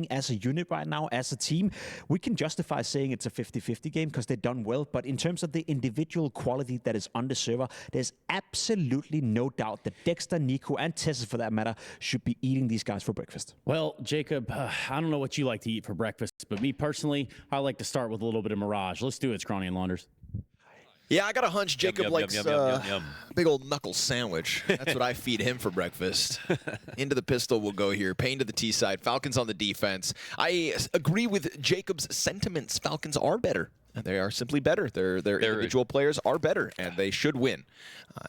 as a unit right now, as a team, we can justify saying it's a 50-50 game because they've done well. But in terms of the individual quality that is on the server, there's absolutely no doubt that Dexter, Nico, and Tessa, for that matter, should be eating these guys for breakfast. Well, Jacob, I don't know what you like to eat for breakfast, but me personally, I like to start with a little bit of Mirage. Let's do it, Scrawny and Launders. Yeah, I got a hunch Jacob likes big old knuckle sandwich. That's what I feed him for breakfast. Into the pistol we'll go here. paiN to the T side. Falcons on the defense. I agree with Jacob's sentiments. Falcons are better. They are simply better. Their individual players are better, and they should win.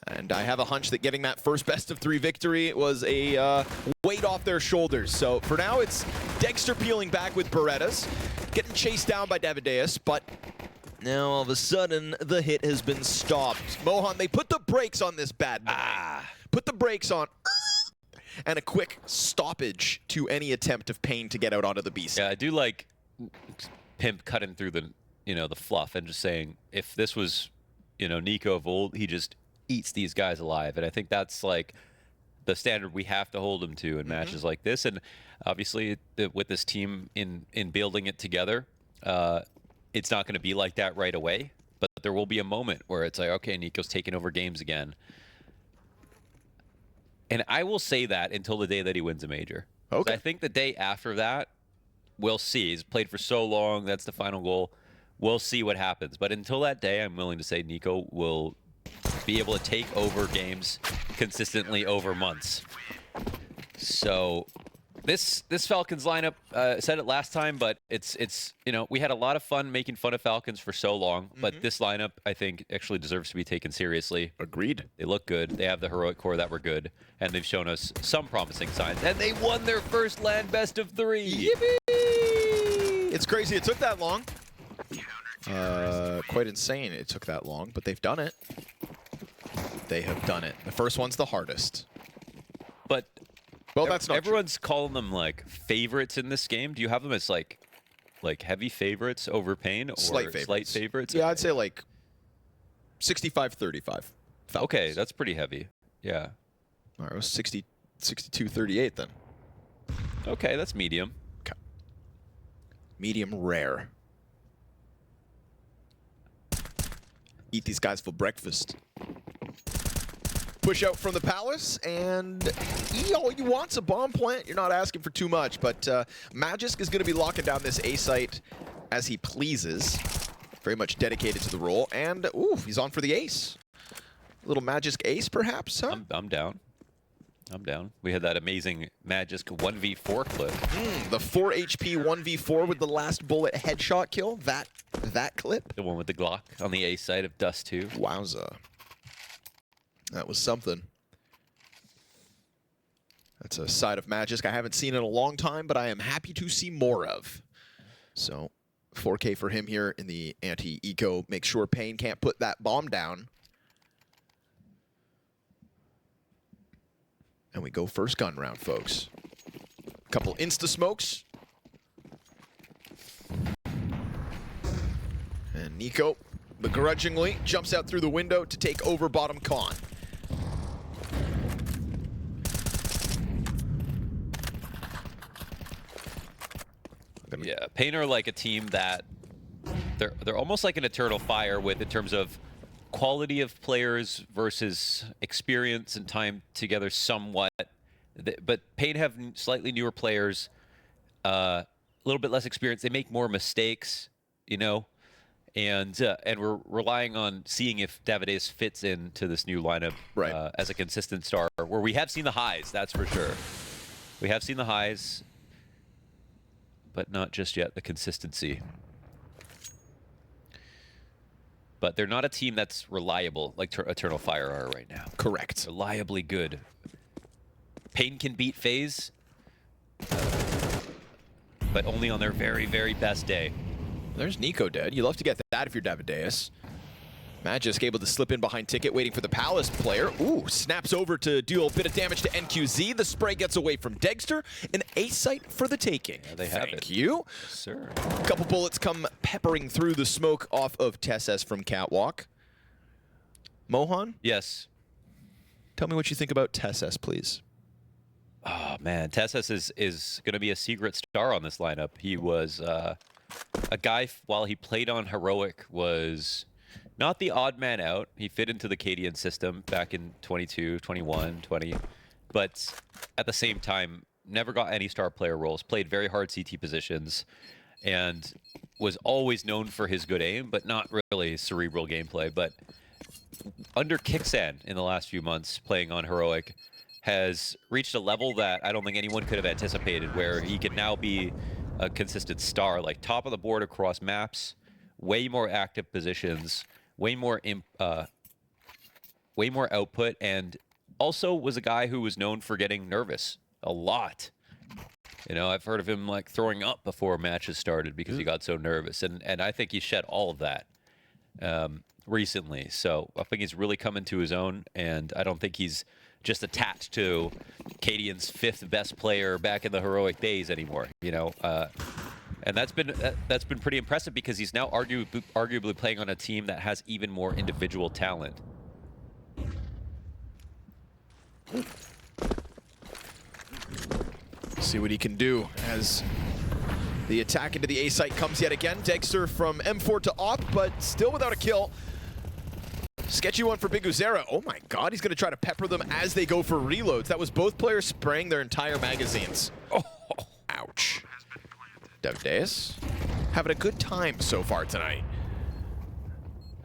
And I have a hunch that getting that first best-of-3 victory was a weight off their shoulders. So for now, it's Dexter peeling back with Berettas, getting chased down by Davideus, but now, all of a sudden, the hit has been stopped. Mohan, they put the brakes on this bad boy. Put the brakes on. And a quick stoppage to any attempt of paiN to get out onto the B side. Yeah, I do like Pimp cutting through the, the fluff and just saying, if this was, Nico of old, he just eats these guys alive. And I think that's like the standard we have to hold him to in matches like this. And obviously, with this team in building it together, it's not going to be like that right away, but there will be a moment where it's like, okay, Nico's taking over games again. And I will say that until the day that he wins a major. Okay. I think the day after that, we'll see. He's played for so long. That's the final goal. We'll see what happens. But until that day, I'm willing to say Nico will be able to take over games consistently over months. So this Falcons lineup, said it last time, but it's we had a lot of fun making fun of Falcons for so long, but this lineup I think actually deserves to be taken seriously. Agreed. They look good. They have the heroic core that were good, and they've shown us some promising signs. And they won their first LAN best-of-3. Yippee! It's crazy it took that long. Quite insane it took that long, but they've done it. They have done it. The first one's the hardest. But well, that's not everyone's calling them like favorites in this game. Do you have them as like heavy favorites over paiN or slight favorites? Yeah, I'd say like 65-35. Okay, that's pretty heavy. Yeah. All right, it was 62-38 then. Okay, that's medium. Okay. Medium rare. Eat these guys for breakfast. Push out from the palace, and all you want's a bomb plant. You're not asking for too much, but Magisk is going to be locking down this A site as he pleases. Very much dedicated to the role, and ooh, he's on for the ace. A little Magisk ace, perhaps, huh? I'm down. I'm down. We had that amazing Magisk 1v4 clip. The 4 HP 1v4 with the last bullet headshot kill. That clip. The one with the Glock on the A side of Dust 2. Wowza. That was something. That's a side of Magisk I haven't seen in a long time, but I am happy to see more of. So 4K for him here in the anti-eco. Make sure paiN can't put that bomb down. And we go first gun round, folks. Couple insta-smokes. And Nico begrudgingly jumps out through the window to take over bottom con. Yeah, paiN are like a team that they're almost like an eternal fire with in terms of quality of players versus experience and time together somewhat. But paiN have slightly newer players, a little bit less experience. They make more mistakes, and we're relying on seeing if Davideus fits into this new lineup as a consistent star, where we have seen the highs, that's for sure. We have seen the highs, but not just yet the consistency. But they're not a team that's reliable like Eternal Fire are right now. Correct. Reliably good. paiN can beat FaZe, but only on their very, very best day. There's Nico dead. You love to get that if you're Davideus. Magisk able to slip in behind Ticket, waiting for the Palace player. Ooh, snaps over to do a bit of damage to NQZ. The spray gets away from Dexter. An A site for the taking. Yeah, they have it. Thank you. Yes, sir. A couple bullets come peppering through the smoke off of Tesses from Catwalk. Mohan? Yes. Tell me what you think about Tesses, please. Oh man, Tessus is going to be a secret star on this lineup. He was a guy, while he played on Heroic, was not the odd man out. He fit into the Cadian system back in 22, 21, 20, but at the same time, never got any star player roles, played very hard CT positions, and was always known for his good aim, but not really cerebral gameplay. But under Kixan in the last few months, playing on Heroic, has reached a level that I don't think anyone could have anticipated, where he can now be a consistent star, like top of the board across maps, way more active positions, way more output, and also was a guy who was known for getting nervous a lot. You know, I've heard of him like throwing up before matches started because he got so nervous, and I think he shed all of that recently. So I think he's really coming to his own, and I don't think he's just attached to Cadian's 5th best player back in the Heroic days anymore. You know, and that's been pretty impressive because he's now arguably playing on a team that has even more individual talent. See what he can do as the attack into the A site comes yet again. Dexter from M4 to AWP, but still without a kill. Sketchy one for BigUzera. Oh my god, he's going to try to pepper them as they go for reloads. That was both players spraying their entire magazines. Oh, ouch. Devadeus having a good time so far tonight.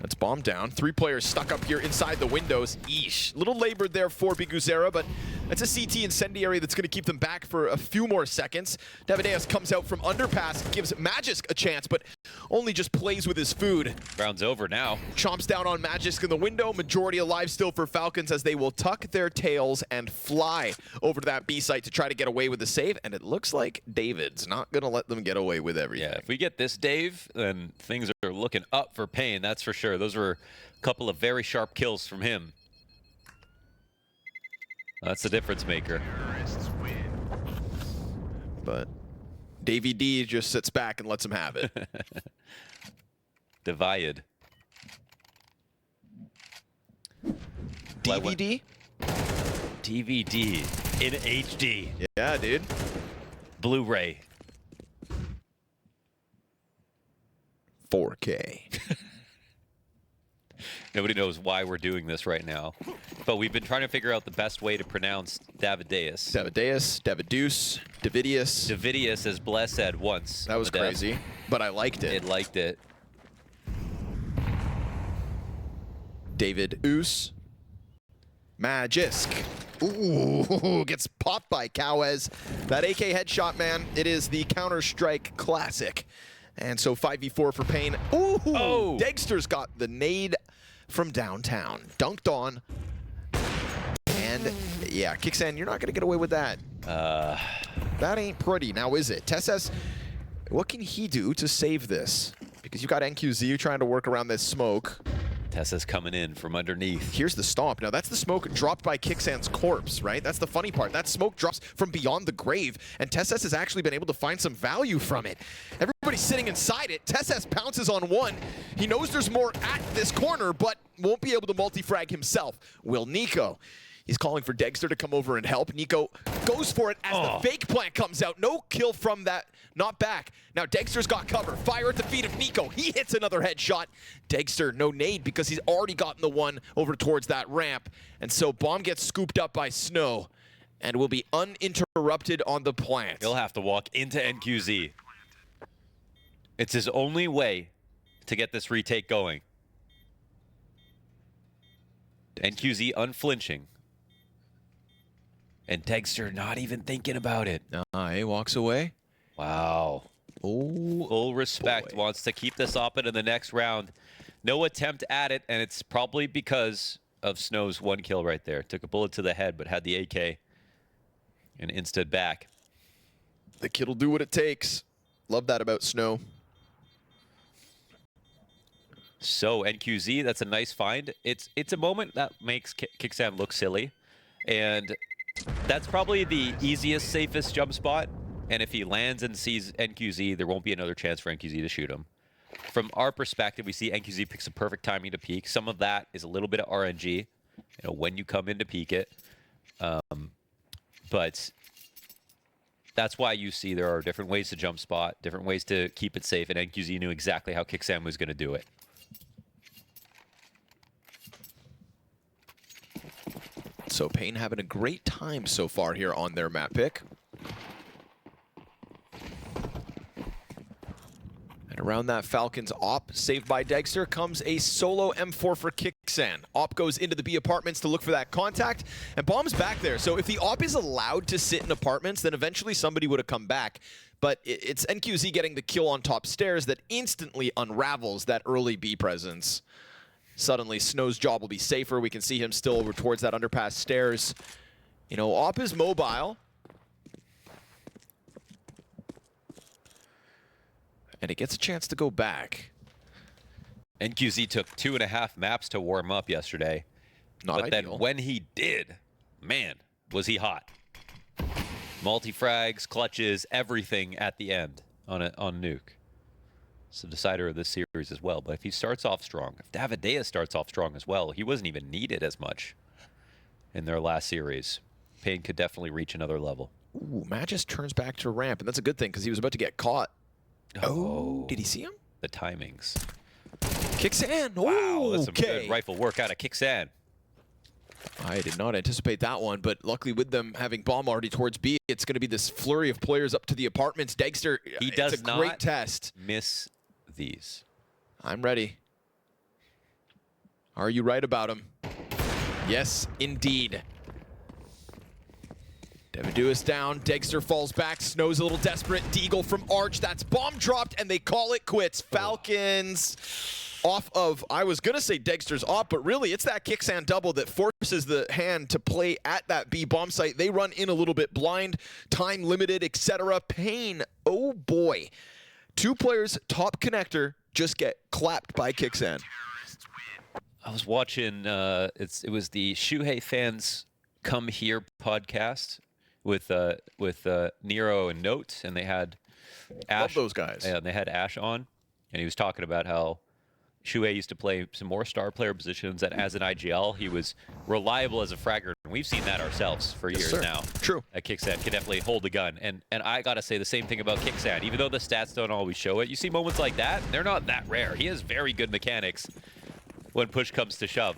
That's bomb down. 3 players stuck up here inside the windows. Eesh. Little labored there for BigUzera, but that's a CT incendiary that's going to keep them back for a few more seconds. Devadeus comes out from underpass, gives Magisk a chance, but only just plays with his food. Round's over now. Chomps down on Magisk in the window. Majority alive still for Falcons as they will tuck their tails and fly over to that B site to try to get away with the save. And it looks like David's not going to let them get away with everything. Yeah, if we get this Dave, then things are looking up for paiN, that's for sure. Those were a couple of very sharp kills from him. That's the difference maker. But Davey D just sits back and lets him have it. Divided. DVD? DVD in HD. Yeah, dude. Blu-ray. 4K. Nobody knows why we're doing this right now, but we've been trying to figure out the best way to pronounce Davideus. Davideus, Davideus. Davideus, as Bless said once. That was crazy, but I liked it. It liked it. David Oos. Magisk. Ooh, gets popped by Cowez. That AK headshot, man, it is the Counter-Strike classic. And so 5v4 for paiN. Ooh, oh. Dexter's got the nade from downtown. Dunked on. And yeah, Kixan, you're not going to get away with that. That ain't pretty, now is it? Tessus, what can he do to save this? Because you got NQZ trying to work around this smoke. Tessa's coming in from underneath. Here's the stomp. Now, that's the smoke dropped by Kixan's corpse, right? That's the funny part. That smoke drops from beyond the grave, and Tessus has actually been able to find some value from it. Everybody's sitting inside it. Tessus pounces on one. He knows there's more at this corner, but won't be able to multi-frag himself. Will Nico? He's calling for Dexter to come over and help. Nico goes for it as the fake plant comes out. No kill from that. Not back. Now Dexter's got cover. Fire at the feet of Nico. He hits another headshot. Dexter, no nade because he's already gotten the one over towards that ramp. And so bomb gets scooped up by Snow and will be uninterrupted on the plant. He'll have to walk into NQZ. It's his only way to get this retake going. NQZ unflinching. And Dexter not even thinking about it. He walks away. Wow. Oh, full respect. boy. Wants to keep this up in the next round. No attempt at it, and it's probably because of Snow's one kill right there. Took a bullet to the head, but had the AK and insta back. The kid will do what it takes. Love that about Snow. So NQZ, that's a nice find. It's a moment that makes Kixan look silly, and that's probably the easiest, safest jump spot. And if he lands and sees NQZ, there won't be another chance for NQZ to shoot him. From our perspective, we see NQZ picks a perfect timing to peek. Some of that is a little bit of RNG, you know, when you come in to peek it. But that's why you see there are different ways to jump spot, different ways to keep it safe, and NQZ knew exactly how Kixan was going to do it. So paiN having a great time so far here on their map pick. And around that Falcons op, saved by Degster, comes a solo M4 for Kixan. Op goes into the B apartments to look for that contact, and bomb's back there. So if the op is allowed to sit in apartments, then eventually somebody would have come back. But it's NQZ getting the kill on top stairs that instantly unravels that early B presence. Suddenly, Snow's job will be safer. We can see him still over towards that underpass stairs. You know, op is mobile. And it gets a chance to go back. NQZ took 2.5 maps to warm up yesterday. Not but ideal. Then when he did, man, was he hot. Multi-frags, clutches, everything at the end on Nuke. It's the decider of this series as well. But if he starts off strong, if Davidea starts off strong as well, he wasn't even needed as much in their last series. paiN could definitely reach another level. Ooh, Magis turns back to ramp, and that's a good thing because he was about to get caught. Oh, did he see him? The timings. Kixan. Wow, that's some Okay. good rifle work out of Kixan. I did not anticipate that one, but luckily with them having bomb already towards B, it's going to be this flurry of players up to the apartments. Degster, He does it's a not great test. miss these. I'm ready. Are you right about him? Yes, indeed. Deviduous down, Degster falls back, Snow's a little desperate, Deagle from Arch, that's bomb dropped, and they call it quits. Falcons off of, I was gonna say Degster's off, but really it's that Kixan double that forces the hand to play at that B bomb site. They run in a little bit blind, time limited, etc. paiN, oh boy. 2 players, top connector, just get clapped by Kixan. I was watching, it was the Shuhei Fans Come Here podcast with Nero and Note, and they had Ash. Love those guys. Yeah, and they had Ash on, and he was talking about how Shuhei used to play some more star player positions, and as an IGL, he was reliable as a fragger. And we've seen that ourselves for years now. True. Kixan can definitely hold the gun, and I gotta say the same thing about Kixan. Even though the stats don't always show it, you see moments like that, they're not that rare. He has very good mechanics when push comes to shove.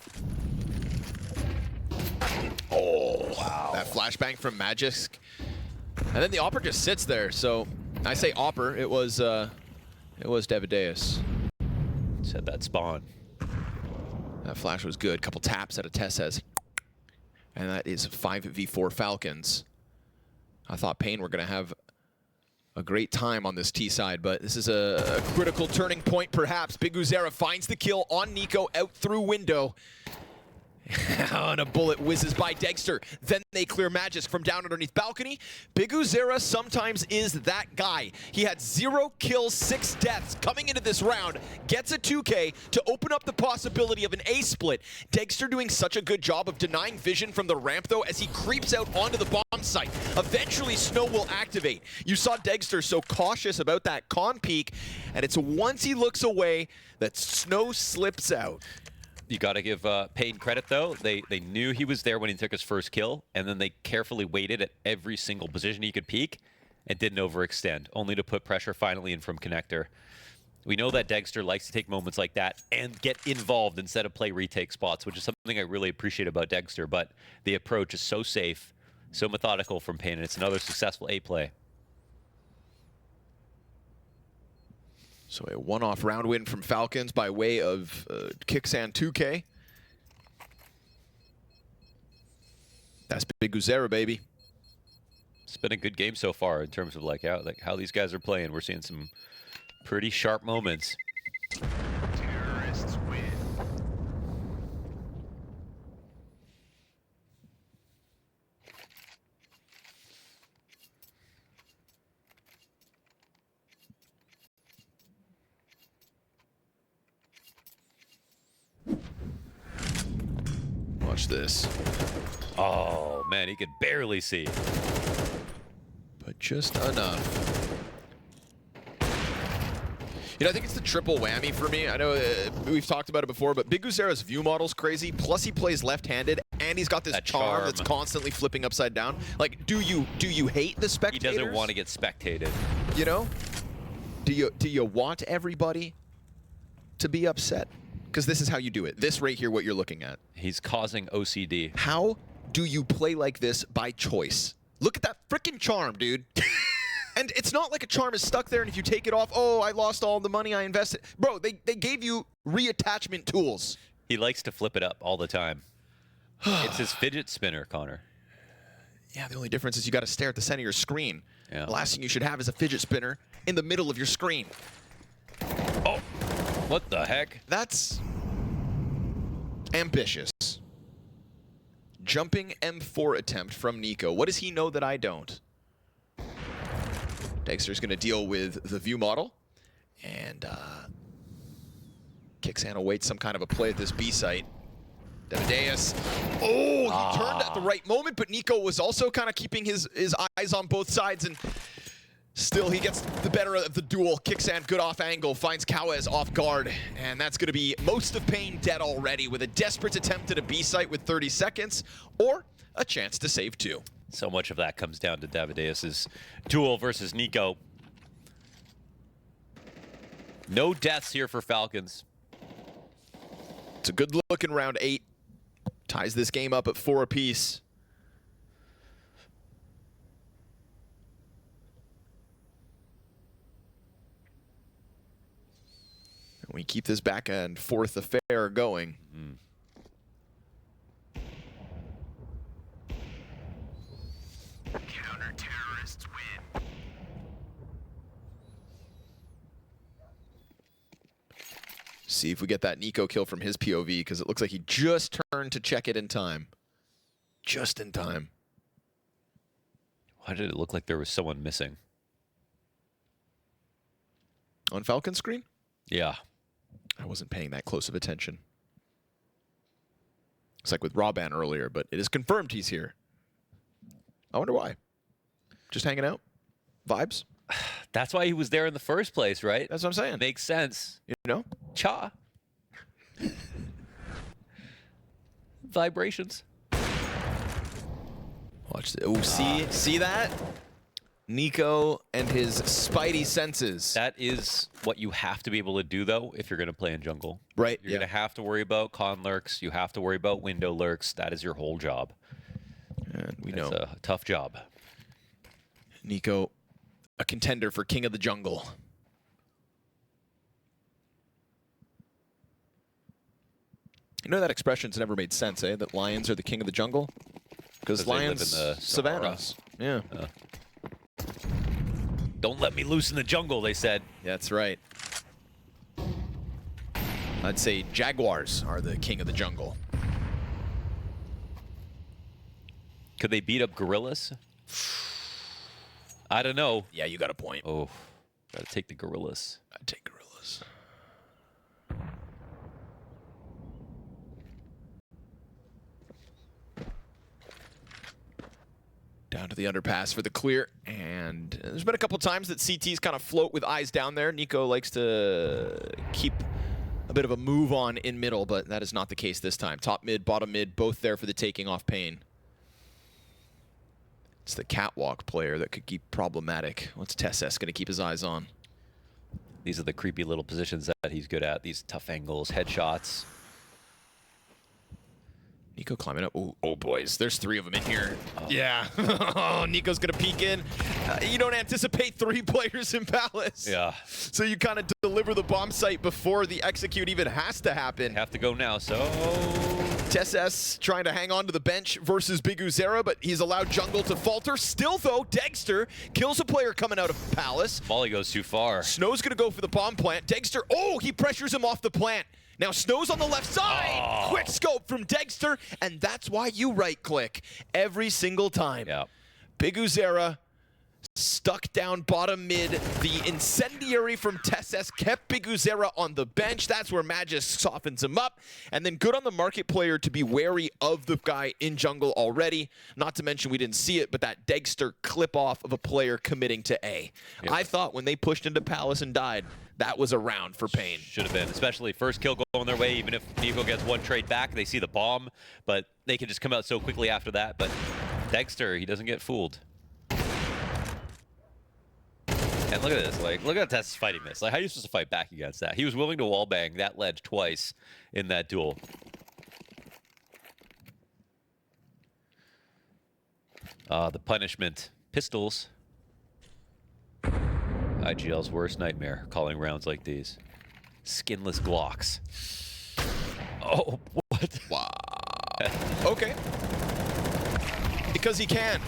Oh, wow. That flashbang from Magisk. And then the Opper just sits there. So I say Opper, it was Devideus. Said that spawn. That flash was good. Couple taps out of Tessez. And that is 5v4 Falcons. I thought paiN were going to have a great time on this T side, but this is a critical turning point perhaps. Big Uzera finds the kill on Nico out through window. And a bullet whizzes by Degster. Then they clear Magisk from down underneath balcony. Big Uzera sometimes is that guy. He had 0 kills, 6 deaths coming into this round. Gets a 2K to open up the possibility of an A split. Degster doing such a good job of denying vision from the ramp though as he creeps out onto the bomb site. Eventually Snow will activate. You saw Degster so cautious about that con peek, and it's once he looks away that Snow slips out. You got to give paiN credit, though. They knew he was there when he took his first kill, and then they carefully waited at every single position he could peek and didn't overextend, only to put pressure finally in from connector. We know that Degster likes to take moments like that and get involved instead of play retake spots, which is something I really appreciate about Degster, but the approach is so safe, so methodical from paiN, and it's another successful A play. So a one-off round win from Falcons by way of Kixan 2K. That's Big Uzera, baby. It's been a good game so far in terms of how these guys are playing. We're seeing some pretty sharp moments. Terrorists win. Watch this. Oh, man, he could barely see. But just enough. You know, I think it's the triple whammy for me. I know we've talked about it before, but BTarena's view model's crazy. Plus, he plays left-handed, and he's got this charm that's constantly flipping upside down. Like, do you hate the spectators? He doesn't want to get spectated. You know? Do you want everybody to be upset? Because this is how you do it. This right here, what you're looking at. He's causing OCD. How do you play like this by choice? Look at that freaking charm, dude. And it's not like a charm is stuck there, and if you take it off, oh, I lost all the money I invested. Bro, they gave you reattachment tools. He likes to flip it up all the time. It's his fidget spinner, Connor. Yeah, the only difference is you got to stare at the center of your screen. Yeah. The last thing you should have is a fidget spinner in the middle of your screen. Oh, what the heck? That's ambitious. Jumping M4 attempt from Nico. What does he know that I don't? Dexter's going to deal with the view model, and Kixan awaits some kind of a play at this B site. Devadeus. Oh, he turned at the right moment, but Nico was also kind of keeping his eyes on both sides, and still he gets the better of the duel. Kixan, good off angle, finds Kawez off guard, and that's going to be most of paiN dead already with a desperate attempt at a B site with 30 seconds, or a chance to save 2. So much of that comes down to Davideus' duel versus Nico. No deaths here for Falcons. It's a good look in round 8. Ties this game up at 4 apiece. And we keep this back and forth affair going. Counter-terrorists win. See if we get that Nico kill from his POV, because it looks like he just turned to check it in time. Just in time. Why did it look like there was someone missing? On Falcon screen? Yeah. I wasn't paying that close of attention. It's like with Rawban earlier, but it is confirmed he's here. I wonder why. Just hanging out? Vibes? That's why he was there in the first place, right? That's what I'm saying. Makes sense. You know? Cha. Vibrations. Watch this. Oh, see that? Nico and his spidey senses. That is what you have to be able to do, though, if you're going to play in jungle. Right. You're going to have to worry about con lurks. You have to worry about window lurks. That is your whole job. And we know. It's a tough job. Nico, a contender for King of the Jungle. You know that expression's never made sense, eh? That lions are the king of the jungle? Because lions live in the savannas. Yeah. Don't let me loose in the jungle, they said. That's right. I'd say jaguars are the king of the jungle. Could they beat up gorillas? I don't know. Yeah, you got a point. Oh, gotta take the gorillas. I'd take gorillas. Down to the underpass for the clear, and there's been a couple times that CTs kind of float with eyes down there. Nico likes to keep a bit of a move on in middle, but that is not the case this time. Top mid, bottom mid, both there for the taking off paiN. It's the catwalk player that could keep problematic. What's TessS going to keep his eyes on? These are the creepy little positions that he's good at. These tough angles, headshots. Nico climbing up. Oh, boys. There's 3 of them in here. Oh. Yeah. Nico's going to peek in. You don't anticipate 3 players in Palace. Yeah. So you kind of deliver the bomb site before the execute even has to happen. Have to go now, so... TessS trying to hang on to the bench versus BTareNA, but he's allowed jungle to falter. Still, though, Dexter kills a player coming out of Palace. Molly goes too far. Snow's going to go for the bomb plant. Dexter, he pressures him off the plant. Now Snow's on the left side. Oh. Quick scope from Dexter, and that's why you right-click every single time. Yeah. BTareNA stuck down bottom mid. The incendiary from TeSeS kept BTarena on the bench. That's where Magisk softens him up. And then good on the market player to be wary of the guy in jungle already. Not to mention we didn't see it, but that Degster clip off of a player committing to A. Yeah. I thought when they pushed into Palace and died, that was a round for paiN. Should have been, especially first kill going their way. Even if Nico gets one trade back, they see the bomb, but they can just come out so quickly after that. But Degster, he doesn't get fooled. And look at this, like, look at TeSeS fighting this. Like, how are you supposed to fight back against that? He was willing to wallbang that ledge twice in that duel. The punishment. Pistols. IGL's worst nightmare, calling rounds like these. Skinless Glocks. Oh, what? Wow. Okay. Because he can.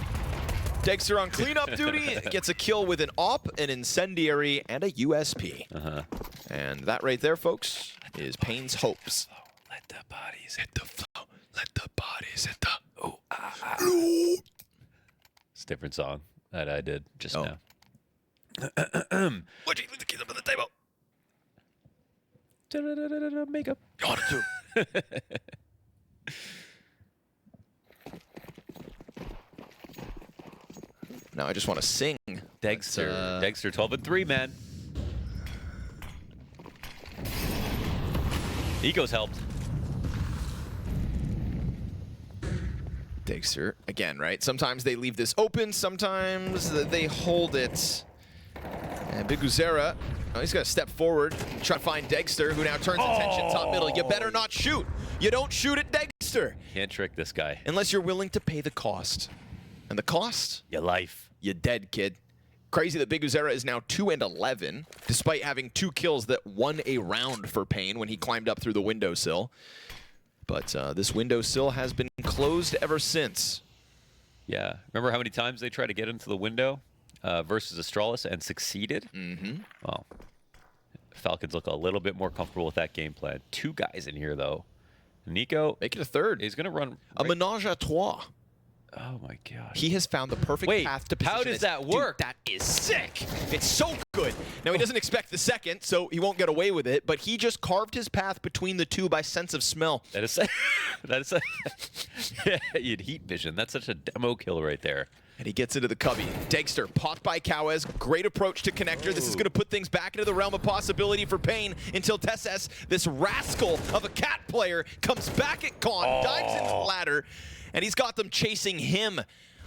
Degster on cleanup duty, gets a kill with an AWP, an incendiary, and a USP. And that right there, folks, is paiN's hopes. Let the bodies hit the flow. Let the bodies hit the... Ooh, It's a different song that I did just now. What'd you leave the keys up on the table? Makeup. You want it to. Now I just want to sing. Degster. Degster 12-3, man. Eco's helped. Degster, again, right? Sometimes they leave this open, sometimes they hold it. And BTarena, oh, he's got to step forward, try to find Degster, who now turns attention top middle. You better not shoot. You don't shoot at Degster. Can't trick this guy. Unless you're willing to pay the cost. And the cost? Your life. You dead, kid. Crazy that BTarena is now 2-11, despite having 2 kills that won a round for paiN when he climbed up through the windowsill. But this windowsill has been closed ever since. Yeah. Remember how many times they tried to get into the window versus Astralis and succeeded? Well, Falcons look a little bit more comfortable with that game plan. 2 guys in here, though. Nico. Make it a third. He's going to run... A menage a trois. Oh my god. He has found the perfect path to position. How does that work? Dude, that is sick. It's so good. Now, he doesn't expect the second, so he won't get away with it, but he just carved his path between the two by sense of smell. That is... that is... yeah, you'd heat vision. That's such a demo kill right there. And he gets into the cubby. Degster, popped by Kawez. Great approach to connector. This is going to put things back into the realm of possibility for paiN until TeSeS, this rascal of a cat player, comes back at Con, dives into the ladder, and he's got them chasing him.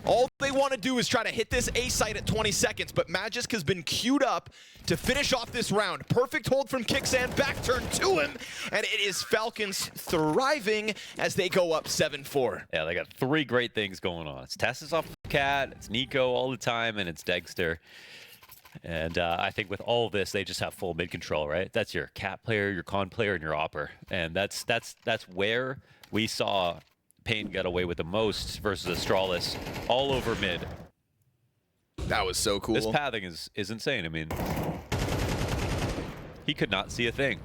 All they want to do is try to hit this A site at 20 seconds, but Magisk has been queued up to finish off this round. Perfect hold from Kixan, back turn to him, and it is Falcons thriving as they go up 7-4. Yeah, they got 3 great things going on. It's TeSeS off the cat, it's Nico all the time, and it's Degster. And I think with all of this, they just have full mid control, right? That's your cat player, your con player, and your opper. And that's where we saw paiN got away with the most versus Astralis all over mid. That was so cool. This pathing is insane. I mean, he could not see a thing.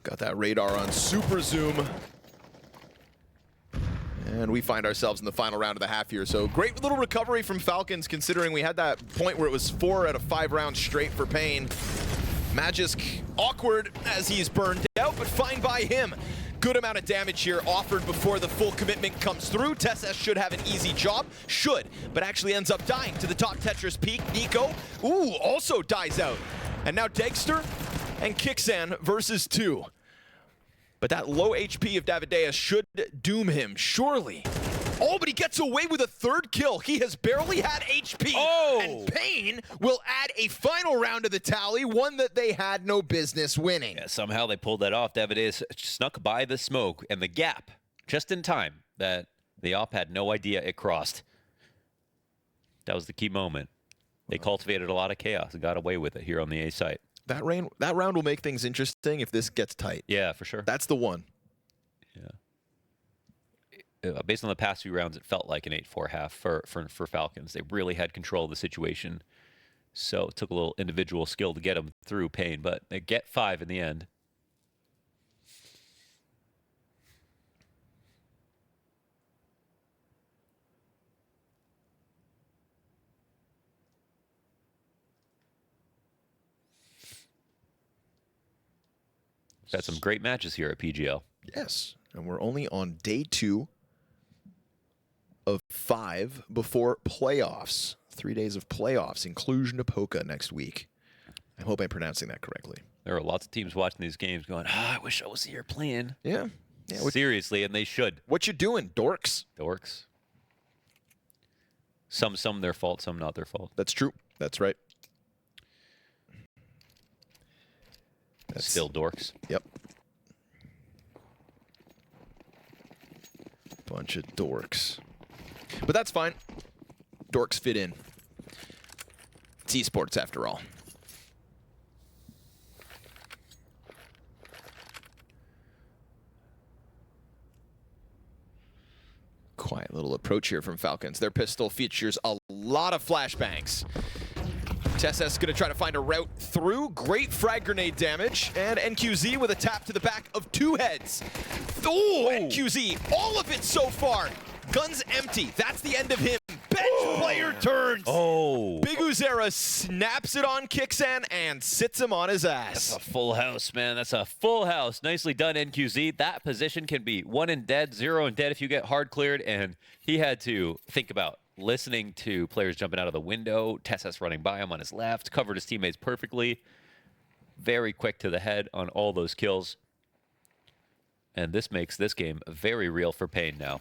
Got that radar on super zoom. And we find ourselves in the final round of the half here. So great little recovery from Falcons, considering we had that point where it was 4 out of 5 rounds straight for paiN. Magisk awkward as he's burned out, but fine by him. Good amount of damage here offered before the full commitment comes through. TeSeS should have an easy job. Should, but actually ends up dying to the top Tetris peak. Nico, also dies out. And now Degster and Kixan versus 2. But that low HP of Davidea should doom him, surely. Oh, but he gets away with a 3rd kill. He has barely had HP. And paiN will add a final round to the tally, one that they had no business winning. Yeah, somehow they pulled that off. Davidea snuck by the smoke and the gap just in time that the op had no idea it crossed. That was the key moment. They cultivated a lot of chaos and got away with it here on the A site. That round will make things interesting if this gets tight. Yeah, for sure. That's the one. Yeah. Based on the past few rounds, it felt like an 8-4 half for Falcons. They really had control of the situation. So it took a little individual skill to get them through paiN, but they get 5 in the end. Had some great matches here at PGL. Yes, and we're only on day 2 of 5 before playoffs. 3 days of playoffs in Cluj-Napoca next week. I hope I'm pronouncing that correctly. There are lots of teams watching these games going, I wish I was here playing. Yeah. Seriously, and they should. What you doing, dorks? Dorks. Some their fault, some not their fault. That's true. That's right. That's still dorks. Yep. Bunch of dorks. But that's fine. Dorks fit in. It's esports after all. Quiet little approach here from Falcons. Their pistol features a lot of flashbangs. TeSeS is going to try to find a route through. Great frag grenade damage. And NQZ with a tap to the back of 2 heads. Oh, NQZ, all of it so far. Guns empty. That's the end of him. Bench player turns. Oh. BTarena snaps it on Kixan and sits him on his ass. That's a full house, man. That's a full house. Nicely done, NQZ. That position can be 1 and dead, 0 and dead if you get hard cleared. And he had to think about listening to players jumping out of the window. TeSeS running by him on his left. Covered his teammates perfectly. Very quick to the head on all those kills. And this makes this game very real for paiN now.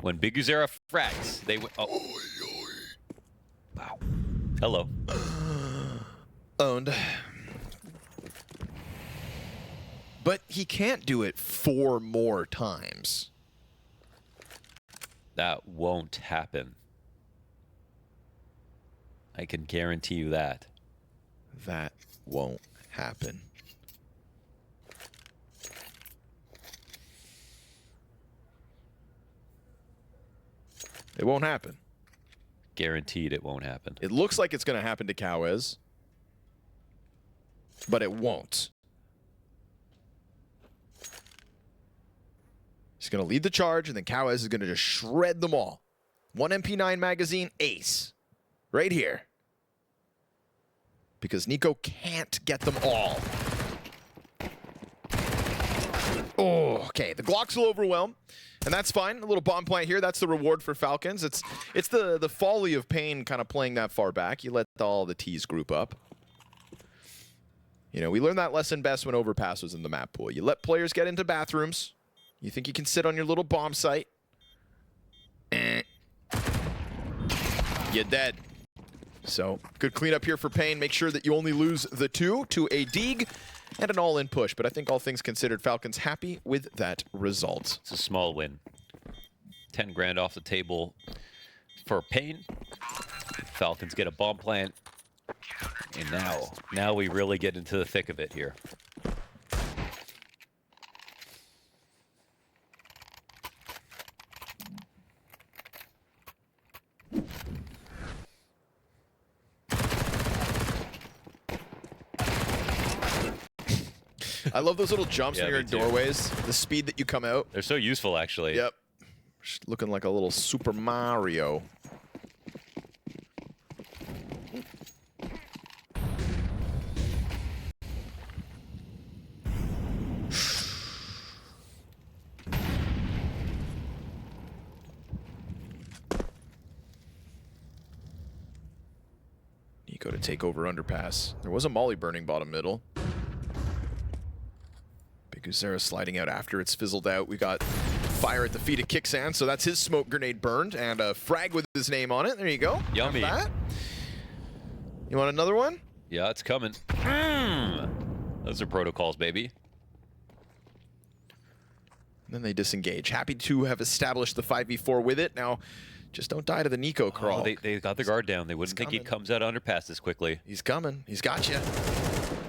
When BTarena frags, they went. Oh. Wow. Hello. Owned. But he can't do it 4 more times. That won't happen. I can guarantee you that. That won't happen. It won't happen. Guaranteed it won't happen. It looks like it's going to happen to Cowes, but it won't. He's going to lead the charge, and then Cowes is going to just shred them all. 1 MP9 magazine, ace. Right here. Because Nico can't get them all. Oh, okay. The Glocks will overwhelm, and that's fine. A little bomb plant here. That's the reward for Falcons. It's the folly of paiN kind of playing that far back. You let all the T's group up. You know, we learned that lesson best when Overpass was in the map pool. You let players get into bathrooms. You think you can sit on your little bomb site. You're dead. So, good cleanup here for paiN. Make sure that you only lose the 2 to a Deeg and an all-in push. But I think all things considered, Falcons happy with that result. It's a small win. 10 grand off the table for paiN. Falcons get a bomb plant. And now we really get into the thick of it here. I love those little jumps when you're in doorways. The speed that you come out. They're so useful, actually. Yep. Just looking like a little Super Mario. Nico to take over underpass. There was a molly burning bottom middle. BTarena sliding out after it's fizzled out. We got fire at the feet of Kixan, so that's his smoke grenade burned, and a frag with his name on it. There you go. Yummy. You want another one? Yeah, it's coming. Those are protocols, baby. And then they disengage. Happy to have established the 5v4 with it. Now, just don't die to the Nico crawl. Oh, they got the guard down. They wouldn't think he comes out underpass this quickly. He's coming. He's got you.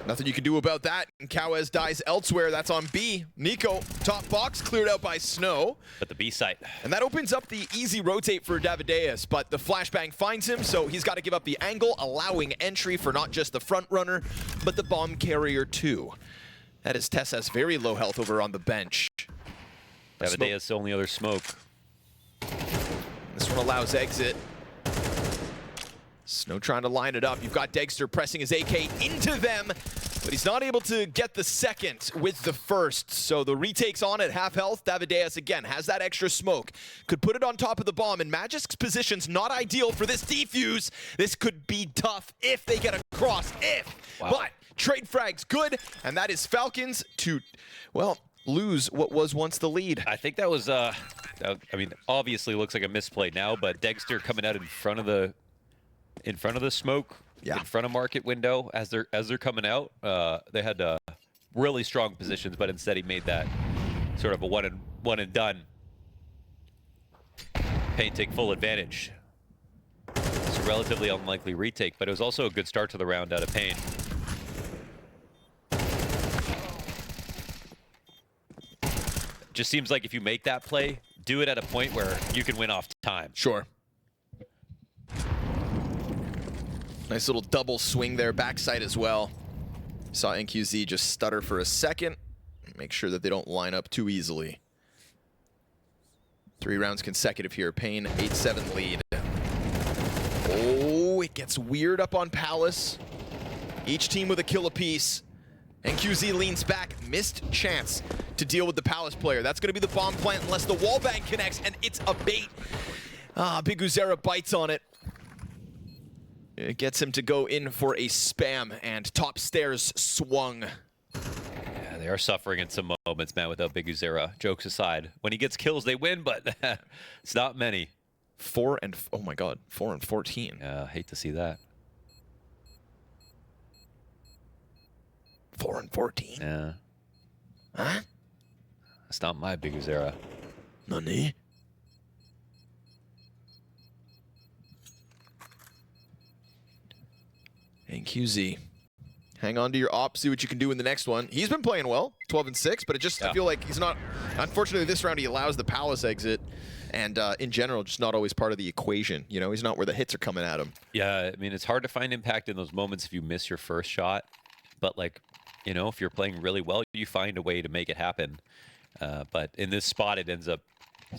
Nothing you can do about that. And Cowes dies elsewhere. That's on B. Nico, top box, cleared out by Snow. At the B site. And that opens up the easy rotate for Davideus, but the flashbang finds him, so he's got to give up the angle, allowing entry for not just the front runner, but the bomb carrier too. That is TeSeS very low health over on the bench. Davideus' only other smoke. This one allows exit. Snow trying to line it up. You've got Degster pressing his AK into them, but he's not able to get the second with the first. So the retake's on at half health. Davideus again has that extra smoke. Could put it on top of the bomb, and Magic's position's not ideal for this defuse. This could be tough if they get across, Wow. But trade frag's good, and that is Falcons to, well, lose what was once the lead. I think that was, I mean, obviously looks like a misplay now, but Degster coming out in front of the smoke, Yeah. in front of market window as they're coming out. They had really strong positions, but instead he made that sort of a one and done. paiN take full advantage. It's a relatively unlikely retake, but it was also a good start to the round out of paiN. Just seems like if you make that play, do it at a point where you can win off time. Sure. Nice little double swing there, backside as well. Saw NQZ just stutter for a second. Make sure that they don't line up too easily. 3 rounds consecutive here. paiN 8-7 lead. Oh, it gets weird up on Palace. Each team with a kill apiece. NQZ leans back, missed chance to deal with the Palace player. That's gonna be the bomb plant unless the wallbang connects, and it's a bait. Big Uzera bites on it. It gets him to go in for a spam, and top stairs swung. Yeah, they are suffering in some moments, man, without Big Uzera. Jokes aside. When he gets kills, they win, but it's not many. 4 and, oh my God, 4 and 14. Yeah, hate to see that. 4 and 14? Yeah. Huh? That's not my Big Uzera. Nani? NQZ. Hang on to your op, see what you can do in the next one. He's been playing well, 12 and 6, but it just, I feel like he's not, unfortunately this round he allows the Palace exit, and in general, just not always part of the equation. You know, he's not where the hits are coming at him. Yeah, I mean, it's hard to find impact in those moments if you miss your first shot, but like, you know, if you're playing really well, you find a way to make it happen. But in this spot, it ends up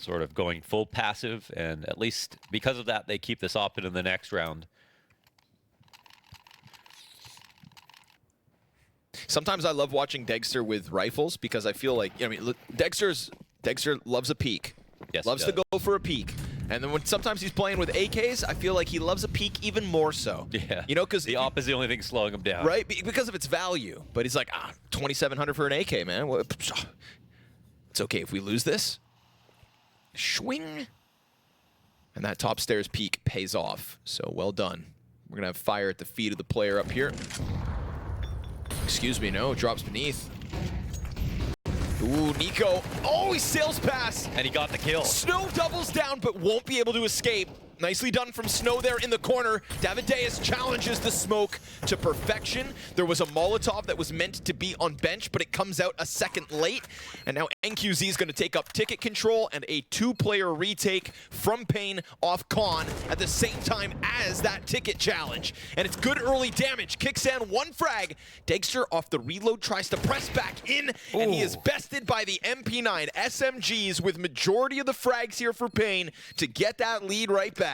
sort of going full passive, and at least because of that, they keep this open in the next round. Sometimes I love watching Degster with rifles because I feel like, I mean, look, Degster loves a peek. Yes, loves to go for a peek. And then when sometimes he's playing with AKs, I feel like he loves a peek even more so. Yeah. You know, because the op is the only thing slowing him down. Right? Because of its value. But he's like, 2,700 for an AK, man. It's okay if we lose this. Swing. And that top stairs peek pays off. So well done. We're going to have fire at the feet of the player up here. Excuse me, no, drops beneath. Ooh, Nico. Oh, he sails past. And he got the kill. Snow doubles down, but won't be able to escape. Nicely done from Snow there in the corner. Davideus challenges the smoke to perfection. There was a Molotov that was meant to be on bench, but it comes out a second late. And now NQZ is going to take up ticket control and a 2-player retake from paiN off Con at the same time as that ticket challenge. And it's good early damage. Kicksan 1 frag. Degster off the reload tries to press back in, and he is bested by the MP9 SMGs with majority of the frags here for paiN to get that lead right back.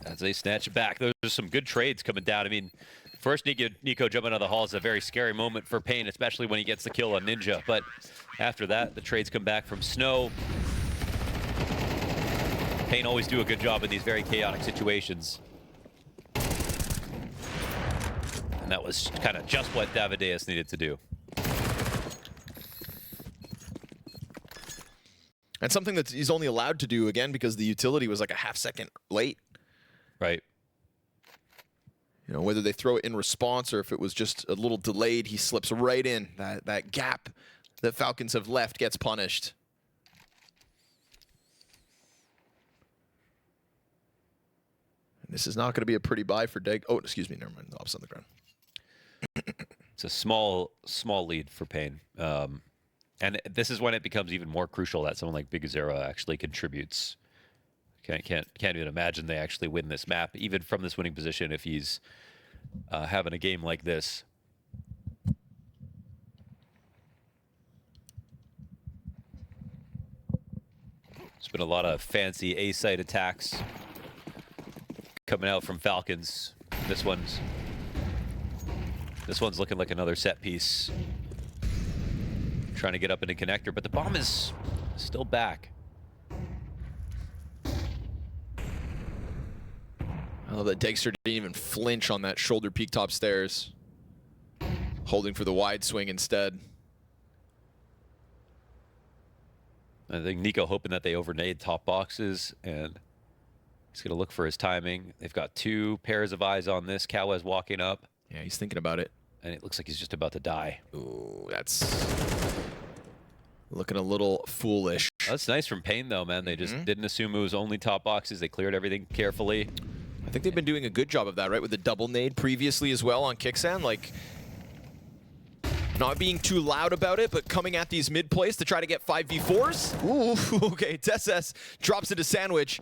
As they snatch it back. There's some good trades coming down. I mean, first Nico jumping out of the hall is a very scary moment for paiN, especially when he gets the kill on Ninja. But after that, the trades come back from Snow. paiN always do a good job in these very chaotic situations. And that was kind of just what Davideus needed to do. And something that he's only allowed to do, again, because the utility was like a half-second late. Right. You know, whether they throw it in response or if it was just a little delayed, he slips right in. That gap that Falcons have left gets punished. And this is not going to be a pretty buy for Deg. Oh, excuse me, never mind. The op's on the ground. It's a small lead for paiN. And this is when it becomes even more crucial that someone like Big Uzera actually contributes. Can't even imagine they actually win this map, even from this winning position, if he's having a game like this. There's been a lot of fancy A-site attacks coming out from Falcons. This one's looking like another set piece. Trying to get up in a connector, but the bomb is still back. I love that Dexter didn't even flinch on that shoulder peak top stairs. Holding for the wide swing instead. I think Nico hoping that they overnade top boxes, and he's going to look for his timing. They've got 2 pairs of eyes on this. Kawez walking up. Yeah, he's thinking about it. And it looks like he's just about to die. Ooh, that's looking a little foolish. That's nice from paiN, though, man. They just didn't assume it was only top boxes. They cleared everything carefully. I think they've been doing a good job of that, right? With the double nade previously as well on Kicksan. Like, not being too loud about it, but coming at these mid plays to try to get 5v4s. Ooh, okay, Tesses drops into sandwich.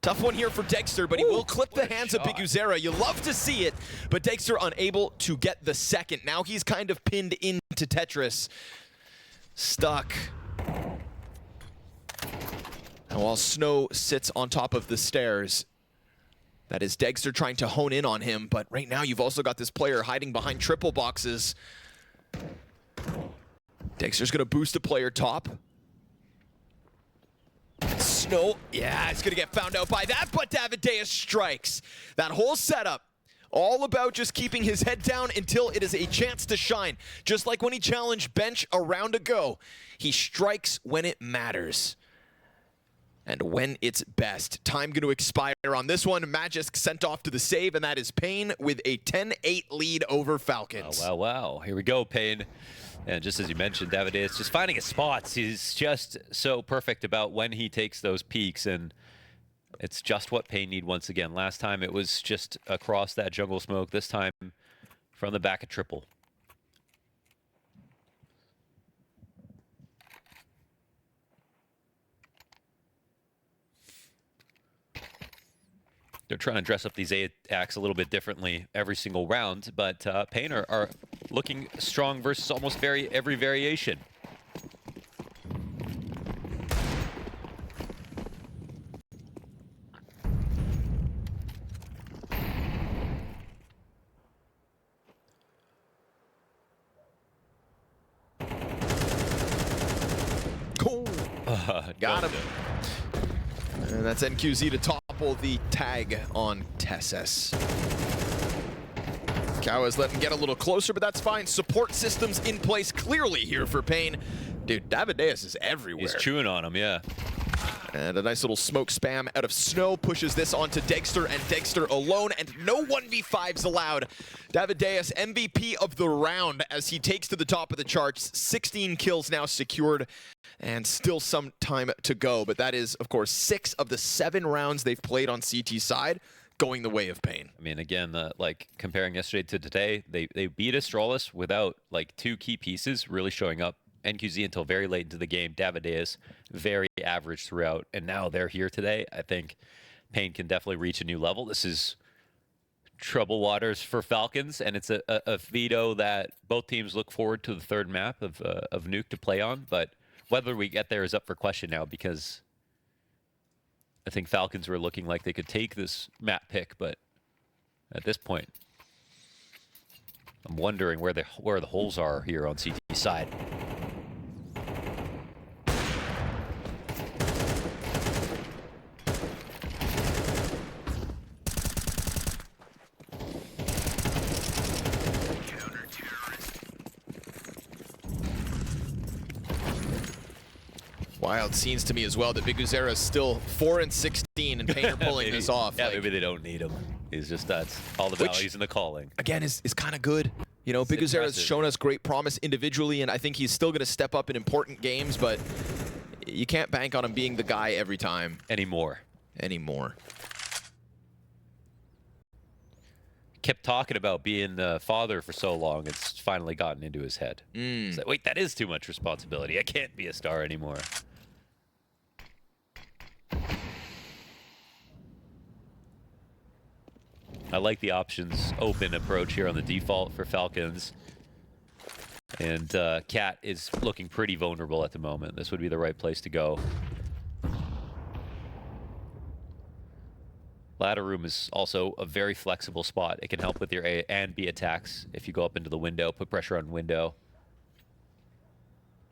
Tough one here for Dexter, but he will clip the hands of BTarena. You love to see it, but Dexter unable to get the second. Now he's kind of pinned into Tetris. Stuck. And while Snow sits on top of the stairs, that is Dexter trying to hone in on him, but right now you've also got this player hiding behind triple boxes. Dexter's gonna boost a player top. Snow, yeah, it's gonna get found out by that, but Davideus strikes. That whole setup, all about just keeping his head down until it is a chance to shine. Just like when he challenged Bench a round ago, he strikes when it matters. And when it's best. Time going to expire on this one. Magisk sent off to the save, and that is paiN with a 10-8 lead over Falcons. Oh, wow. Here we go, paiN. And just as you mentioned, Davideus just finding his spots. He's just so perfect about when he takes those peaks, and it's just what paiN need once again. Last time it was just across that jungle smoke. This time from the back of triple. They're trying to dress up these acts a little bit differently every single round, but paiN are looking strong versus almost every variation. Cool. Got him. And that's NQZ to topple the tag on Tesses. Kawez letting get a little closer, but that's fine. Support systems in place clearly here for paiN. Dude, Davideus is everywhere. He's chewing on him, yeah. And a nice little smoke spam out of Snow pushes this onto Dexter, and Dexter alone, and no 1v5s allowed. Davideus, MVP of the round as he takes to the top of the charts. 16 kills now secured, and still some time to go. But that is, of course, 6 of the 7 rounds they've played on CT side going the way of paiN. I mean, again, like comparing yesterday to today, they beat Astralis without like 2 key pieces really showing up. NQZ until very late into the game. Davideus, very average throughout. And now they're here today. I think paiN can definitely reach a new level. This is trouble waters for Falcons, and it's a veto that both teams look forward to the third map of Nuke to play on. But whether we get there is up for question now, because I think Falcons were looking like they could take this map pick, but at this point, I'm wondering where the holes are here on CT side. Wild scenes to me as well that BTarena is still 4-16 and paiN are pulling this off. Yeah, like, maybe they don't need him. He's just, that's all the values in the calling. Again, is kind of good. You know, BTarena has shown us great promise individually, and I think he's still going to step up in important games, but you can't bank on him being the guy every time. Anymore. Kept talking about being the father for so long, it's finally gotten into his head. It's like, wait, that is too much responsibility. I can't be a star anymore. I like the options open approach here on the default for Falcons. And Cat is looking pretty vulnerable at the moment. This would be the right place to go. Ladder room is also a very flexible spot. It can help with your A and B attacks if you go up into the window, put pressure on window.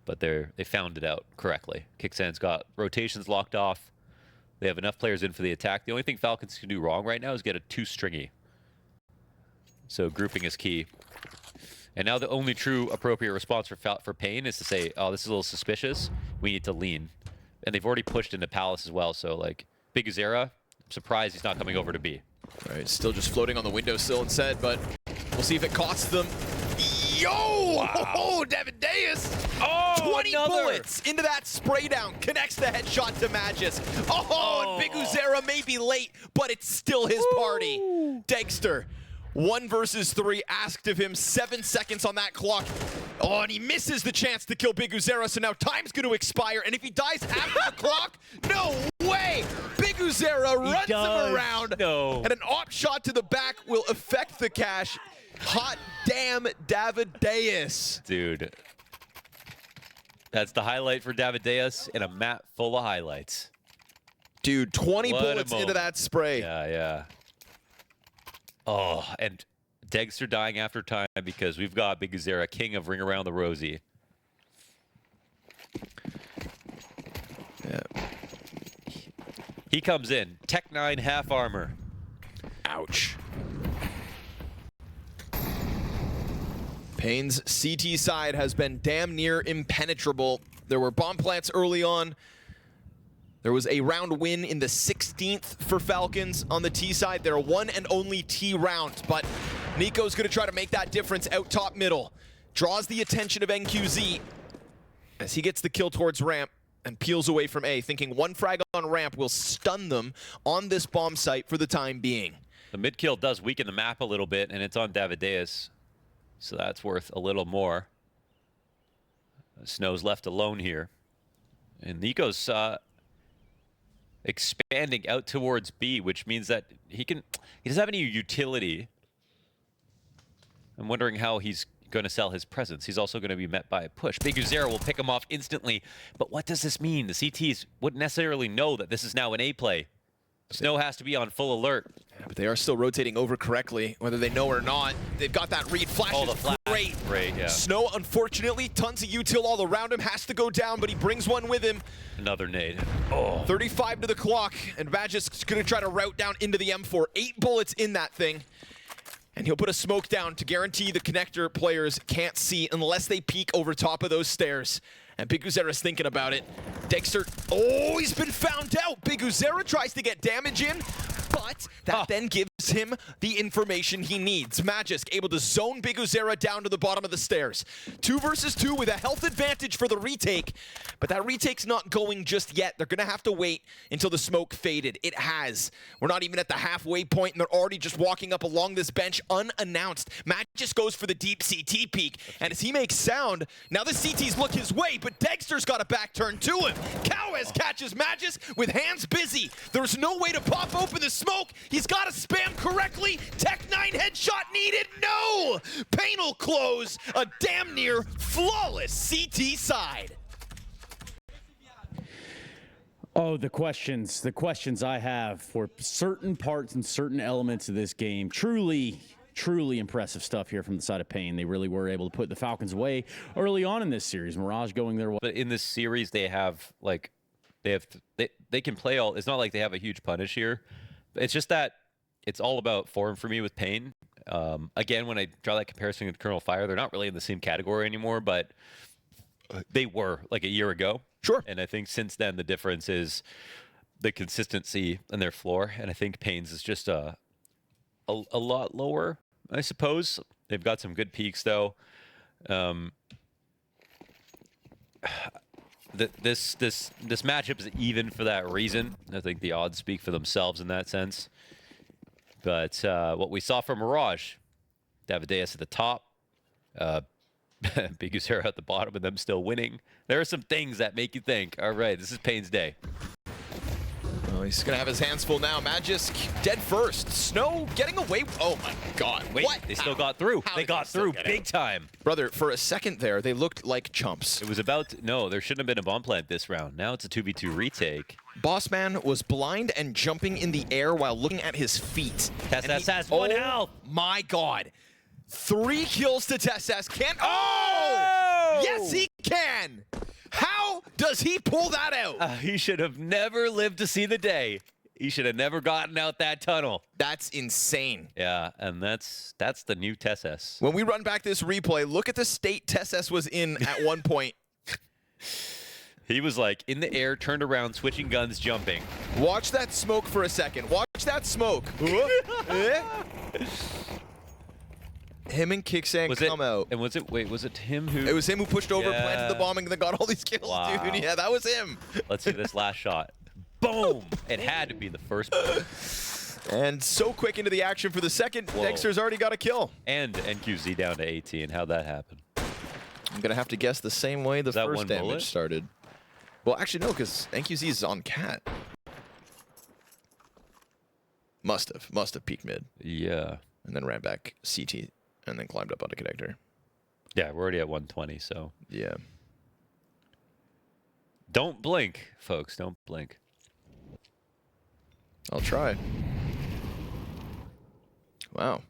But they found it out correctly. Kicksands got rotations locked off. They have enough players in for the attack. The only thing Falcons can do wrong right now is get a too stringy. So grouping is key. And now the only true appropriate response for paiN is to say, oh, this is a little suspicious. We need to lean. And they've already pushed into Palace as well. So like BTarena, I'm surprised he's not coming over to B. Right, still just floating on the windowsill instead, but we'll see if it costs them. Yo! Wow. Oh, Davideus! Oh, 20 bullets into that spray down. Connects the headshot to MAUZ. Oh, and BTarena may be late, but it's still his party. Dexter, 1 versus 3, asked of him, 7 seconds on that clock. Oh, and he misses the chance to kill BTarena, so now time's going to expire, and if he dies after the clock, no way! BTarena runs him around, and an op shot to the back will affect the cash. Hot damn Davideus. Dude. That's the highlight for Davideus in a map full of highlights. Dude, 20 bullets into that spray. Yeah, yeah. Oh, and Dexter dying after time because we've got BTarena, king of Ring Around the Rosie. Yeah. He comes in, Tech 9 half armor. Ouch. paiN's CT side has been damn near impenetrable. There were bomb plants early on. There was a round win in the 16th for Falcons on the T side. Their one and only T round, but Nico's gonna try to make that difference out top middle. Draws the attention of NQZ as he gets the kill towards ramp and peels away from A, thinking one frag on ramp will stun them on this bomb site for the time being. The mid kill does weaken the map a little bit, and it's on Davideus, so that's worth a little more. Snow's left alone here, and Nico's expanding out towards B, which means that he doesn't have any utility. I'm wondering how he's going to sell his presence. He's also going to be met by a push. BTarena will pick him off instantly, but what does this mean? The CTs wouldn't necessarily know that this is now an A play. Snow has to be on full alert. Yeah, but they are still rotating over correctly, whether they know or not. They've got that read. Flash Oh, is the flash. great. Yeah. Snow, unfortunately, tons of util all around him. Has to go down, but he brings one with him. Another nade. Oh. 35 to the clock, and MAUZ is going to try to route down into the M4. 8 bullets in that thing. And he'll put a smoke down to guarantee the connector players can't see unless they peek over top of those stairs. And BTarena's thinking about it. Dexter, oh, he's been found out. BTarena tries to get damage in, but that then gives him the information he needs. MAUZ able to zone BTarena down to the bottom of the stairs. 2 versus 2 with a health advantage for the retake, but that retake's not going just yet. They're gonna have to wait until the smoke faded. It has. We're not even at the halfway point, and they're already just walking up along this bench unannounced. MAUZ goes for the deep CT peek, and as he makes sound, now the CTs look his way, but Dexter's got a back turn to him. Cowes catches MAUZ with hands busy. There's no way to pop open the smoke. He's got to spam correctly. Tech 9 headshot needed. No! paiN will close a damn near flawless CT side. Oh, the questions I have for certain parts and certain elements of this game. Truly impressive stuff here from the side of paiN. They really were able to put the Falcons away early on in this series. Mirage going their way. But in this series, they have like, they can play all. It's not like they have a huge punish here. It's just that it's all about form for me with paiN. Again, when I draw that comparison with Colonel Fire, they're not really in the same category anymore, but they were like a year ago. Sure. And I think since then, the difference is the consistency in their floor. And I think paiN's is just a lot lower, I suppose. They've got some good peaks, though. This matchup is even for that reason. I think the odds speak for themselves in that sense. But what we saw from Mirage, Davideus at the top, BTarena at the bottom, and them still winning. There are some things that make you think, all right, this is paiN's day. Oh, he's going to have his hands full now. MAUZ dead first. Snow getting away. Oh, my God. Wait, what? they still got through. They got through big time. Brother, for a second there, they looked like chumps. It was about, no, there shouldn't have been a bomb plant this round. Now it's a 2v2 retake. Bossman was blind and jumping in the air while looking at his feet. TeSeS has 1 health. My God. 3 kills to TeSeS. Can Oh! Yes, he can. How does he pull that out? He should have never lived to see the day. He should have never gotten out that tunnel. That's insane. Yeah, and that's the new TeSeS. When we run back this replay, look at the state TeSeS was in at one point. He was like in the air, turned around, switching guns, jumping. Watch that smoke for a second. Watch that smoke. Him and Kicksang come out. And was it him who? It was him who pushed over, planted the bomb, and then got all these kills, dude. Yeah, that was him. Let's see this last shot. Boom! It had to be the first one. And so quick into the action for the second. Whoa. Dexter's already got a kill. And NQZ down to 18. How'd that happen? I'm going to have to guess the same way the first damage bullet? started. Well, actually, no, because NQZ is on Cat. Must have peeked mid. Yeah. And then ran back CT and then climbed up onto connector. Yeah, we're already at 120, so. Yeah. Don't blink, folks. Don't blink. I'll try. Wow.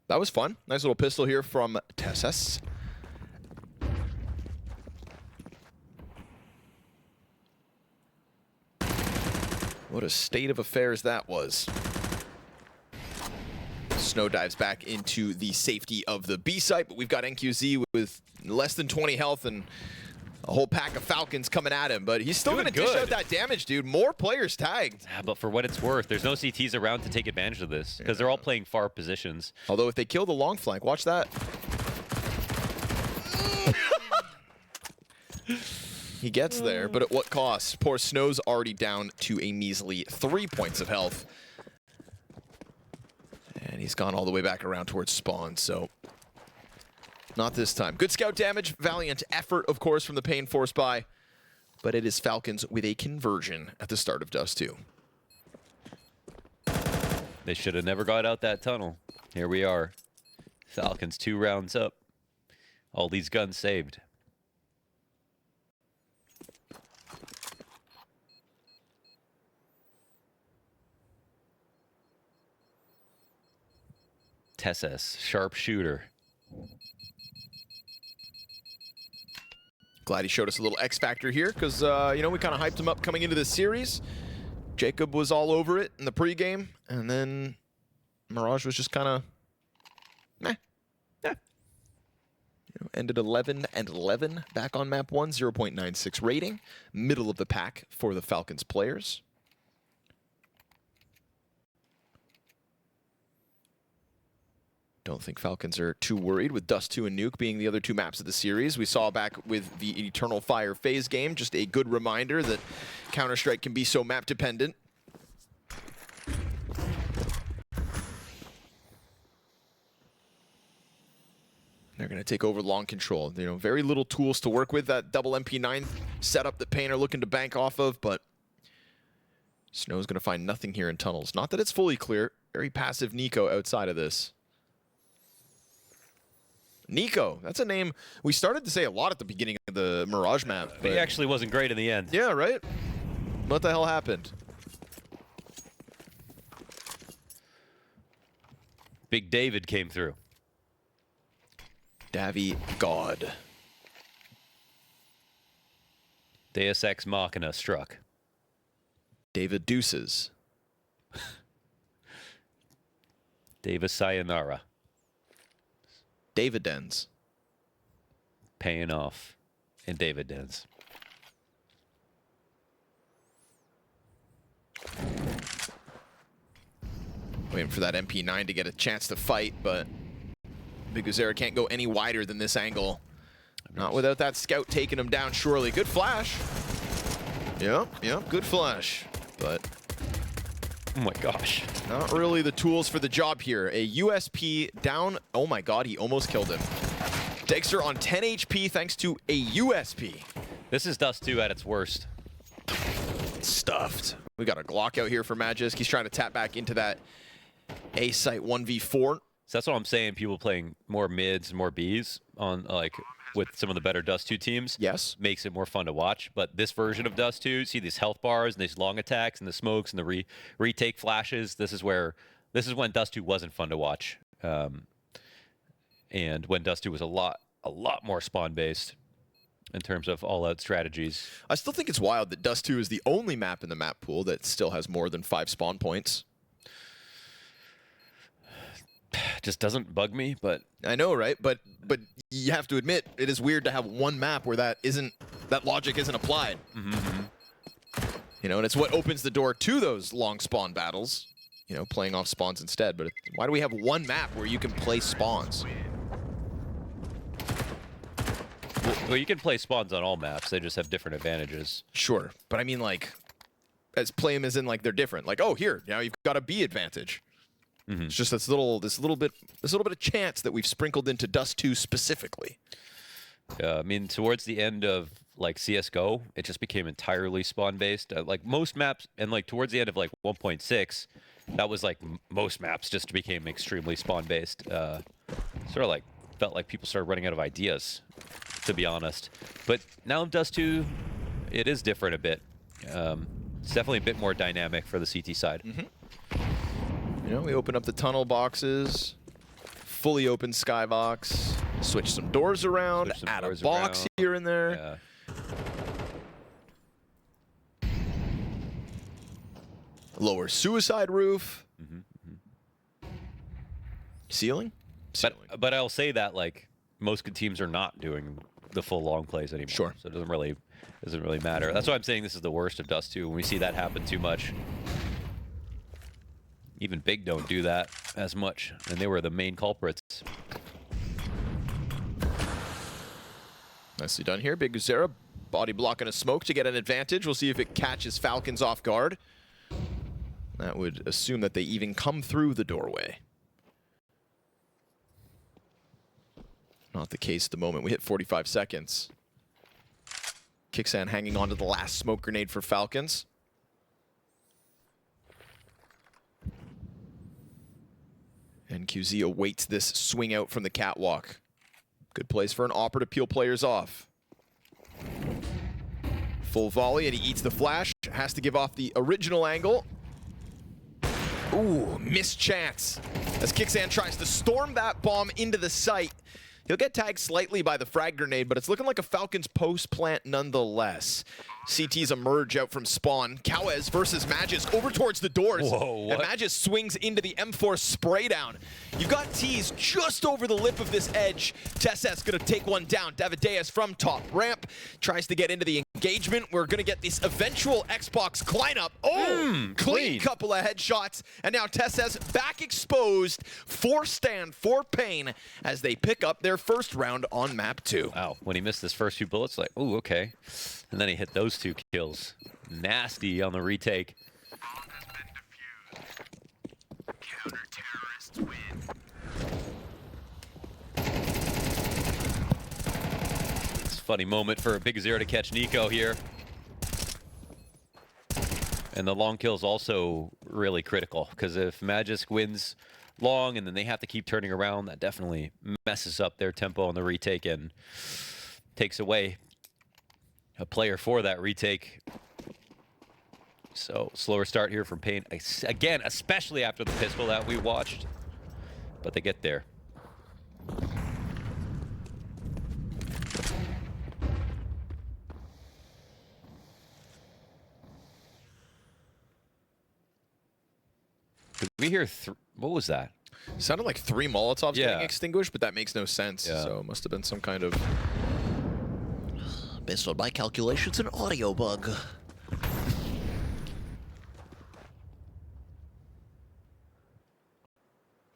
That was fun. Nice little pistol here from TeSeS. What a state of affairs that was. Snow dives back into the safety of the B site, but we've got NQZ with less than 20 health and a whole pack of Falcons coming at him, but he's still going to dish out that damage, dude. More players tagged. Yeah, but for what it's worth, there's no CTs around to take advantage of this because they're all playing far positions. Although if they kill the long flank, watch that. He gets there, but at what cost? Poor Snow's already down to a measly 3 points of health. And he's gone all the way back around towards spawn, so not this time. Good scout damage, valiant effort, of course, from the paiN force buy, but it is Falcons with a conversion at the start of Dust 2. They should have never got out that tunnel. Here we are. Falcons 2 rounds up. All these guns saved. TeSeS, sharpshooter. Glad he showed us a little X factor here because, you know, we kind of hyped him up coming into this series. Jacob was all over it in the pregame, and then Mirage was just kind of meh. Yeah. You know, ended 11-11 back on map 1, 0.96 rating. Middle of the pack for the Falcons players. Don't think Falcons are too worried with Dust 2 and Nuke being the other 2 maps of the series. We saw back with the Eternal Fire FaZe game, just a good reminder that Counter-Strike can be so map dependent. They're going to take over long control. You know, very little tools to work with. That double MP9 setup that paiN are looking to bank off of, but Snow's going to find nothing here in tunnels. Not that it's fully clear. Very passive Nico outside of this. Nico, that's a name we started to say a lot at the beginning of the Mirage map. But he actually wasn't great in the end. Yeah, right? What the hell happened? Big David came through. Davy God. Deus Ex Machina struck. David Deuces. Davis Sayonara. Davidens. Paying off in Davidens. Waiting for that MP9 to get a chance to fight, but Big Uzera can't go any wider than this angle. Not without that scout taking him down, surely. Good flash. Yep, good flash. But oh my gosh. Not really the tools for the job here. A USP down. Oh my god, he almost killed him. Dexter on 10 HP thanks to a USP. This is Dust 2 at its worst. Stuffed. We got a Glock out here for Magisk. He's trying to tap back into that A site 1v4. So that's what I'm saying. People playing more mids and more Bs on like with some of the better Dust 2 teams. Yes. Makes it more fun to watch. But this version of Dust 2, see these health bars and these long attacks and the smokes and the retake flashes. This is when Dust 2 wasn't fun to watch. And when Dust 2 was a lot more spawn-based in terms of all-out strategies. I still think it's wild that Dust 2 is the only map in the map pool that still has more than 5 spawn points. Just doesn't bug me, but I know, right? But you have to admit, it is weird to have one map where that logic isn't applied. You know, and it's what opens the door to those long spawn battles. You know, playing off spawns instead. But why do we have one map where you can play spawns? well, you can play spawns on all maps. They just have different advantages. Sure, but I mean, like, as play them as in like they're different. Like, oh, here now you've got a B advantage. It's just this little bit of chance that we've sprinkled into Dust 2 specifically. I mean, towards the end of like CS:GO, it just became entirely spawn based. Like most maps, and like towards the end of like 1.6, that was like most maps just became extremely spawn based. Sort of like felt like people started running out of ideas, to be honest. But now in Dust 2, it is different a bit. It's definitely a bit more dynamic for the CT side. You know, we open up the tunnel boxes, fully open skybox, switch some doors around, add a box here and there. Yeah. Lower suicide roof. Ceiling? But I'll say that like most good teams are not doing the full long plays anymore. Sure. So it doesn't really matter. That's why I'm saying this is the worst of Dust 2 when we see that happen too much. Even Big don't do that as much, and they were the main culprits. Nicely done here. Big Guzera body blocking a smoke to get an advantage. We'll see if it catches Falcons off guard. That would assume that they even come through the doorway. Not the case at the moment. We hit 45 seconds. Kixan hanging on to the last smoke grenade for Falcons. And QZ awaits this swing out from the catwalk. Good place for an Opera to peel players off. Full volley, and he eats the flash. Has to give off the original angle. Ooh, missed chance. As Kixan tries to storm that bomb into the site. He'll get tagged slightly by the frag grenade, but it's looking like a Falcons post plant nonetheless. CTs emerge out from spawn. Kawez versus Magis over towards the doors. Whoa, and Magis swings into the M4 spray down. You've got T's just over the lip of this edge. Tess's gonna take one down. Davideus from top ramp tries to get into the engagement. We're gonna get this eventual Xbox cleanup. Oh, clean couple of headshots. And now Tess's back exposed. Force stand for paiN as they pick up their first round on map 2. Wow, when he missed his first few bullets, like, ooh, okay. And then he hit those 2 kills. Nasty on the retake. It's a funny moment for a Big Zero to catch Nico here. And the long kill is also really critical, because if Magisk wins long and then they have to keep turning around, that definitely messes up their tempo on the retake and takes away a player for that retake. So slower start here from paiN again, especially after the pistol that we watched, but they get there. Did we hear what was that? Sounded like 3 Molotovs getting extinguished, but that makes no sense. So it must have been some kind of... Based on my calculations, an audio bug.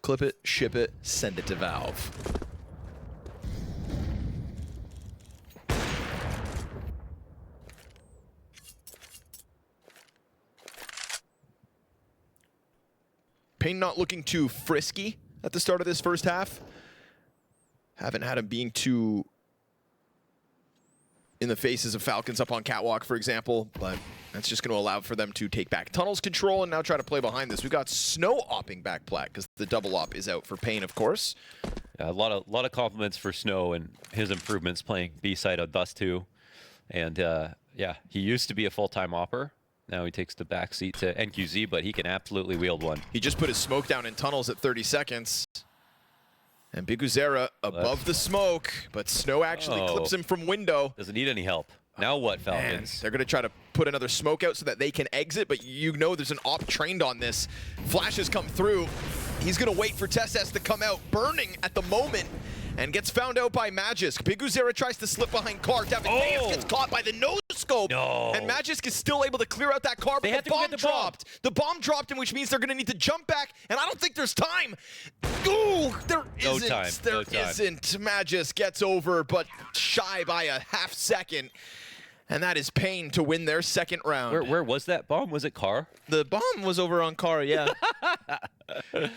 Clip it, ship it, send it to Valve. paiN not looking too frisky at the start of this first half. Haven't had him being too in the faces of Falcons up on catwalk, for example, but that's just going to allow for them to take back tunnels control and now try to play behind this. We've got Snow opping back plat because the double op is out for paiN, of course. Yeah, a lot of compliments for Snow and his improvements playing B side on Dust 2. And yeah, he used to be a full-time opper. Now he takes the back seat to NQZ, but he can absolutely wield one. He just put his smoke down in tunnels at 30 seconds. And BTarena above the smoke, but Snow actually clips him from window. Doesn't need any help. Now what, Falcons? Man, they're going to try to put another smoke out so that they can exit, but you know there's an op trained on this. Flashes come through. He's going to wait for Testes to come out, burning at the moment, and gets found out by Magisk. BTarena tries to slip behind car. Davideus gets caught by the no-scope, and Magisk is still able to clear out that car, but the bomb dropped. The bomb dropped, in which means they're going to need to jump back, and I don't think there's time. Ooh, there isn't. There isn't. Magisk gets over, but shy by a half second. And that is paiN to win their second round. Where was that bomb? Was it car? The bomb was over on car, yeah.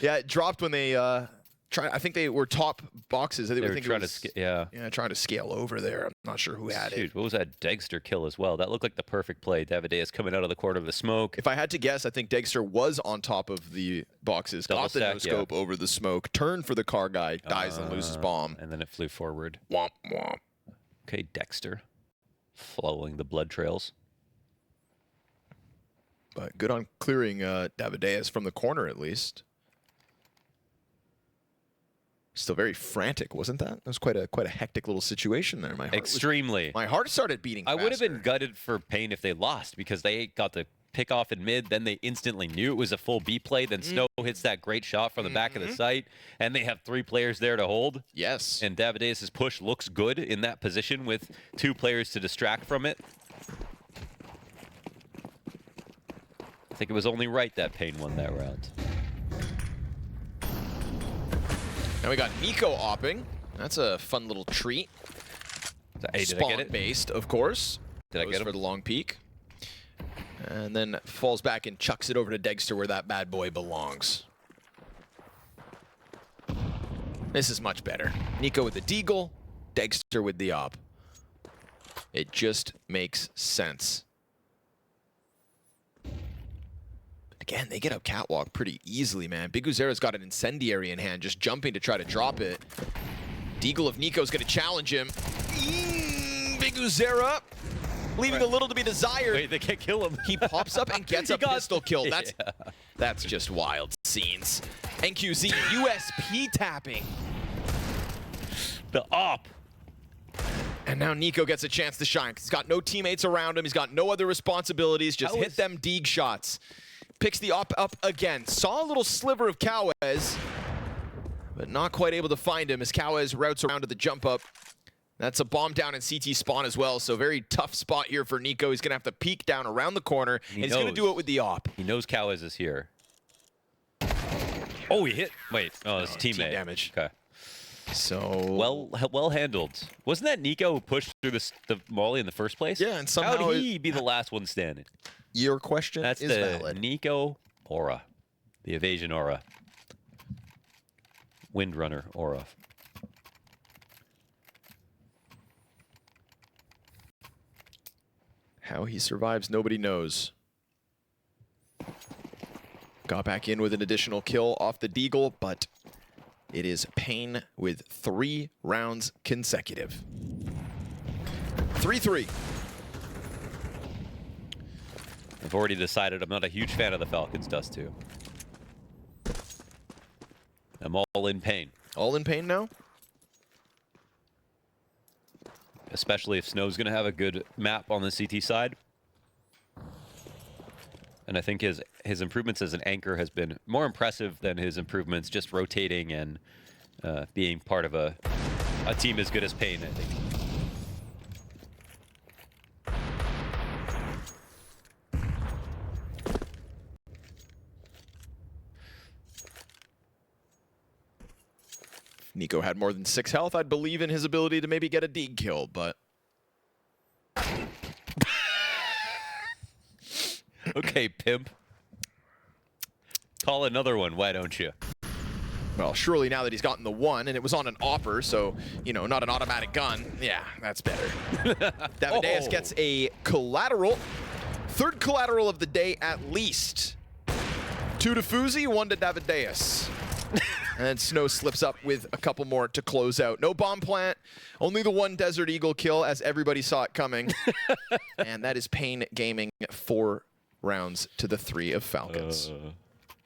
Yeah, it dropped when they I think they were top boxes. They were trying to trying to scale over there. I'm not sure who had it. What was that Degster kill as well? That looked like the perfect play. Davideus coming out of the corner of the smoke. If I had to guess, I think Degster was on top of the boxes, got the no-scope over the smoke, turned for the car guy, dies and loses bomb. And then it flew forward. Womp, womp. Okay, Dexter. Following the blood trails. But good on clearing Davideus from the corner, at least. Still very frantic, wasn't that? That was quite a hectic little situation there. My heart started beating faster. I would have been gutted for paiN if they lost, because they got the pick off in mid, then they instantly knew it was a full B play, then Snow hits that great shot from the back of the site, and they have 3 players there to hold. Yes. And Davideus' push looks good in that position with 2 players to distract from it. I think it was only right that paiN won that round. Now we got Nico opping. That's a fun little treat. Hey, did I get it? Spawn-based, of course. Did I get him? For the long peek. And then falls back and chucks it over to Degster where that bad boy belongs. This is much better. Nico with the deagle, Degster with the op. It just makes sense. Again, they get up catwalk pretty easily, man. BTarena's got an incendiary in hand, just jumping to try to drop it. Deagle of Nico's gonna challenge him. BTarena leaving a little to be desired. Wait, they can't kill him. He pops up and gets a pistol kill. That's just wild scenes. NQZ USP tapping. The op. And now Nico gets a chance to shine. He's got no teammates around him. He's got no other responsibilities. Just hit them Deeg shots. Picks the op up again. Saw a little sliver of Kawez, but not quite able to find him as Kawez routes around to the jump up. That's a bomb down in CT spawn as well, so very tough spot here for Nico. He's going to have to peek down around the corner, and he's going to do it with the op. He knows Kawez is here. Oh, he hit. Wait, oh, it's teammate. Team damage. Okay. So well handled. Wasn't that Nico who pushed through the molly in the first place? Yeah, and somehow how did he be the last one standing? Your question is valid. That's the Nico aura, the evasion aura, Windrunner aura. How he survives, nobody knows. Got back in with an additional kill off the deagle, but it is paiN with 3 rounds consecutive. 3-3. I've already decided I'm not a huge fan of the Falcons Dust 2. I'm all in paiN. All in paiN now? Especially if Snow's going to have a good map on the CT side. And I think his improvements as an anchor has been more impressive than his improvements just rotating and being part of a team as good as paiN, I think. Nico had more than 6 health. I'd believe in his ability to maybe get a Deeg kill, but... Okay, pimp. Call another one, why don't you? Well, surely now that he's gotten the 1, and it was on an opper, so, you know, not an automatic gun. Yeah, that's better. Davideus gets a collateral. 3rd collateral of the day, at least. 2 to Fuzi, 1 to Davideus. And then Snow slips up with a couple more to close out. No bomb plant, only the one Desert Eagle kill as everybody saw it coming. And that is paiN Gaming 4 rounds to the 3 of Falcons.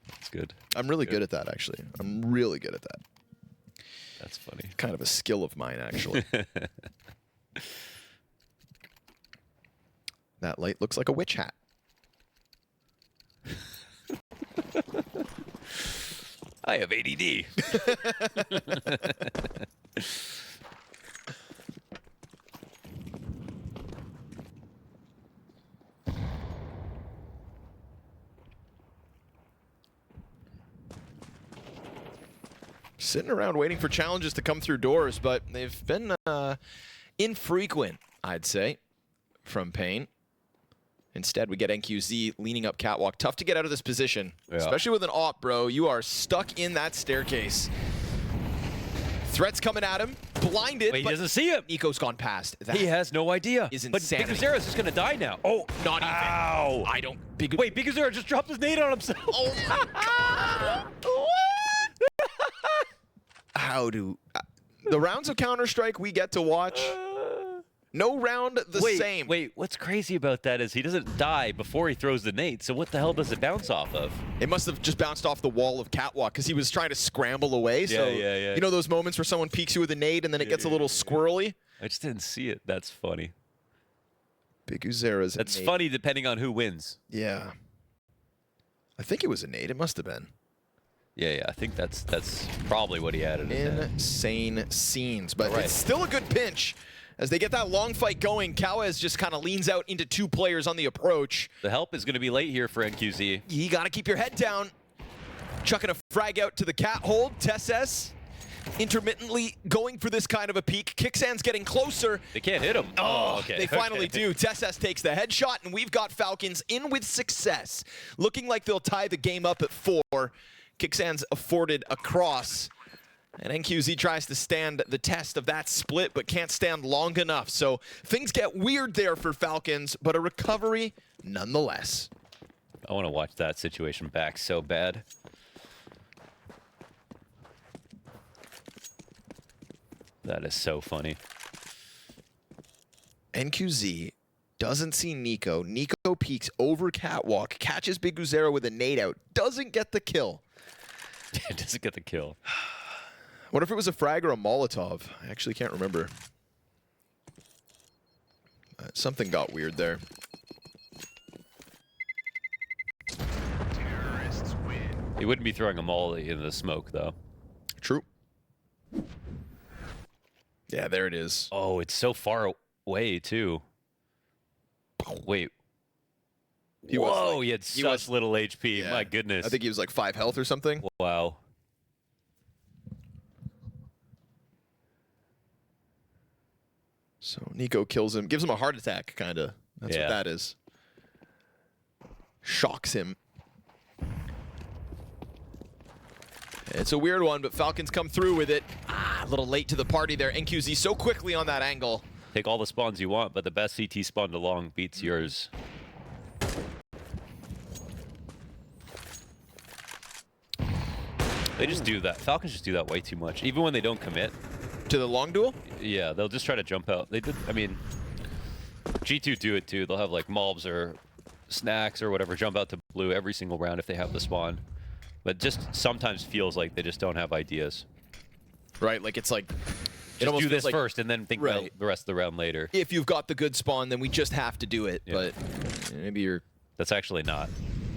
That's good. I'm really good at that, actually. I'm really good at that. That's funny. Kind of a skill of mine, actually. That light looks like a witch hat. I have ADD. Sitting around waiting for challenges to come through doors, but they've been infrequent, I'd say, from paiN. Instead, we get NQZ leaning up catwalk. Tough to get out of this position, especially with an AWP, bro. You are stuck in that staircase. Threats coming at him. Blinded. Wait, he doesn't see him. Nico's gone past. That he has no idea. is But insanity. BTarena is just going to die now. Oh, Not even. Ow. I don't. Wait, BTarena just dropped his nade on himself. Oh my god. How do the rounds of Counter-Strike we get to watch? No round the same. Wait, what's crazy about that is he doesn't die before he throws the nade, so what the hell does it bounce off of? It must have just bounced off the wall of catwalk because he was trying to scramble away. So yeah. you know those moments where someone peeks you with a nade and then it gets a little squirrely? I just didn't see it. That's funny. BigUzera's That's nade. funny depending on who wins. Yeah. I think it was a nade. It must have been. Yeah, I think that's probably what he added. Insane scenes, but Right. it's still a good pinch. As they get that long fight going, Kawez just kind of leans out into 2 players on the approach. The help is going to be late here for NQZ. You got to keep your head down. Chucking a frag out to the cat hold. Tesses intermittently going for this kind of a peek. Kicksands getting closer. They can't hit him. Oh, okay. They finally do. Tesses takes the headshot, and we've got Falcons in with success. Looking like they'll tie the game up at 4. Kicksands afforded a cross. And NQZ tries to stand the test of that split, but can't stand long enough. So things get weird there for Falcons, but a recovery nonetheless. I want to watch that situation back so bad. That is so funny. NQZ doesn't see Nico. Nico peeks over catwalk, catches BigUzera with a nade out, doesn't get the kill. It doesn't get the kill. What if it was a frag or a Molotov? I actually can't remember. Something got weird there. He wouldn't be throwing a molly into the smoke, though. True. Yeah, there it is. Oh, it's so far away, too. Wait. Whoa, he had such little HP. Yeah. My goodness. I think he was like 5 health or something. Wow. So Nico kills him, gives him a heart attack, kind of. That's what that is. Shocks him. It's a weird one, but Falcons come through with it. A little late to the party there. NQZ so quickly on that angle. Take all the spawns you want, but the best CT spawned along beats yours. They just do that. Falcons just do that way too much. Even when they don't commit. To the long duel? Yeah, they'll just try to jump out. They did, I mean, G2 do it too. They'll have like mobs or snacks or whatever jump out to blue every single round if they have the spawn. But just sometimes feels like they just don't have ideas. Right, like it's like... Just do this first and then think about the rest of the round later. If you've got the good spawn, then we just have to do it. Yeah. But maybe you're... That's actually not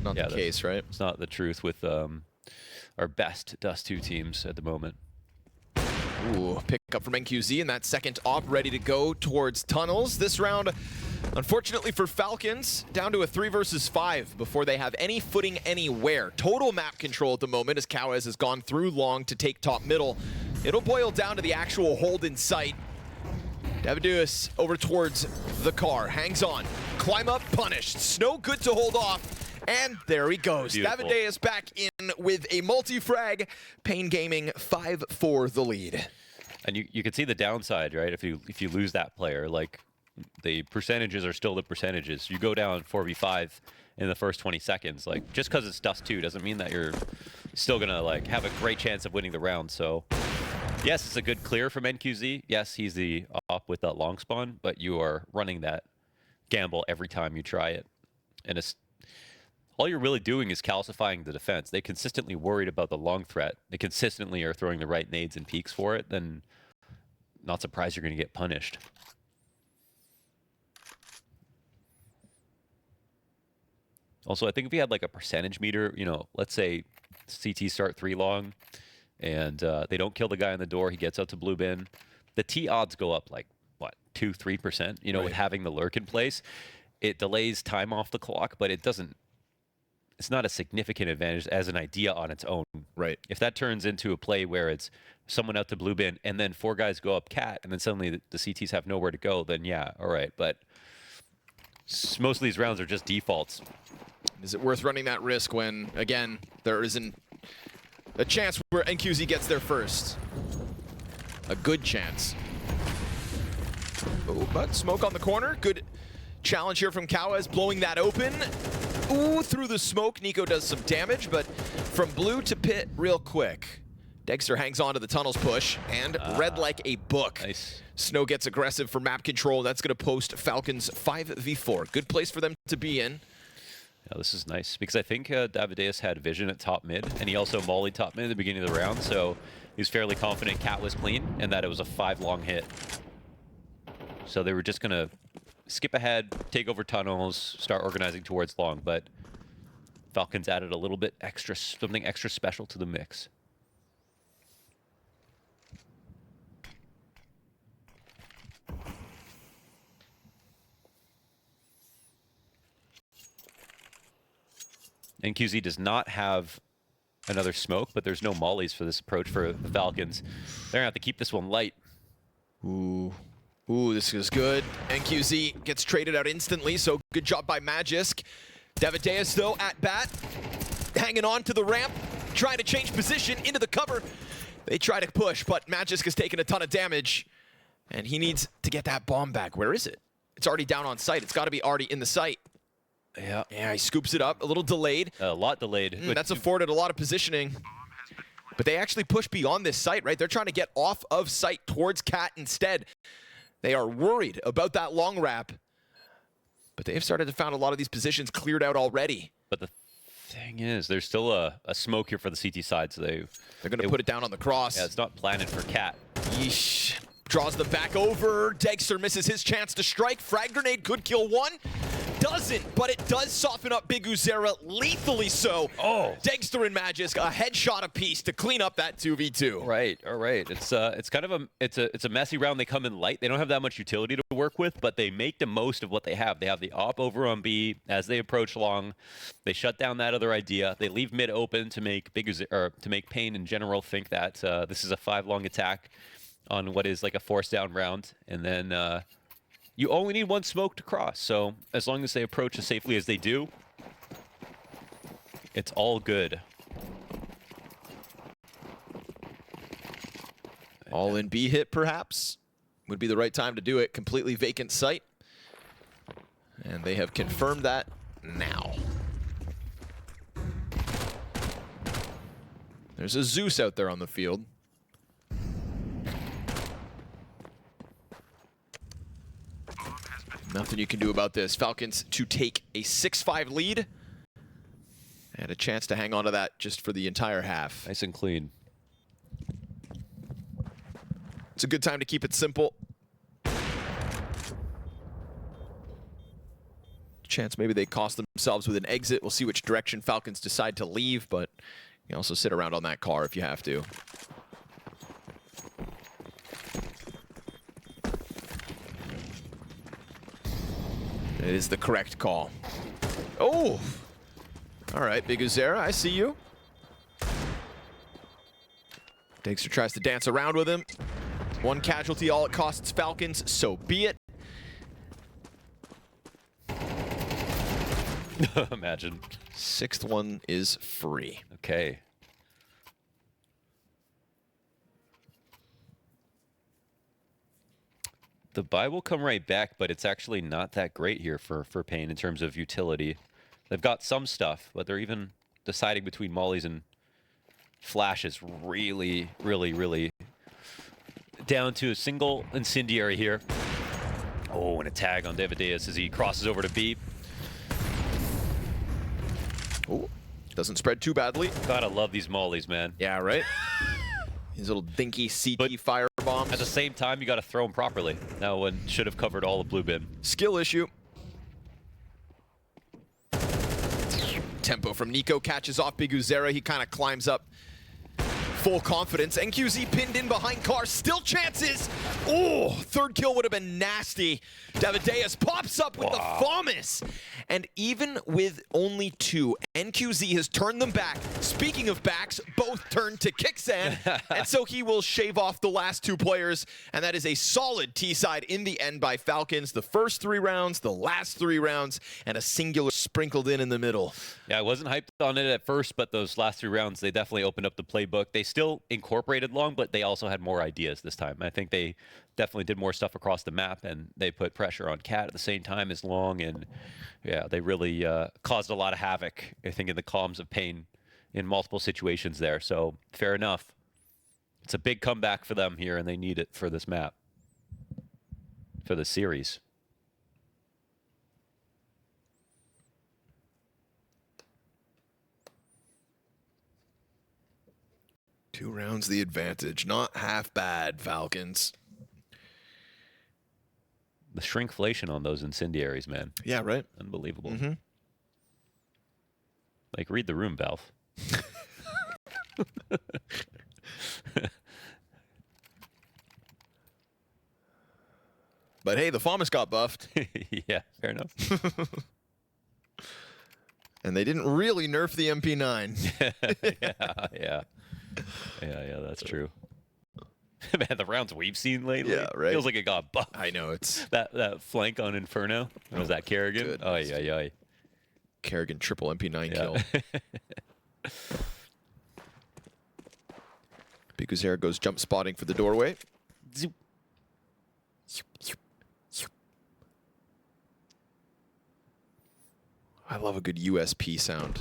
the case, right? It's not the truth with our best Dust 2 teams at the moment. Ooh, pick up from NQZ and that second op ready to go towards tunnels. This round, unfortunately for Falcons, down to a 3 versus 5 before they have any footing anywhere. Total map control at the moment as Kawez has gone through long to take top middle. It'll boil down to the actual hold in sight. Daviduus over towards the car, hangs on, climb up, punished. Snow good to hold off. And there he goes. Daviduus back in with a multi-frag. paiN Gaming 5-4 the lead. And you can see the downside, right? If you lose that player, like the percentages are still the percentages. You go down 4v5 in the first 20 seconds. Like just because it's Dust 2 doesn't mean that you're still gonna like have a great chance of winning the round. So yes, it's a good clear from NQZ. Yes, he's the op with that long spawn, but you are running that gamble every time you try it, and it's all you're really doing is calcifying the defense. They consistently worried about the long threat. They consistently are throwing the right nades and peeks for it. Then, not surprised you're going to get punished. Also, I think if we had like a percentage meter, you know, let's say CT start 3 long, and they don't kill the guy on the door, he gets out to blue bin, the T odds go up like, what, 2-3%, you know, right, with having the lurk in place. It delays time off the clock, but it doesn't, it's not a significant advantage as an idea on its own. Right. If that turns into a play where it's someone out to blue bin and then 4 guys go up cat and then suddenly the CTs have nowhere to go, then yeah, all right. But most of these rounds are just defaults. Is it worth running that risk when, again, there isn't a chance where NQZ gets there first? A good chance. Oh, but smoke on the corner. Good challenge here from Kawaz, blowing that open. Ooh, through the smoke, Nico does some damage, but from blue to pit real quick. Dexter hangs on to the tunnels push, and red like a book. Nice. Snow gets aggressive for map control. That's going to post Falcons 5v4. Good place for them to be in. Yeah, this is nice, because I think Davideus had vision at top mid, and he also mollied top mid at the beginning of the round, so he was fairly confident Cat was clean, and that it was a 5-long hit. So they were just going to skip ahead, take over tunnels, start organizing towards long, but Falcons added a little bit extra, something extra special to the mix. NQZ does not have another smoke, but there's no mollies for this approach for the Falcons. They're gonna have to keep this one light. Ooh. Ooh, this is good. NQZ gets traded out instantly, so good job by Magisk. Davideus, though, at bat, hanging on to the ramp, trying to change position into the cover. They try to push, but Magisk has taken a ton of damage, and he needs to get that bomb back. Where is it? It's already down on site. It's got to be already in the site. Yeah. Yeah, he scoops it up, a little delayed. A lot delayed. That's afforded a lot of positioning. But they actually push beyond this site, right? They're trying to get off of site towards Cat instead. They are worried about that long wrap. But they have started to find a lot of these positions cleared out already. But the thing is, there's still a smoke here for the CT side, so they're going to put it down on the cross. Yeah, it's not planted for Cat. Yeesh. Draws them back over. Dexter misses his chance to strike. Frag grenade could kill one. Doesn't, but it does soften up Big Uzera, lethally so. Oh. Dexter and Magisk, a headshot apiece to clean up that 2v2. Right, all right. It's kind of a messy round. They come in light. They don't have that much utility to work with, but they make the most of what they have. They have the op over on B as they approach long. They shut down that other idea. They leave mid open to make to make paiN in general think that this is a 5-long attack on what is like a force down round, and then you only need one smoke to cross, so as long as they approach as safely as they do, it's all good. All in B hit, perhaps, would be the right time to do it. Completely vacant site. And they have confirmed that now. There's a Zeus out there on the field. Nothing you can do about this. Falcons to take a 6-5 lead. And a chance to hang on to that just for the entire half. Nice and clean. It's a good time to keep it simple. Chance maybe they cost themselves with an exit. We'll see which direction Falcons decide to leave, but you can also sit around on that car if you have to. It is the correct call. Oh! All right, Big Uzera, I see you. Dexter tries to dance around with him. One casualty, all it costs Falcons, so be it. Imagine. 6th one is free. Okay. The buy will come right back, but it's actually not that great here for paiN in terms of utility. They've got some stuff, but they're even deciding between mollies and Flash is really, really, really down to a single incendiary here. Oh, and a tag on Devadeus as he crosses over to B. Oh, doesn't spread too badly. Gotta love these mollies, man. Yeah, right? These little dinky CT fire bombs. At the same time, you gotta throw them properly. That one should have covered all of blue bin. Skill issue. Tempo from Nico catches off Biguzera. He kind of climbs up. Full confidence. NQZ pinned in behind Car. Still chances. Oh, third kill would have been nasty. Davideus pops up with the FAMAS. And even with only 2, NQZ has turned them back. Speaking of backs, both turned to Kixan. And so he will shave off the last 2 players. And that is a solid T-side in the end by Falcons. The first 3 rounds, the last 3 rounds, and a singular sprinkled in the middle. Yeah, I wasn't hyped on it at first, but those last 3 rounds, they definitely opened up the playbook. They still incorporated long, but they also had more ideas this time. I think they definitely did more stuff across the map, and they put pressure on Cat at the same time as Long, and yeah, they really caused a lot of havoc, I think, in the columns of paiN in multiple situations there. So fair enough. It's a big comeback for them here, and they need it for this map, for the series. Two rounds the advantage. Not half bad, Falcons. The shrinkflation on those incendiaries, man. Yeah, right? Unbelievable. Mm-hmm. Like, read the room, Valve. But hey, the FAMAS got buffed. Yeah, fair enough. And they didn't really nerf the MP9. Yeah, that's true. Man, the rounds we've seen lately, yeah, right? feels like it got buffed. I know, it's... That flank on Inferno, was that Kerrigan? Oh, yeah. Kerrigan triple MP9 kill. Biguzera goes jump spotting for the doorway. Zoop. I love a good USP sound.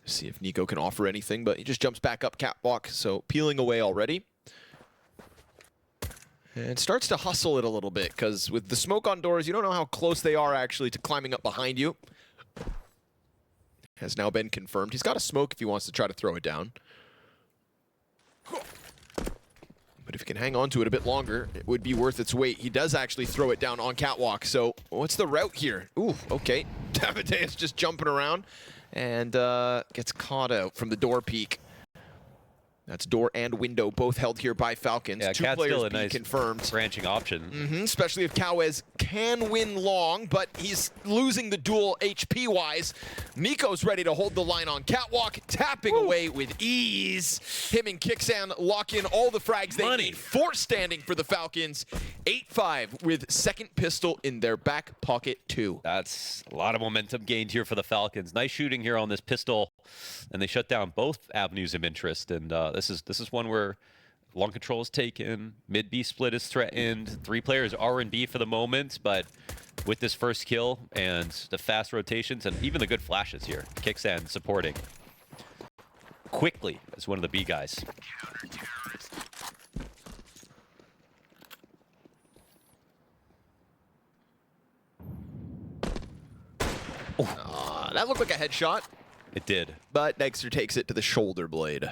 See if Nico can offer anything, but he just jumps back up catwalk, so peeling away already. And starts to hustle it a little bit, because with the smoke on doors, you don't know how close they are actually to climbing up behind you. Has now been confirmed. He's got a smoke if he wants to try to throw it down. But if he can hang on to it a bit longer, it would be worth its weight. He does actually throw it down on catwalk, so what's the route here? Ooh, okay. Davideus just jumping around and gets caught out from the door peak. That's door and window both held here by Falcons. Yeah, 2 Cat's players still a be nice confirmed. branching option. Especially if Cowes can win long, but he's losing the duel HP-wise. Nico's ready to hold the line on catwalk, tapping away with ease. Him and Kixan lock in all the frags they need. 4 standing for the Falcons. 8-5 with second pistol in their back pocket too. That's a lot of momentum gained here for the Falcons. Nice shooting here on this pistol, and they shut down both avenues of interest. And this is one where long control is taken, mid B split is threatened. 3 players R and B for the moment, but with this first kill and the fast rotations and even the good flashes here, Kixan supporting quickly as one of the B guys. That looked like a headshot. It did. But Dexter takes it to the shoulder blade.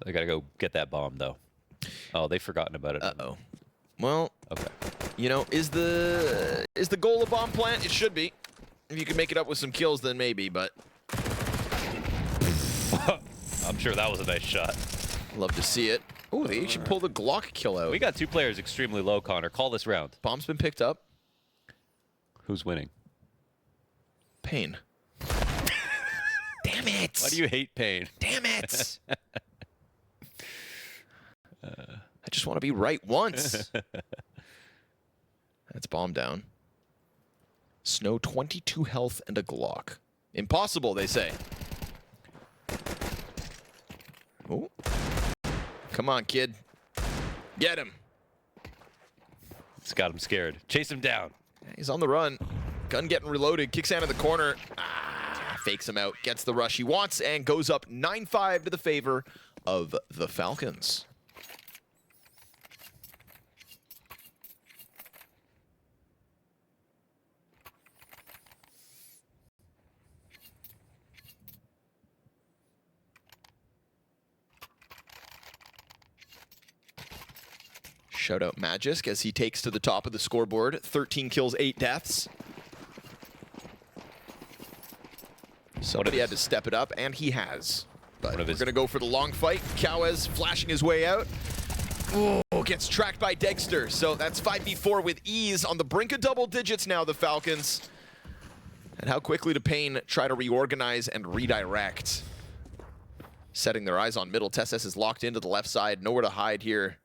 I gotta go get that bomb though. Oh, they've forgotten about it. Uh-oh. Well, okay. You know, is the goal a bomb plant? It should be. If you can make it up with some kills, then maybe, but... I'm sure that was a nice shot. Love to see it. Oh, they should pull the Glock kill out. We got 2 players extremely low, Connor. Call this round. Bomb's been picked up. Who's winning? paiN. Damn it! Why do you hate paiN? Damn it! I just want to be right once. That's bomb down. Snow 22 health and a Glock. Impossible, they say. Oh. Come on, kid. Get him. It's got him scared. Chase him down. He's on the run. Gun getting reloaded, kicks out of the corner. Fakes him out, gets the rush he wants, and goes up 9-5 to the favor of the Falcons. Shout out Magisk as he takes to the top of the scoreboard. 13 kills, 8 deaths. Somebody had to step it up, and he has. But we're going to go for the long fight. KaWez flashing his way out. Oh, gets tracked by Degster. So that's 5v4 with ease on the brink of double digits now, the Falcons. And how quickly do paiN try to reorganize and redirect? Setting their eyes on middle. TeSeS is locked into the left side. Nowhere to hide here.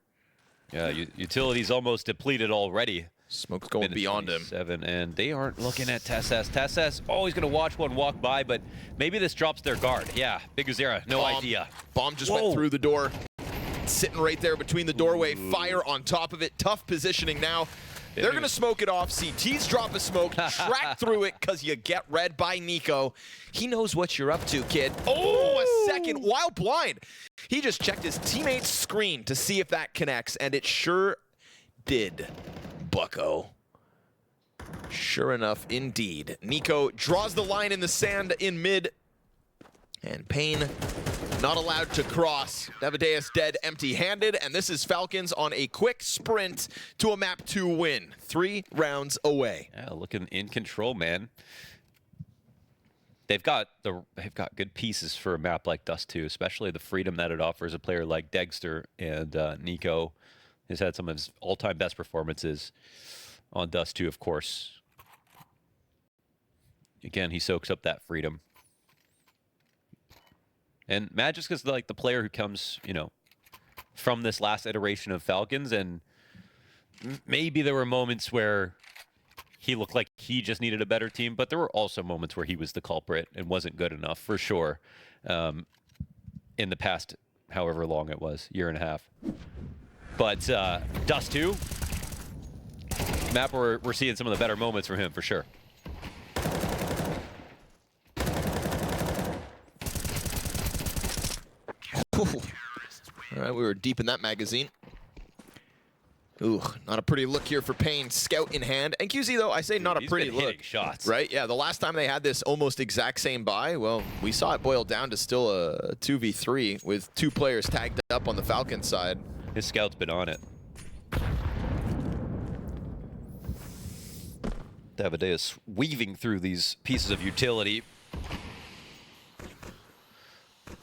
Yeah, utility's almost depleted already. Smoke's going beyond him. And they aren't looking at TeSeS. TeSeS always going to watch one walk by, but maybe this drops their guard. Yeah, BTarena, no idea. Bomb just went through the door. Sitting right there between the doorway. Fire on top of it. Tough positioning now. They're going to smoke it off. CT's drop a smoke. Track through it because you get read by Nico. He knows what you're up to, kid. Oh, a second while blind. He just checked his teammate's screen to see if that connects, and it sure did, bucko. Sure enough, indeed. Nico draws the line in the sand in mid, and paiN not allowed to cross. Devadeus dead empty-handed, and this is Falcons on a quick sprint to a map 2 win. 3 rounds away. Yeah, looking in control, man. They've got good pieces for a map like Dust 2, especially the freedom that it offers a player like Degster, and Nico has had some of his all-time best performances on Dust 2, of course. Again, he soaks up that freedom. And Magisk is like the player who comes, you know, from this last iteration of Falcons, and maybe there were moments where he looked like he just needed a better team, but there were also moments where he was the culprit and wasn't good enough, for sure, in the past, however long it was, year and a half. But Dust 2, map where we're seeing some of the better moments from him, for sure. All right, we were deep in that magazine. Ooh, not a pretty look here for paiN. Scout in hand. And QZ, though, I say not a pretty look. Shots. Right? Yeah, the last time they had this almost exact same buy, well, we saw it boil down to still a 2v3 with 2 players tagged up on the Falcons side. His scout's been on it. Devadeus weaving through these pieces of utility.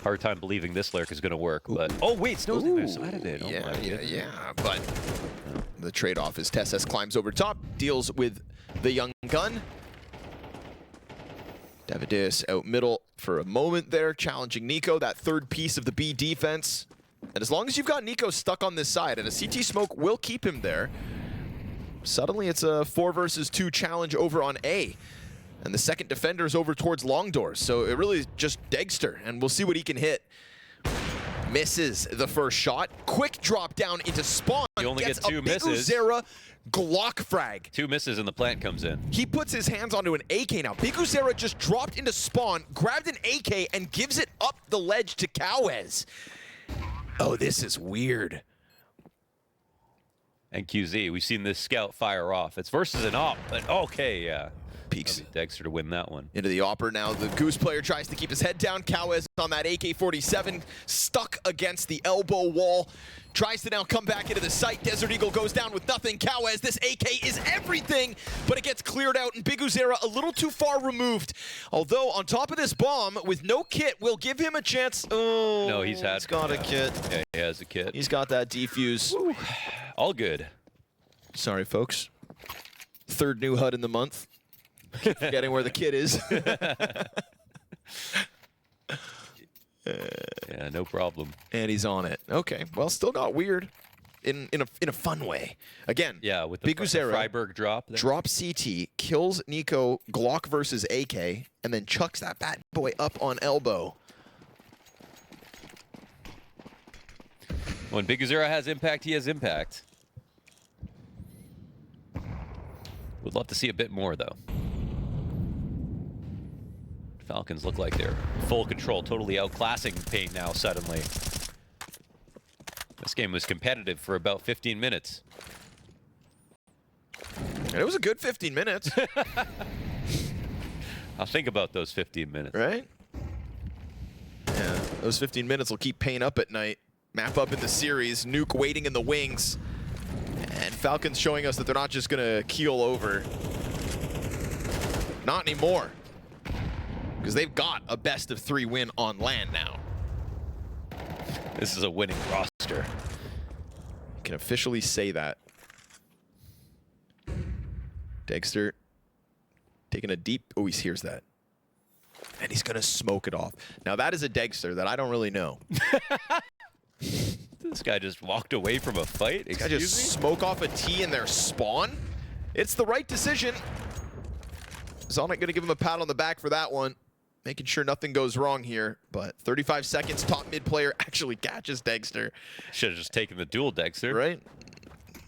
Hard time believing this lurk is going to work, but... Oh, wait, Snow's the other side of it. Oh, yeah, but the trade-off is TeSeS climbs over top, deals with the young gun. Devadeus out middle for a moment there, challenging Nico, that third piece of the B defense. And as long as you've got Nico stuck on this side, and a CT smoke will keep him there, suddenly it's a 4 versus 2 challenge over on A. And the second defender is over towards long doors. So it really is just Degster, and we'll see what he can hit. Misses the first shot. Quick drop down into spawn. You only gets get 2 misses. BTarena Glock frag. 2 misses and the plant comes in. He puts his hands onto an AK now. BTarena just dropped into spawn, grabbed an AK, and gives it up the ledge to KaWez. Oh, this is weird. And QZ, we've seen this scout fire off. It's versus an op, but okay, yeah. Peeks Dexter to win that one. into the Opera now. The Goose player tries to keep his head down. KaWez on that AK-47, stuck against the elbow wall. Tries to now come back into the site. Desert Eagle goes down with nothing. KaWez, this AK is everything, but it gets cleared out, and BTarena a little too far removed. Although, on top of this bomb, with no kit, will give him a chance. Oh, no, he's got a kit. Yeah, he has a kit. He's got that defuse. Woo. All good. Sorry, folks. 3rd new HUD in the month. Keep forgetting where the kid is. Yeah, no problem. And he's on it. Okay, well, still not weird in a fun way. Again, yeah, with the Freiburg drop. There. Drop CT, kills Nico, Glock versus AK, and then chucks that bad boy up on elbow. When BTarena has impact, he has impact. Would love to see a bit more, though. Falcons look like they're full control, totally outclassing paiN now suddenly. This game was competitive for about 15 minutes. And it was a good 15 minutes. I'll think about those 15 minutes. Right? Yeah, those 15 minutes will keep paiN up at night. Map up in the series, Nuke waiting in the wings. And Falcons showing us that they're not just going to keel over. Not anymore. Because they've got a best-of-3 win on land now. This is a winning roster. Can officially say that. Dexter taking a deep... Oh, he hears that. And he's going to smoke it off. Now, that is a Dexter that I don't really know. This guy just walked away from a fight? This guy just smoke off a T in their spawn? It's the right decision. Zonic going to give him a pat on the back for that one. Making sure nothing goes wrong here. But 35 seconds, top mid player actually catches Dexter. Should have just taken the duel, Dexter. Right?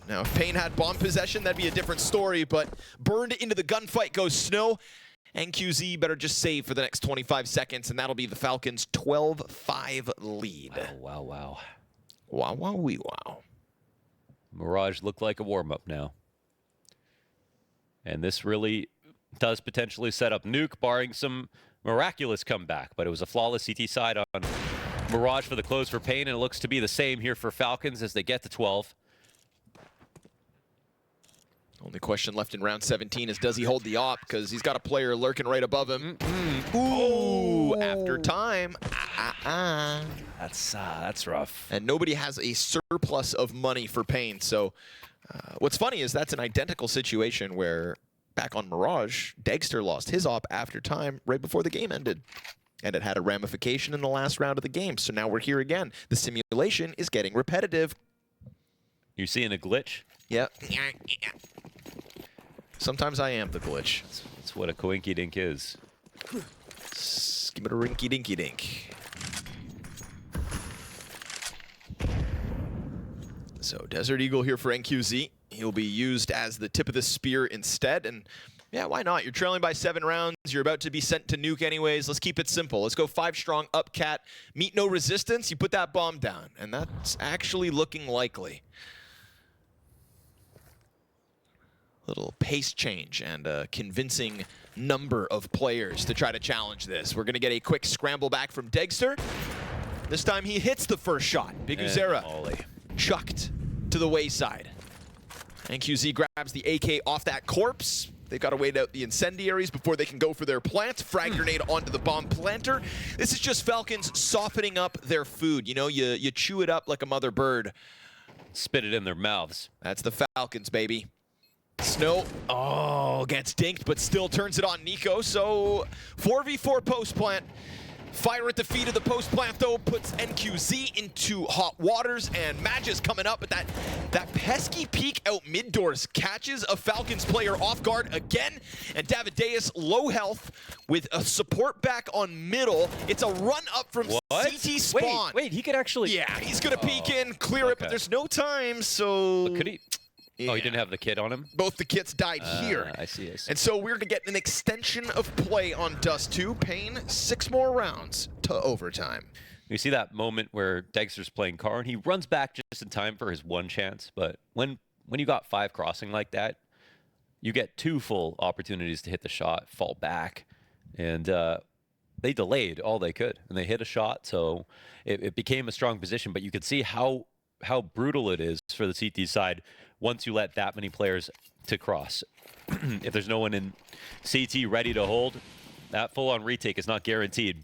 Now, if paiN had bomb possession, that'd be a different story, but burned into the gunfight goes Snow. NQZ better just save for the next 25 seconds, and that'll be the Falcons' 12-5 lead. Wow, wow, wow. Wow, wow, wee, wow. Mirage looked like a warm-up now. And this really does potentially set up Nuke, barring some miraculous comeback, but it was a flawless CT side on Mirage for the close for paiN, and it looks to be the same here for Falcons as they get to 12. Only question left in round 17 is, does he hold the op? Because he's got a player lurking right above him. Ooh, after time. That's rough. And nobody has a surplus of money for paiN. So what's funny is that's an identical situation where back on Mirage, Dexter lost his op after time right before the game ended. And it had a ramification in the last round of the game. So now we're here again. The simulation is getting repetitive. You seeing a glitch? Yep. Sometimes I am the glitch. That's what a coinky dink is. Give it a rinky dinky dink. So Desert Eagle here for NQZ. He'll be used as the tip of the spear instead. And yeah, why not? You're trailing by 7 rounds. You're about to be sent to Nuke anyways. Let's keep it simple. Let's go 5 strong, up cat, meet no resistance. You put that bomb down. And that's actually looking likely. Little pace change and a convincing number of players to try to challenge this. We're going to get a quick scramble back from Dexter. This time he hits the first shot. BTarena chucked to the wayside. NQZ grabs the AK off that corpse. They've got to wait out the incendiaries before they can go for their plant. Frag grenade onto the bomb planter. This is just Falcons softening up their food. You know, you chew it up like a mother bird. Spit it in their mouths. That's the Falcons, baby. Snow, oh, gets dinked, but still turns it on Nico. So 4v4 post plant. Fire at the feet of the post plant, though, puts NQZ into hot waters, and Magis coming up, but that pesky peek out mid doors catches a Falcons player off guard again, and Davideus low health with a support back on middle. It's a run up from CT spawn. Wait, he could actually... Yeah, he's gonna peek in, clear it, but there's no time, so... But could he... Yeah. Oh, he didn't have the kit on him? Both the kits died here. I see. And so we're going to get an extension of play on Dust 2. paiN 6 more rounds to overtime. You see that moment where Dexter's playing car and he runs back just in time for his one chance. But when you got 5 crossing like that, you get 2 full opportunities to hit the shot, fall back. And they delayed all they could. And they hit a shot, so it became a strong position. But you could see how brutal it is for the CT side once you let that many players to cross. If there's no one in CT ready to hold, that full-on retake is not guaranteed.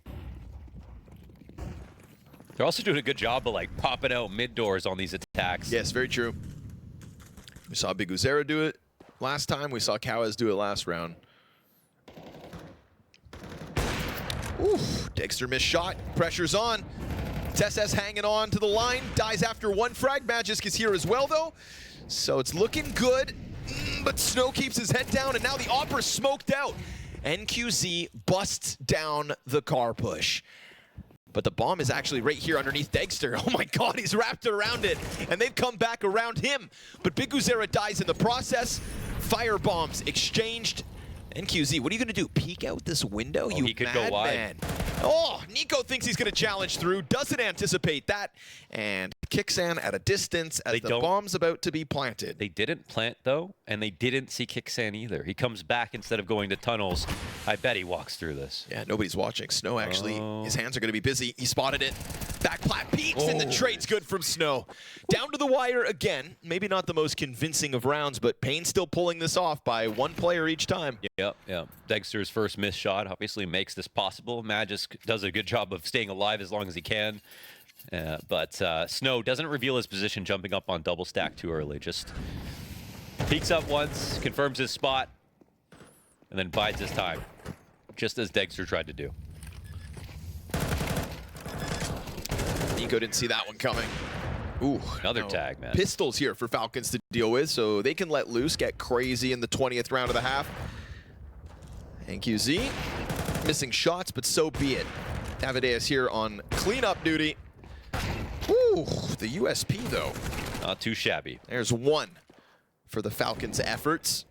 They're also doing a good job of like popping out mid-doors on these attacks. Yes, very true. We saw BTarena do it last time. We saw Kawaz do it last round. Oof, Dexter missed shot. Pressure's on. TeSS hanging on to the line. Dies after 1 frag. Magisk is here as well, though. So it's looking good, but Snow keeps his head down, and now the Opera's smoked out. NQZ busts down the car push. But the bomb is actually right here underneath Dexter. Oh my god, he's wrapped around it, and they've come back around him. But BTarena dies in the process. Fire bombs exchanged. NQZ, what are you going to do? Peek out this window? Oh, you he could go wide. madman. Oh, Nico thinks he's going to challenge through, doesn't anticipate that, and Kixan at a distance as the bomb's about to be planted. They didn't plant, though, and they didn't see Kixan either. He comes back instead of going to tunnels. I bet he walks through this. Yeah, nobody's watching. Snow, actually, his hands are going to be busy. He spotted it. Back plat peaks, and the trade's good from Snow. Down to the wire again. Maybe not the most convincing of rounds, but paiN still pulling this off by one player each time. Yep. Dexter's first missed shot obviously makes this possible. Magisk does a good job of staying alive as long as he can. But Snow doesn't reveal his position jumping up on double stack too early. Just peeks up once, confirms his spot, and then bides his time, just as Dexter tried to do. Nico didn't see that one coming. Ooh, another tag, man. Pistols here for Falcons to deal with, so they can let loose, get crazy in the 20th round of the half. NQZ missing shots, but so be it. Davideus here on cleanup duty. Ooh, the USP though. Not too shabby. There's one for the Falcons' efforts.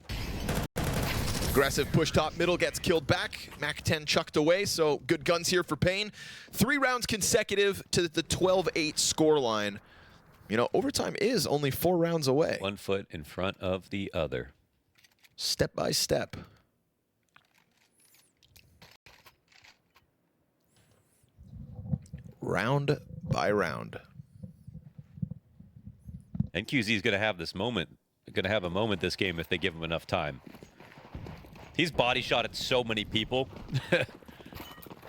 Aggressive push top middle gets killed back. Mac 10 chucked away, so good guns here for paiN. 3 rounds consecutive to the 12-8 scoreline. You know, overtime is only 4 rounds away. 1 foot in front of the other. Step by step. Round by round. NQZ is going to have this moment. Going to have a moment this game if they give him enough time. He's body shot at so many people.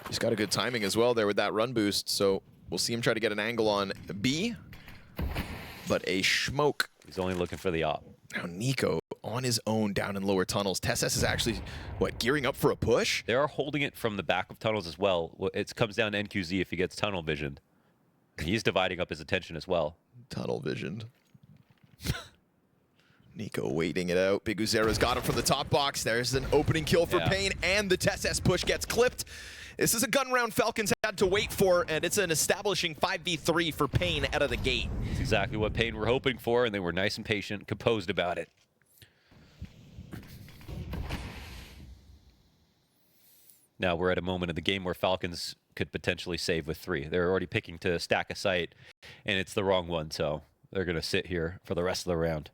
He's got a good timing as well there with that run boost, so we'll see him try to get an angle on B, but a schmoke. He's only looking for the op. Now Nico on his own down in lower tunnels. TeSeS is actually, what, gearing up for a push? They are holding it from the back of tunnels as well. It comes down to NQZ if he gets tunnel visioned. He's dividing up his attention as well. Tunnel visioned. Nico waiting it out. Big Uzera's got him from the top box. There's an opening kill for paiN, and the TeSeS push gets clipped. This is a gun round Falcons had to wait for, and it's an establishing 5v3 for paiN out of the gate. That's exactly what paiN were hoping for, and they were nice and patient, composed about it. Now we're at a moment of the game where Falcons could potentially save with 3. They're already picking to stack a site, and it's the wrong one, so they're going to sit here for the rest of the round.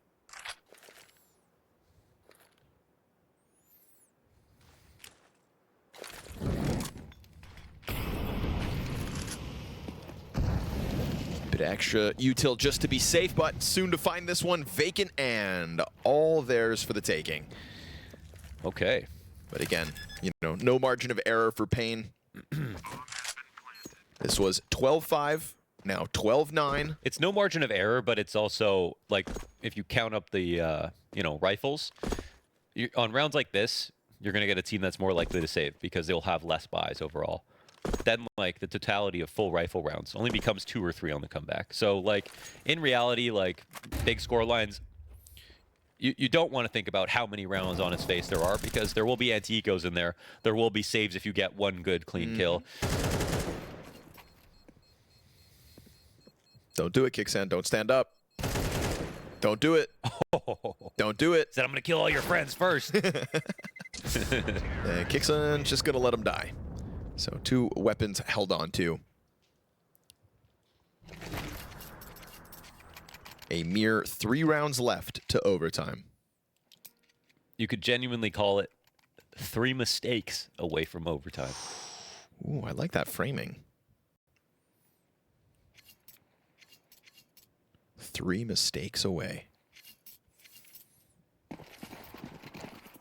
Bit extra util just to be safe, but soon to find this one vacant and all theirs for the taking. Okay. But again, you know, no margin of error for paiN. This was 12-5, now 12-9. It's no margin of error, but it's also, like, if you count up the, you know, rifles, on rounds like this, you're going to get a team that's more likely to save because they'll have less buys overall. Then, like, the totality of full rifle rounds only becomes 2 or 3 on the comeback. So, like, in reality, like, big score lines, you don't want to think about how many rounds on his face there are because there will be anti-ecos in there. There will be saves if you get one good, clean kill. Don't do it, Kixan. Don't stand up. Don't do it. Don't do it. Said I'm going to kill all your friends first. Kixan just going to let him die. So 2 weapons held on to. A mere 3 rounds left to overtime. You could genuinely call it 3 mistakes away from overtime. Ooh, I like that framing. 3 mistakes away.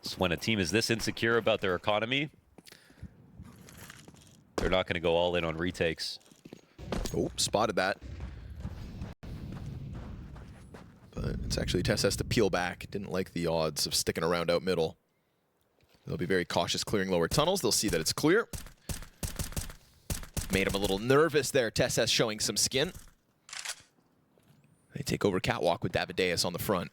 So when a team is this insecure about their economy, they're not going to go all in on retakes. Oh, spotted that. But it's actually TeSeS to peel back. Didn't like the odds of sticking around out middle. They'll be very cautious clearing lower tunnels. They'll see that it's clear. Made him a little nervous there. TeSeS showing some skin. They take over catwalk with Davideus on the front.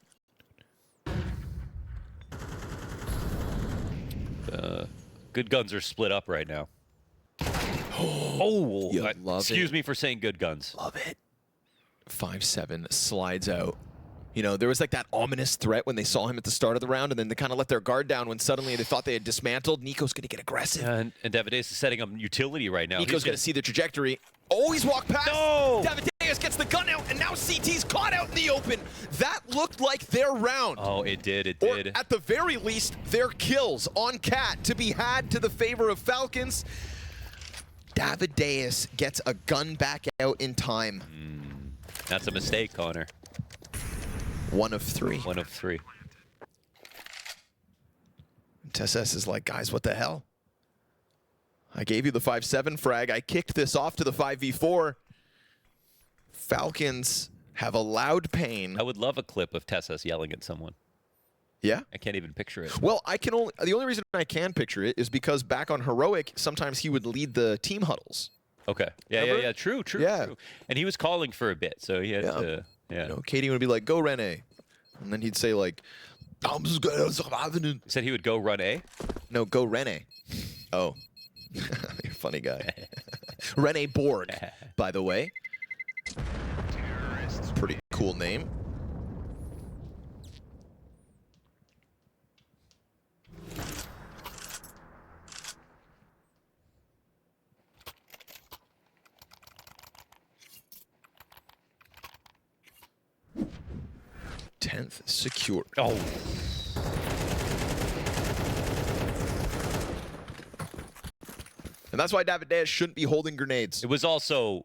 Good guns are split up right now. Oh, love excuse me for saying good guns. Love it. 5-7 slides out. You know, there was like that ominous threat when they saw him at the start of the round, and then they kind of let their guard down when suddenly they thought they had dismantled. Nico's going to get aggressive. And Davideus is setting up utility right now. Nico's going to see the trajectory. Oh, he's walked past. No! Davideus gets the gun out, and now CT's caught out in the open. That looked like their round. Oh, it did. It Or did. at the very least, their kills on Cat to be had to the favor of Falcons. Davideus gets a gun back out in time. That's a mistake, Connor. 1 of 3. 1 of 3. TSS is like, guys, what the hell? I gave you the 5-7 frag. I kicked this off to the 5v4. Falcons have allowed paiN. I would love a clip of TSS yelling at someone. Yeah? I can't even picture it. Well, the only reason I can picture it is because back on Heroic, sometimes he would lead the team huddles. Okay. Yeah, Remember? yeah. True. Yeah. And he was calling for a bit, so he had to. Yeah. You know, Katie would be like, go Rene. And then he'd say like, He said he would go run A. no, go Rene. Oh. You're a funny guy. Rene Borg, by the way. Pretty cool name. Tenth secure. Oh. And that's why Davideus shouldn't be holding grenades. It was also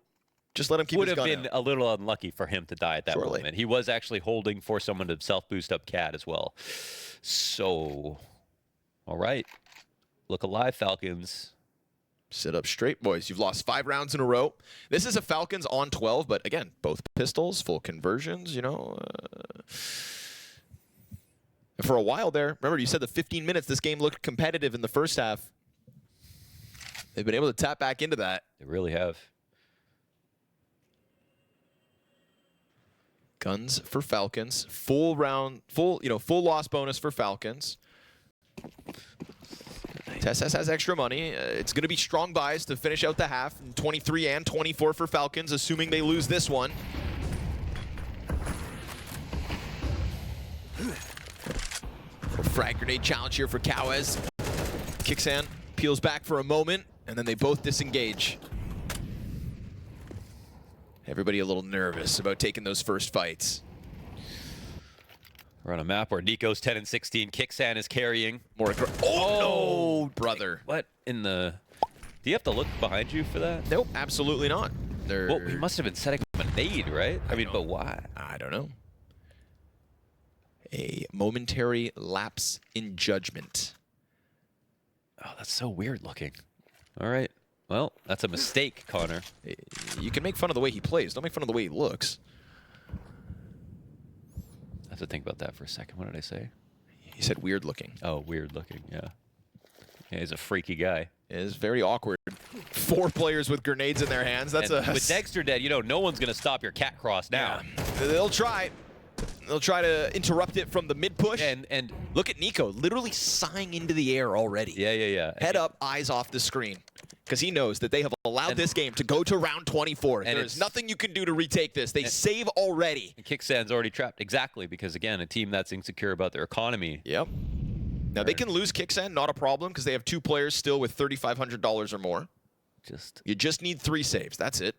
Just let him keep would his have gun been out. a little unlucky for him to die at that Surely. moment. He was actually holding for someone to self-boost up Cat as well. So, all right. Look alive, Falcons. Sit up straight, boys. You've lost 5 rounds in a row. This is a Falcons on 12, but again, both pistols, full conversions, you know. For a while there, remember you said the 15 minutes, this game looked competitive in the first half. They've been able to tap back into that. They really have. Guns for Falcons. Full loss bonus for Falcons. TSS has extra money. It's going to be strong buys to finish out the half. 23 and 24 for Falcons, assuming they lose this one. Frag grenade challenge here for Cowes. Kixan peels back for a moment, and then they both disengage. Everybody a little nervous about taking those first fights. We're on a map where Nico's 10 and 16. Kixan is carrying. More oh, no, brother. What in the... Do you have to look behind you for that? Nope, absolutely not. Well, he must have been setting up a nade, right? I mean, but why? I don't know. A momentary lapse in judgment. Oh, that's so weird looking. All right. Well, that's a mistake, Connor. You can make fun of the way he plays. Don't make fun of the way he looks. I have to think about that for a second. What did I say? He said weird looking. Oh, weird looking, yeah. Yeah, he's a freaky guy. It is very awkward. 4 players with grenades in their hands. That's And a... with Dexter dead, you know, no one's going to stop your cat cross now. Yeah. They'll try. They'll try to interrupt it from the mid push. And look at Nico, literally sighing into the air already. yeah. Head up, eyes off the screen. Because he knows that they have allowed this game to go to round 24. And There's nothing you can do to retake this. They save already. And Kixan's already trapped. Exactly, because, again, a team that's insecure about their economy. Yep. Now, they can lose Kixan, not a problem, because they have 2 players still with $3,500 or more. You just need 3 saves. That's it.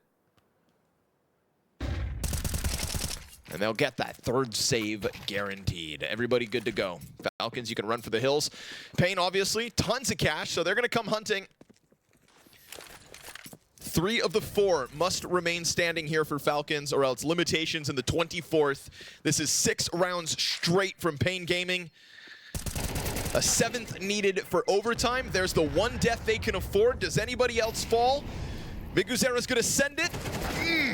And they'll get that 3rd save guaranteed. Everybody good to go. Falcons, you can run for the hills. paiN, obviously, tons of cash, so they're going to come hunting. 3 of the 4 must remain standing here for Falcons, or else limitations in the 24th. This is 6 rounds straight from paiN Gaming. A 7th needed for overtime. There's the 1 death they can afford. Does anybody else fall? Miguzera's gonna send it.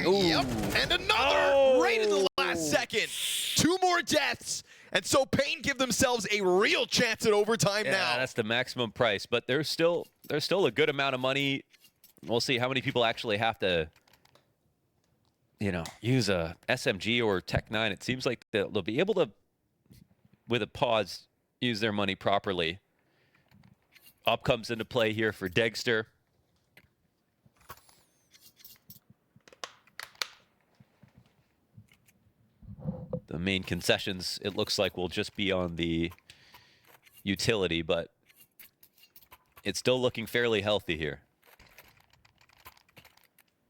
Yep. And another right in the last second. 2 more deaths. And so paiN give themselves a real chance at overtime now. Yeah, that's the maximum price. But there's still a good amount of money. We'll see how many people actually have to, you know, use a SMG or Tech 9. It seems like they'll be able to, with a pause, use their money properly. Up comes into play here for Dexter. The main concessions, it looks like, will just be on the utility, but it's still looking fairly healthy here.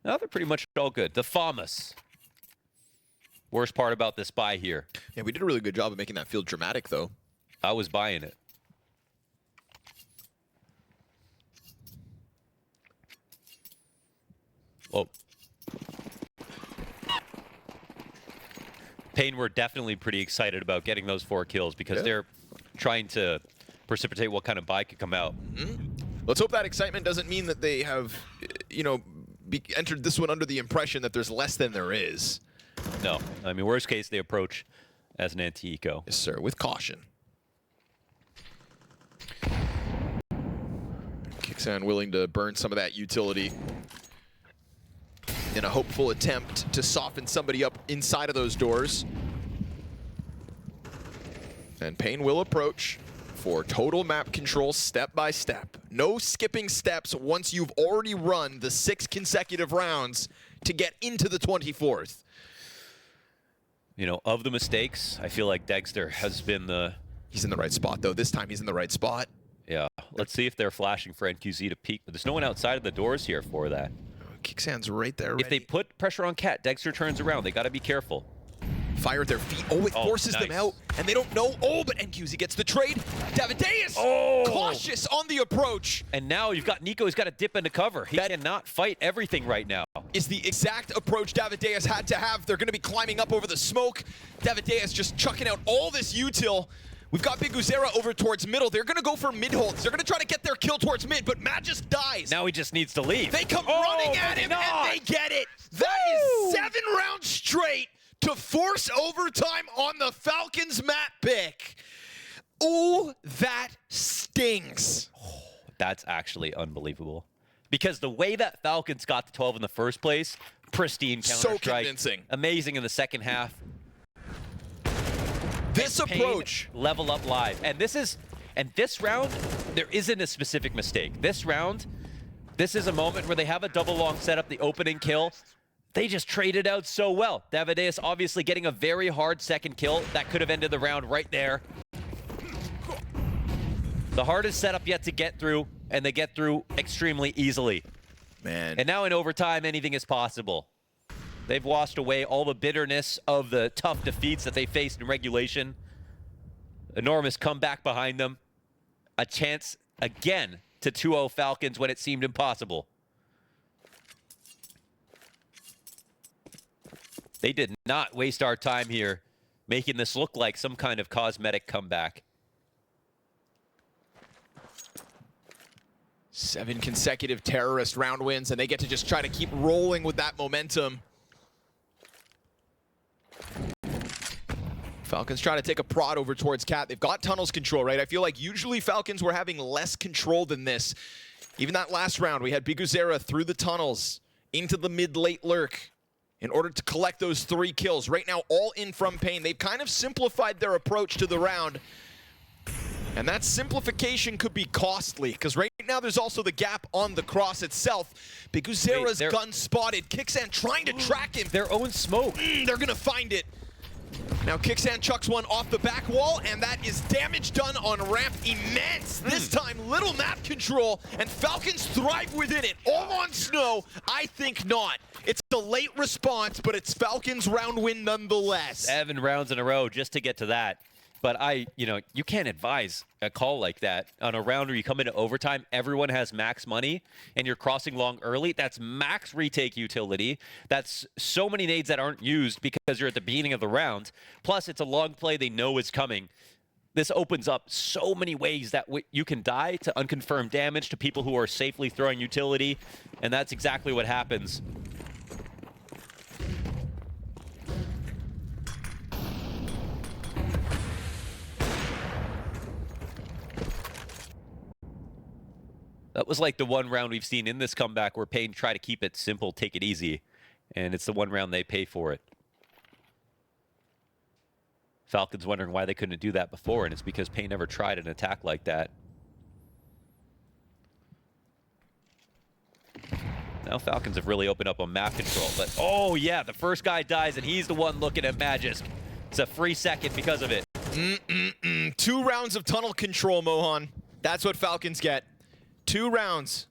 No, they're pretty much all good. The FAMAS. Worst part about this buy here. Yeah, we did a really good job of making that feel dramatic, though. I was buying it. Oh. paiN were definitely pretty excited about getting those 4 kills because they're trying to precipitate what kind of buy could come out. Let's hope that excitement doesn't mean that they have, you know, entered this one under the impression that there's less than there is. No. I mean, worst case, they approach as an anti-eco. Yes, sir, with caution. Kixan willing to burn some of that utility in a hopeful attempt to soften somebody up inside of those doors. And paiN will approach for total map control step by step. No skipping steps once you've already run the 6 consecutive rounds to get into the 24th. You know, of the mistakes, I feel like Dexter has been the... He's in the right spot, though. This time he's in the right spot. Yeah. Let's see if they're flashing for NQZ to peek. But there's no one outside of the doors here for that. Kixan's right there. If they put pressure on Cat, Dexter turns around. They got to be careful. Fire at their feet. Oh, it forces them out. And they don't know. Oh, but NQZ gets the trade. Davideus cautious on the approach. And now you've got Nico. He's got to dip into cover. He cannot fight everything right now. Is the exact approach Davideus had to have. They're going to be climbing up over the smoke. Davideus just chucking out all this util. We've got BigUzera over towards middle. They're going to go for mid holds. They're going to try to get their kill towards mid, but Magus dies. Now he just needs to leave. They come running at him, and they get it. That is 7 rounds straight to force overtime on the Falcons map pick. Ooh, that stings. Oh, that's actually unbelievable. Because the way that Falcons got to 12 in the first place, pristine Counter-Strike. So convincing. Amazing in the second half. This approach. Level up live. And this round, there isn't a specific mistake. This round, this is a moment where they have a double long setup, the opening kill. They just traded out so well. Davideus obviously getting a very hard second kill. That could have ended the round right there. The hardest setup yet to get through, and they get through extremely easily. Man. And now in overtime, anything is possible. They've washed away all the bitterness of the tough defeats that they faced in regulation. Enormous comeback behind them. A chance again to 2-0 Falcons when it seemed impossible. They did not waste our time here making this look like some kind of cosmetic comeback. 7 consecutive terrorist round wins, and they get to just try to keep rolling with that momentum. Falcons trying to take a prod over towards Cat. They've got tunnels control, right? I feel like usually Falcons were having less control than this. Even that last round, we had BigUzera through the tunnels into the mid-late lurk in order to collect those 3 kills. Right now, all in from paiN. They've kind of simplified their approach to the round. And that simplification could be costly, because right now there's also the gap on the cross itself. BigUzera's gun spotted. Kixan trying to track him. Their own smoke. They're going to find it. Now Kixan chucks one off the back wall, and that is damage done on ramp immense. This time, little map control, and Falcons thrive within it. All on snow? I think not. It's a late response, but it's Falcons round win nonetheless. 7 rounds in a row just to get to that. But you can't advise a call like that on a round where you come into overtime, everyone has max money, and you're crossing long early. That's max retake utility. That's so many nades that aren't used because you're at the beginning of the round. Plus, it's a long play they know is coming. This opens up so many ways that you can die to unconfirmed damage to people who are safely throwing utility, and that's exactly what happens. That was like the one round we've seen in this comeback where paiN try to keep it simple, take it easy. And it's the one round they pay for it. Falcons wondering why they couldn't do that before, and it's because paiN never tried an attack like that. Now Falcons have really opened up on map control, but oh yeah, the first guy dies and he's the one looking at Magisk. It's a free second because of it. 2 rounds of tunnel control, Mohan. That's what Falcons get. 2 rounds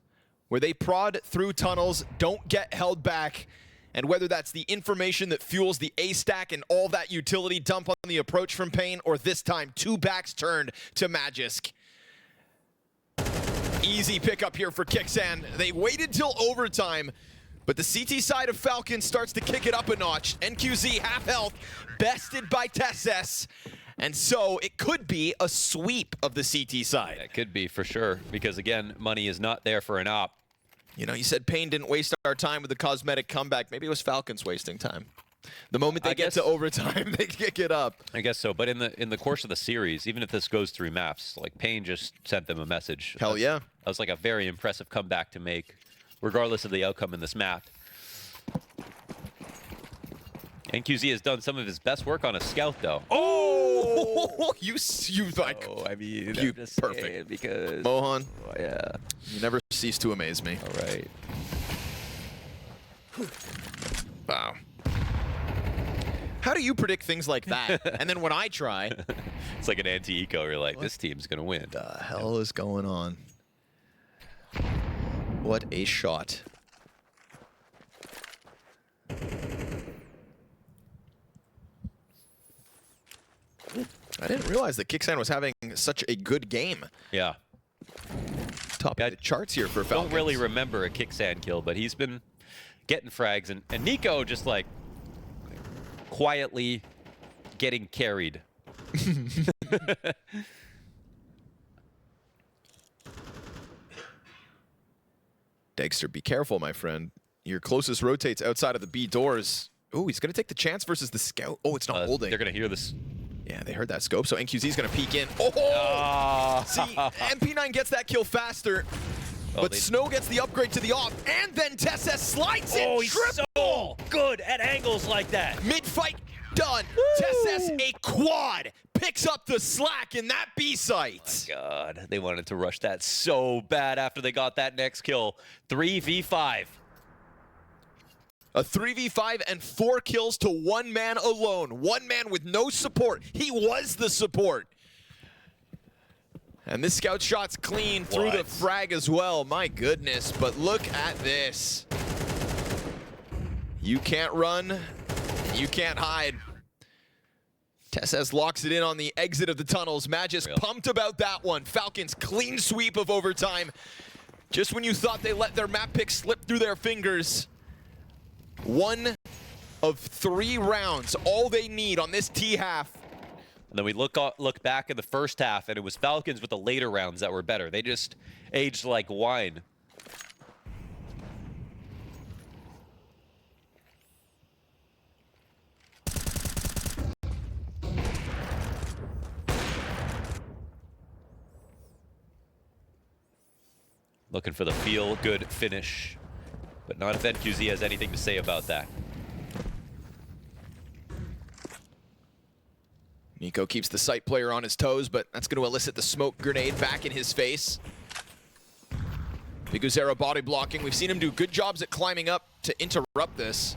where they prod through tunnels, don't get held back. And whether that's the information that fuels the A stack and all that utility dump on the approach from paiN, or this time 2 backs turned to Magisk. Easy pickup here for Kixan. They waited till overtime, but the CT side of Falcons starts to kick it up a notch. NQZ half health, bested by TeSeS. And so it could be a sweep of the CT side. It could be for sure, because again, money is not there for an op. You know, you said paiN didn't waste our time with the cosmetic comeback. Maybe it was Falcons wasting time. The moment they get to overtime, they kick it up. I guess so, but in the course of the series, even if this goes through maps, like paiN just sent them a message. Hell yeah. That was like a very impressive comeback to make, regardless of the outcome in this map. NQZ has done some of his best work on a scout, though. Oh, you like. Oh, I mean, you I'm just perfect because Mohan. Oh, yeah. You never cease to amaze me. All right. Wow. How do you predict things like that? And then when I try, It's like an anti-eco. You're like, this team's gonna win. what the hell is going on? What a shot. I didn't realize that Kixan was having such a good game. Yeah. Top of the charts here for Falcons. Don't really remember a Kixan kill, but he's been getting frags, and Nico just like quietly getting carried. Dexter, be careful, my friend. Your closest rotates outside of the B doors. Oh, he's going to take the chance versus the scout. Oh, it's not holding. They're going to hear this. Yeah, they heard that scope, so NQZ's going to peek in. Oh! See, MP9 gets that kill faster, but Snow gets the upgrade to the off, and then TeSeS slides in. Oh, he's so good at angles like that. Mid-fight done. TeSeS a quad picks up the slack in that B site. Oh my God, they wanted to rush that so bad after they got that next kill. 3v5. A 3v5 and 4 kills to 1 man alone. 1 man with no support. He was the support. And this scout shot's clean through the frag as well. My goodness, but look at this. You can't run, you can't hide. TeSeS locks it in on the exit of the tunnels. Magisk pumped about that one. Falcons clean sweep of overtime. Just when you thought they let their map pick slip through their fingers. 1 of 3 rounds, all they need on this T half. And then we look back in the first half, and it was Falcons with the later rounds that were better. They just aged like wine. Looking for the feel-good finish, but not if NQZ has anything to say about that. Nico keeps the site player on his toes, but that's going to elicit the smoke grenade back in his face. Biguzera body blocking. We've seen him do good jobs at climbing up to interrupt this.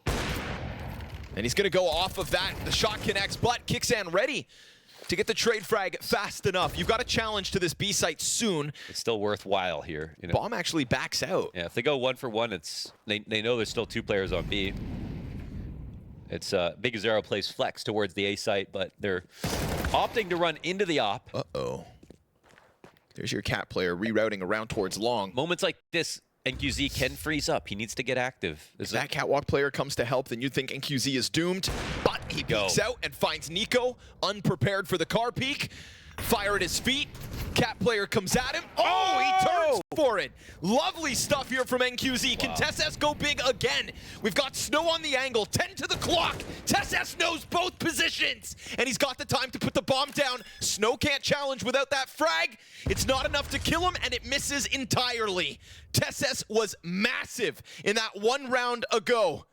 And he's going to go off of that. The shot connects, but Kixan ready to get the trade frag fast enough. You've got a challenge to this B site soon. It's still worthwhile here. You know? Bomb actually backs out. Yeah, if they go 1 for 1, it's they know there's still 2 players on B. It's Biguzera plays flex towards the A site, but they're opting to run into the op. Uh-oh. There's your cat player rerouting around towards long. Moments like this, NQZ can freeze up. He needs to get active. If that catwalk player comes to help, then you'd think NQZ is doomed. But he peeks out and finds Nico, unprepared for the car peek. Fire at his feet. Cat player comes at him. Oh, he turns for it. Lovely stuff here from NQZ. Can TeSeS go big again? We've got Snow on the angle, 10 to the clock. TeSeS knows both positions, and he's got the time to put the bomb down. Snow can't challenge without that frag. It's not enough to kill him, and it misses entirely. TeSeS was massive in that 1 round ago.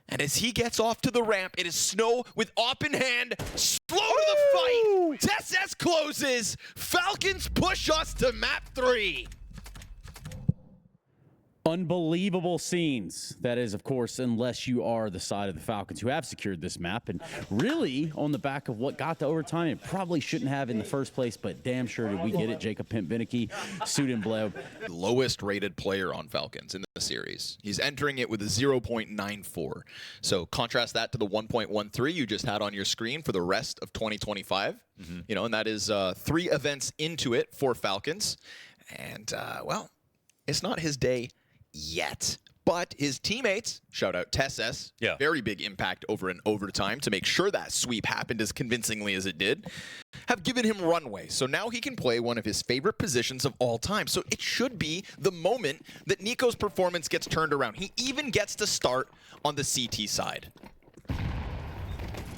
And as he gets off to the ramp, it is Snow with op in hand, slow to the fight. TeSeS closes. Falcons push us to map 3. Unbelievable scenes. That is, of course, unless you are the side of the Falcons who have secured this map. And really, on the back of what got to overtime, it probably shouldn't have in the first place, but damn sure did we get it. Jacob Pimp Binnicky, suit and blow. Lowest rated player on Falcons in the series. He's entering it with a 0.94. So contrast that to the 1.13 you just had on your screen for the rest of 2025. You know, and that is 3 events into it for Falcons. And, well, it's not his day yet. But his teammates, shout out TessS, very big impact over in overtime to make sure that sweep happened as convincingly as it did, have given him runway. So now he can play one of his favorite positions of all time. So it should be the moment that Nico's performance gets turned around. He even gets to start on the CT side.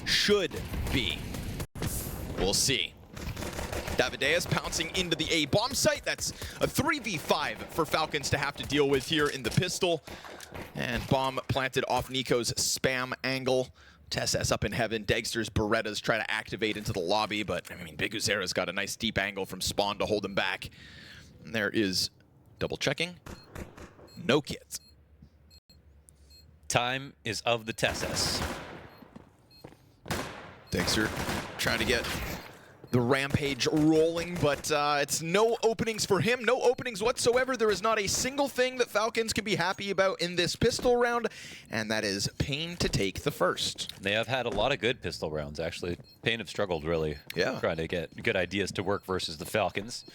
Should be. We'll see. Davideus pouncing into the A bomb site. That's a 3v5 for Falcons to have to deal with here in the pistol. And bomb planted off Nico's spam angle. TessS up in heaven. Degster's Berettas try to activate into the lobby, but I mean, BTarena's got a nice deep angle from spawn to hold him back. And there is double checking. No kids. Time is of the TessS. Dexter trying to get the rampage rolling, but it's no openings for him, no openings whatsoever. There is not a single thing that Falcons can be happy about in this pistol round, and that is paiN to take the first. They have had a lot of good pistol rounds, actually. paiN have struggled, really, trying to get good ideas to work versus the Falcons.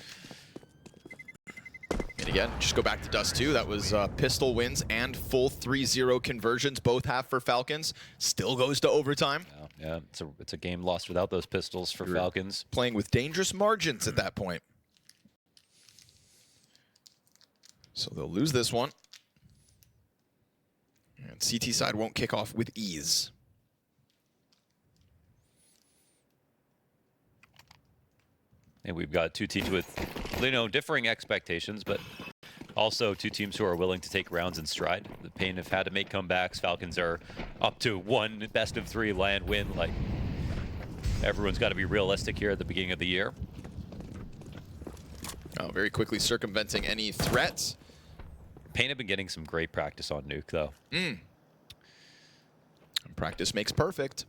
And again, just go back to Dust 2. That was pistol wins and full 3-0 conversions, both half for Falcons. Still goes to overtime. Yeah, it's a game lost without those pistols for Falcons. Playing with dangerous margins at that point. So they'll lose this one. And CT side won't kick off with ease. And we've got 2 teams with, you know, differing expectations, but also 2 teams who are willing to take rounds in stride. The paiN have had to make comebacks. Falcons are up to 1 best-of-3 land win. Like, everyone's got to be realistic here at the beginning of the year. Oh, very quickly circumventing any threats. paiN have been getting some great practice on Nuke, though. And practice makes perfect.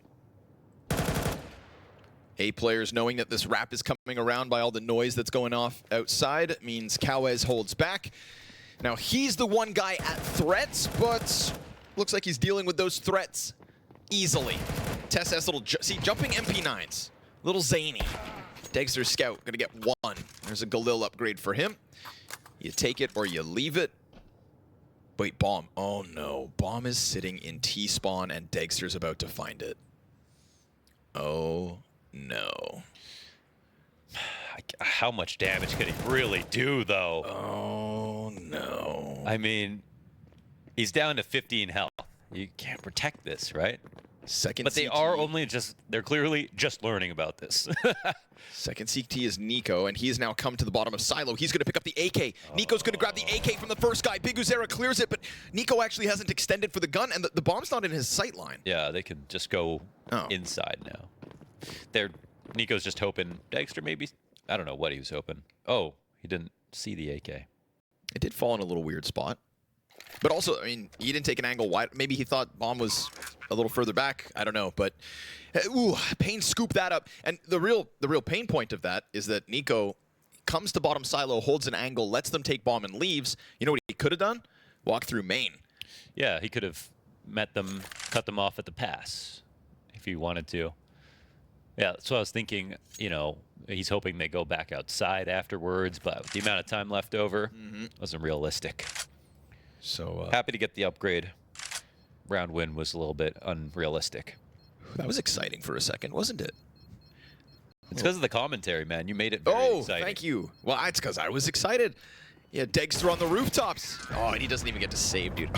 A players knowing that this wrap is coming around by all the noise that's going off outside means Kawez holds back. Now he's the one guy at threats, but looks like he's dealing with those threats easily. TessS little jumping MP9s, little zany. Degster Scout gonna get 1. There's a Galil upgrade for him. You take it or you leave it. Wait, bomb. Oh no, bomb is sitting in T-spawn and Degster's about to find it. Oh. No. How much damage could he really do, though? Oh, no. I mean, he's down to 15 health. You can't protect this, right? Second But they CT. are only they're clearly just learning about this. Second CT is Nico, and he has now come to the bottom of Silo. He's going to pick up the AK. Nico's going to grab the AK from the first guy. BTarena clears it, but Nico actually hasn't extended for the gun, and the bomb's not in his sight line. Yeah, they can just go inside now. Nico's just hoping Dexter maybe, I don't know what he was hoping. Oh, he didn't see the AK. It did fall in a little weird spot. But also, I mean, he didn't take an angle wide. Maybe he thought bomb was a little further back. I don't know, but ooh, paiN scooped that up. And the real pain point of that is that Nico comes to bottom silo, holds an angle, lets them take bomb and leaves. You know what he could have done? Walk through main. Yeah, he could have met them, cut them off at the pass if he wanted to. Yeah, so I was thinking, you know, he's hoping they go back outside afterwards, but with the amount of time left over, wasn't realistic. So happy to get the upgrade. Round win was a little bit unrealistic. That was exciting for a second, wasn't it? It's because of the commentary, man. You made it very exciting. Thank you. Well, it's because I was excited. Yeah, Degster on the rooftops. Oh, and he doesn't even get to save, dude.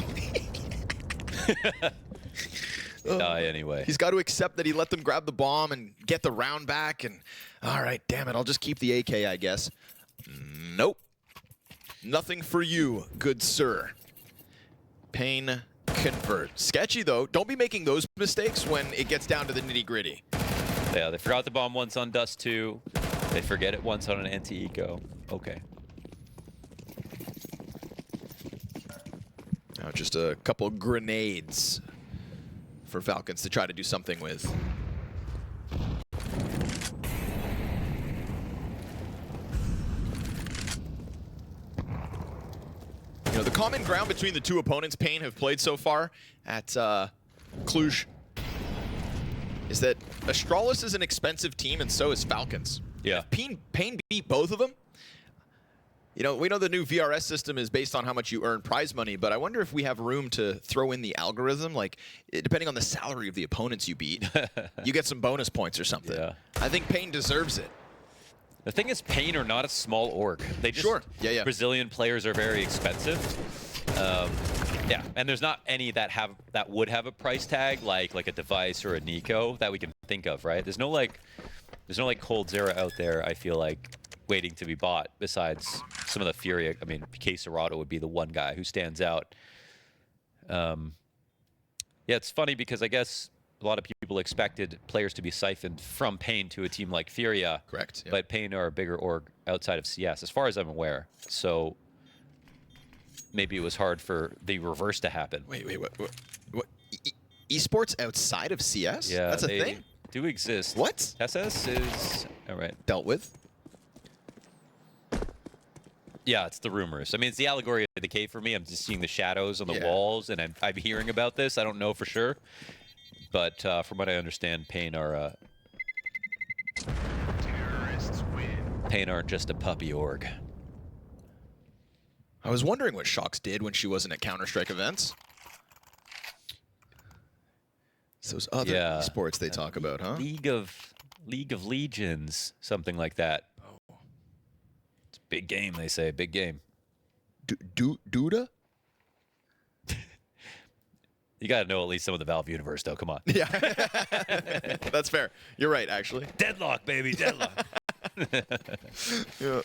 Die anyway. He's got to accept that he let them grab the bomb and get the round back. And all right, damn it, I'll just keep the AK, I guess. Nope. Nothing for you, good sir. paiN convert. Sketchy, though. Don't be making those mistakes when it gets down to the nitty-gritty. Yeah, they forgot the bomb once on Dust 2. They forget it once on an anti-eco. Okay. Now just a couple of grenades for Falcons to try to do something with. You know, the common ground between the two opponents paiN have played so far at Cluj is that Astralis is an expensive team, and so is Falcons. Yeah. If paiN beat both of them, you know, we know the new VRS system is based on how much you earn prize money, but I wonder if we have room to throw in the algorithm, like, depending on the salary of the opponents you beat, you get some bonus points or something. Yeah. I think paiN deserves it. The thing is, paiN are not a small org. They just, Sure. Yeah. Brazilian players are very expensive. Yeah, and there's not any that would have a price tag like a Device or a Nico that we can think of, right? There's no like MongolZ out there, I feel like, waiting to be bought besides some of the Fury. I mean, PK Serato would be the one guy who stands out. Yeah, it's funny because I guess a lot of people expected players to be siphoned from paiN to a team like Furia. Correct. Yep. But paiN are a bigger org outside of CS, as far as I'm aware. So maybe it was hard for the reverse to happen. Wait, what? Esports outside of CS? Yeah, that's a they thing? do exist. What? SS is, all right. Dealt with? Yeah, it's the rumors. I mean, it's the allegory of the cave for me. I'm just seeing the shadows on the walls, and I'm hearing about this. I don't know for sure. But from what I understand, paiN are paiN aren't just a puppy org. I was wondering what Shox did when she wasn't at Counter-Strike events. It's those other esports they talk about, huh? League of Legions, something like that. Oh. It's a big game, they say. Big game. Duda? You got to know at least some of the Valve universe, though. Come on. Yeah. That's fair. You're right, actually. Deadlock, baby. Deadlock. Yeah,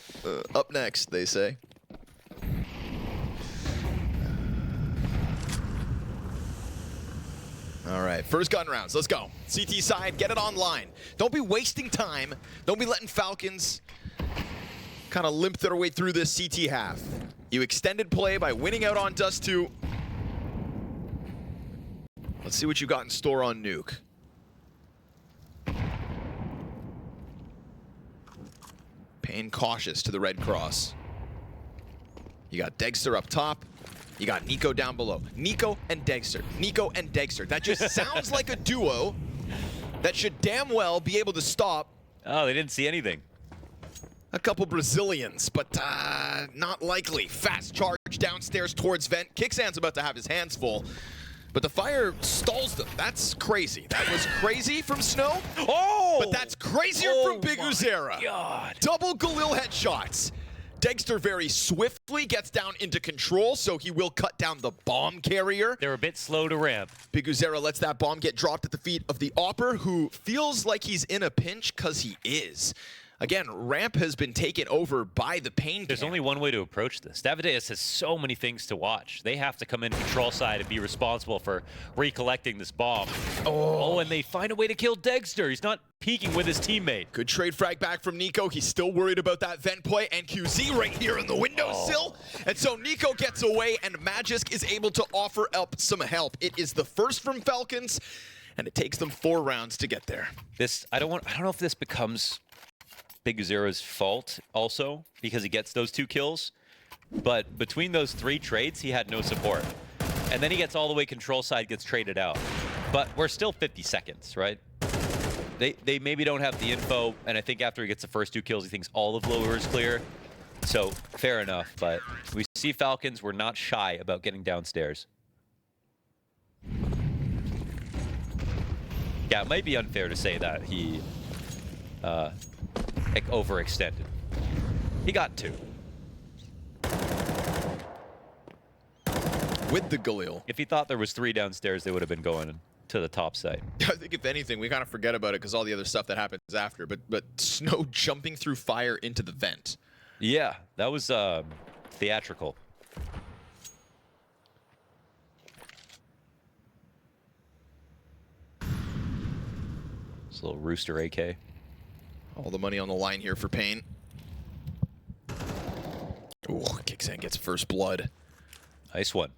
up next, they say. All right, first gun rounds. Let's go. CT side, get it online. Don't be wasting time. Don't be letting Falcons kind of limp their way through this CT half. You extended play by winning out on Dust 2. Let's see what you got in store on Nuke. paiN cautious to the red cross. You got Degster up top. You got Nico down below. Nico and Degster. Nico and Degster. That just sounds like a duo that should damn well be able to stop. Oh, they didn't see anything. A couple Brazilians, but not likely. Fast charge downstairs towards Vent. Kicksan's about to have his hands full, but the fire stalls them. That's crazy. That was crazy from Snow. Oh! But that's crazier from Big Uzera. God. Double Galil headshots. Degster very swiftly gets down into control, so he will cut down the bomb carrier. They're a bit slow to ramp. Big Uzera lets that bomb get dropped at the feet of the Opper, who feels like he's in a pinch, because he is. Again, ramp has been taken over by the paiN. There's only one way to approach this. Davideus has so many things to watch. They have to come in control side and be responsible for recollecting this bomb. Oh, and they find a way to kill Degster. He's not peeking with his teammate. Good trade frag back from Nico. He's still worried about that vent play, and QZ right here in the windowsill. And so Nico gets away, and Magisk is able to offer up some help. It is the first from Falcons, and it takes them 4 rounds to get there. This I don't know if this becomes Big Uzera's fault also, because he gets those 2 kills. But between those 3 trades, he had no support. And then he gets all the way control side, gets traded out. But we're still 50 seconds, right? They maybe don't have the info, and I think after he gets the first 2 kills, he thinks all of lower is clear. So, fair enough, but we see Falcons, we're not shy about getting downstairs. Yeah, it might be unfair to say that he overextended. He got 2. With the Galil. If he thought there was 3 downstairs, they would have been going to the top site. I think if anything, we kind of forget about it because all the other stuff that happens after. But Snow jumping through fire into the vent. Yeah, that was theatrical. It's a little Rooster AK. All the money on the line here for paiN. Ooh, Kicksan gets first blood. Nice one.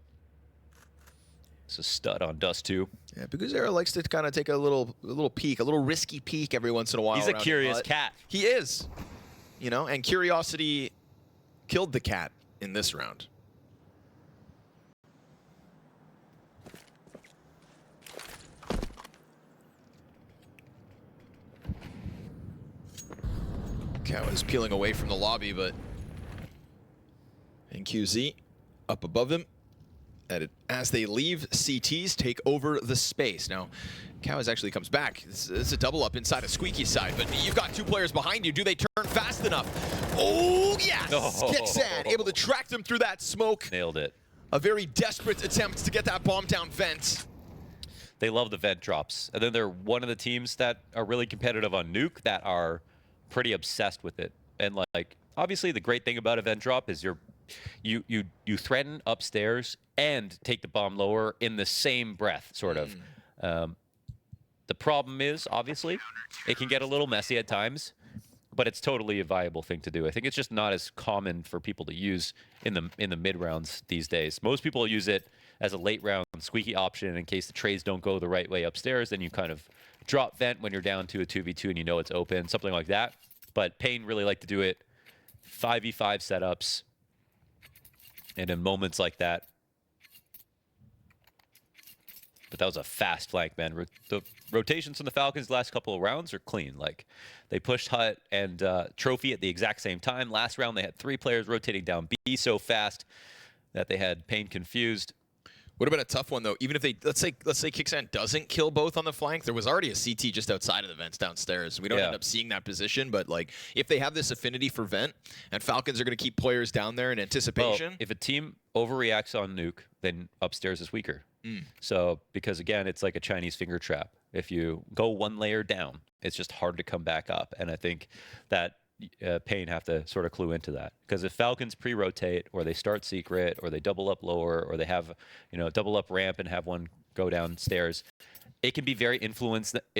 It's a stud on Dust too. Yeah, BTarena likes to kind of take a little peek, a little risky peek every once in a while. He's a curious cat. He is, you know, and curiosity killed the cat in this round. Cow is peeling away from the lobby, but NQZ up above him. As they leave, CTs take over the space. Now, Cows actually comes back. This is a double up inside of Squeaky's side, but you've got 2 players behind you. Do they turn fast enough? Oh, yes! Kixan able to track them through that smoke. Nailed it. A very desperate attempt to get that bomb down vent. They love the vent drops. And then they're one of the teams that are really competitive on Nuke that are pretty obsessed with it. And like, obviously the great thing about a vent drop is you threaten upstairs and take the bomb lower in the same breath, sort of. The problem is, obviously, it can get a little messy at times, but it's totally a viable thing to do. I think it's just not as common for people to use in the mid rounds these days. Most people use it as a late round squeaky option in case the trades don't go the right way upstairs. Then you kind of drop vent when you're down to a 2v2 and you know it's open, something like that. But paiN really like to do it 5v5 setups. And in moments like that. But that was a fast flank, man. The rotations from the Falcons the last couple of rounds are clean. Like, they pushed Hut and Trophy at the exact same time. Last round, they had 3 players rotating down B so fast that they had paiN confused. Would have been a tough one, though. Even if they, let's say Kixan doesn't kill both on the flank, there was already a CT just outside of the vents downstairs. We don't end up seeing that position, but like, if they have this affinity for vent, and Falcons are going to keep players down there in anticipation. Well, if a team overreacts on Nuke, then upstairs is weaker. So, because again, it's like a Chinese finger trap. If you go 1 layer down, it's just hard to come back up. And I think that paiN have to sort of clue into that, because if Falcons pre-rotate, or they start secret, or they double up lower, or they have, you know, double up ramp and have one go downstairs, it can be very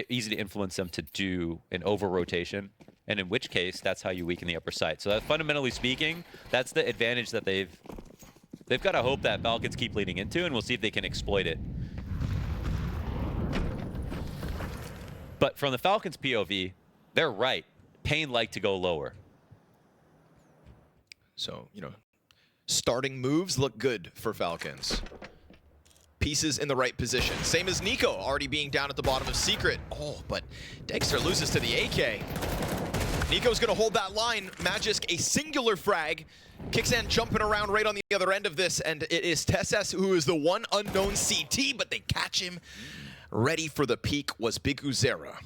easy to influence them to do an over rotation, and in which case that's how you weaken the upper side. So that, fundamentally speaking, that's the advantage that they've got to hope that Falcons keep leading into, and we'll see if they can exploit it. But from the Falcons POV, they're right. paiN like to go lower. So, you know, starting moves look good for Falcons. Pieces in the right position. Same as Nico, already being down at the bottom of Secret. Oh, but Dexter loses to the AK. Nico's gonna hold that line. Magisk, a singular frag. Kixan jumping around right on the other end of this, and it is Tesses who is the one unknown CT, but they catch him. Ready for the peak was BTarena.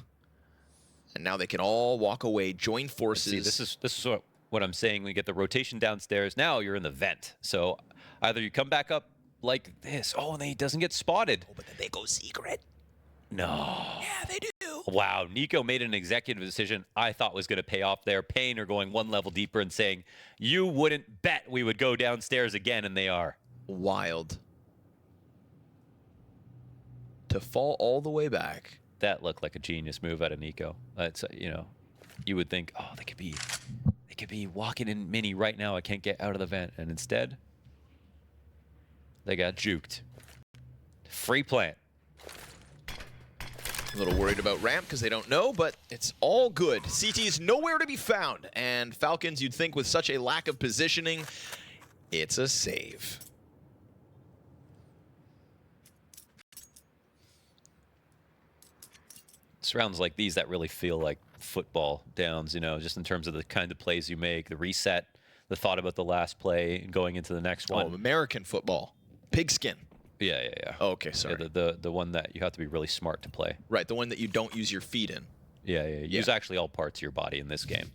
And now they can all walk away, join forces. See, this is what I'm saying. We get the rotation downstairs. Now you're in the vent. So either you come back up like this. Oh, and he doesn't get spotted. Oh, but then they go secret. No. Yeah, they do. Wow, Nico made an executive decision I thought was going to pay off there. paiN are going 1 level deeper and saying, you wouldn't bet we would go downstairs again, and they are. Wild. To fall all the way back. That looked like a genius move out of Nico. It's, you know, you would think, oh, they could be walking in mini right now. I can't get out of the vent, and instead, they got juked. Free plant. A little worried about ramp because they don't know, but it's all good. CT is nowhere to be found, and Falcons, you'd think with such a lack of positioning, it's a save. It's rounds like these that really feel like football downs, you know, just in terms of the kind of plays you make, the reset, the thought about the last play and going into the next one. Oh, American football. Pigskin. Yeah. Oh, okay, sorry. Yeah, the one that you have to be really smart to play. Right, the one that you don't use your feet in. Yeah. Use actually all parts of your body in this game.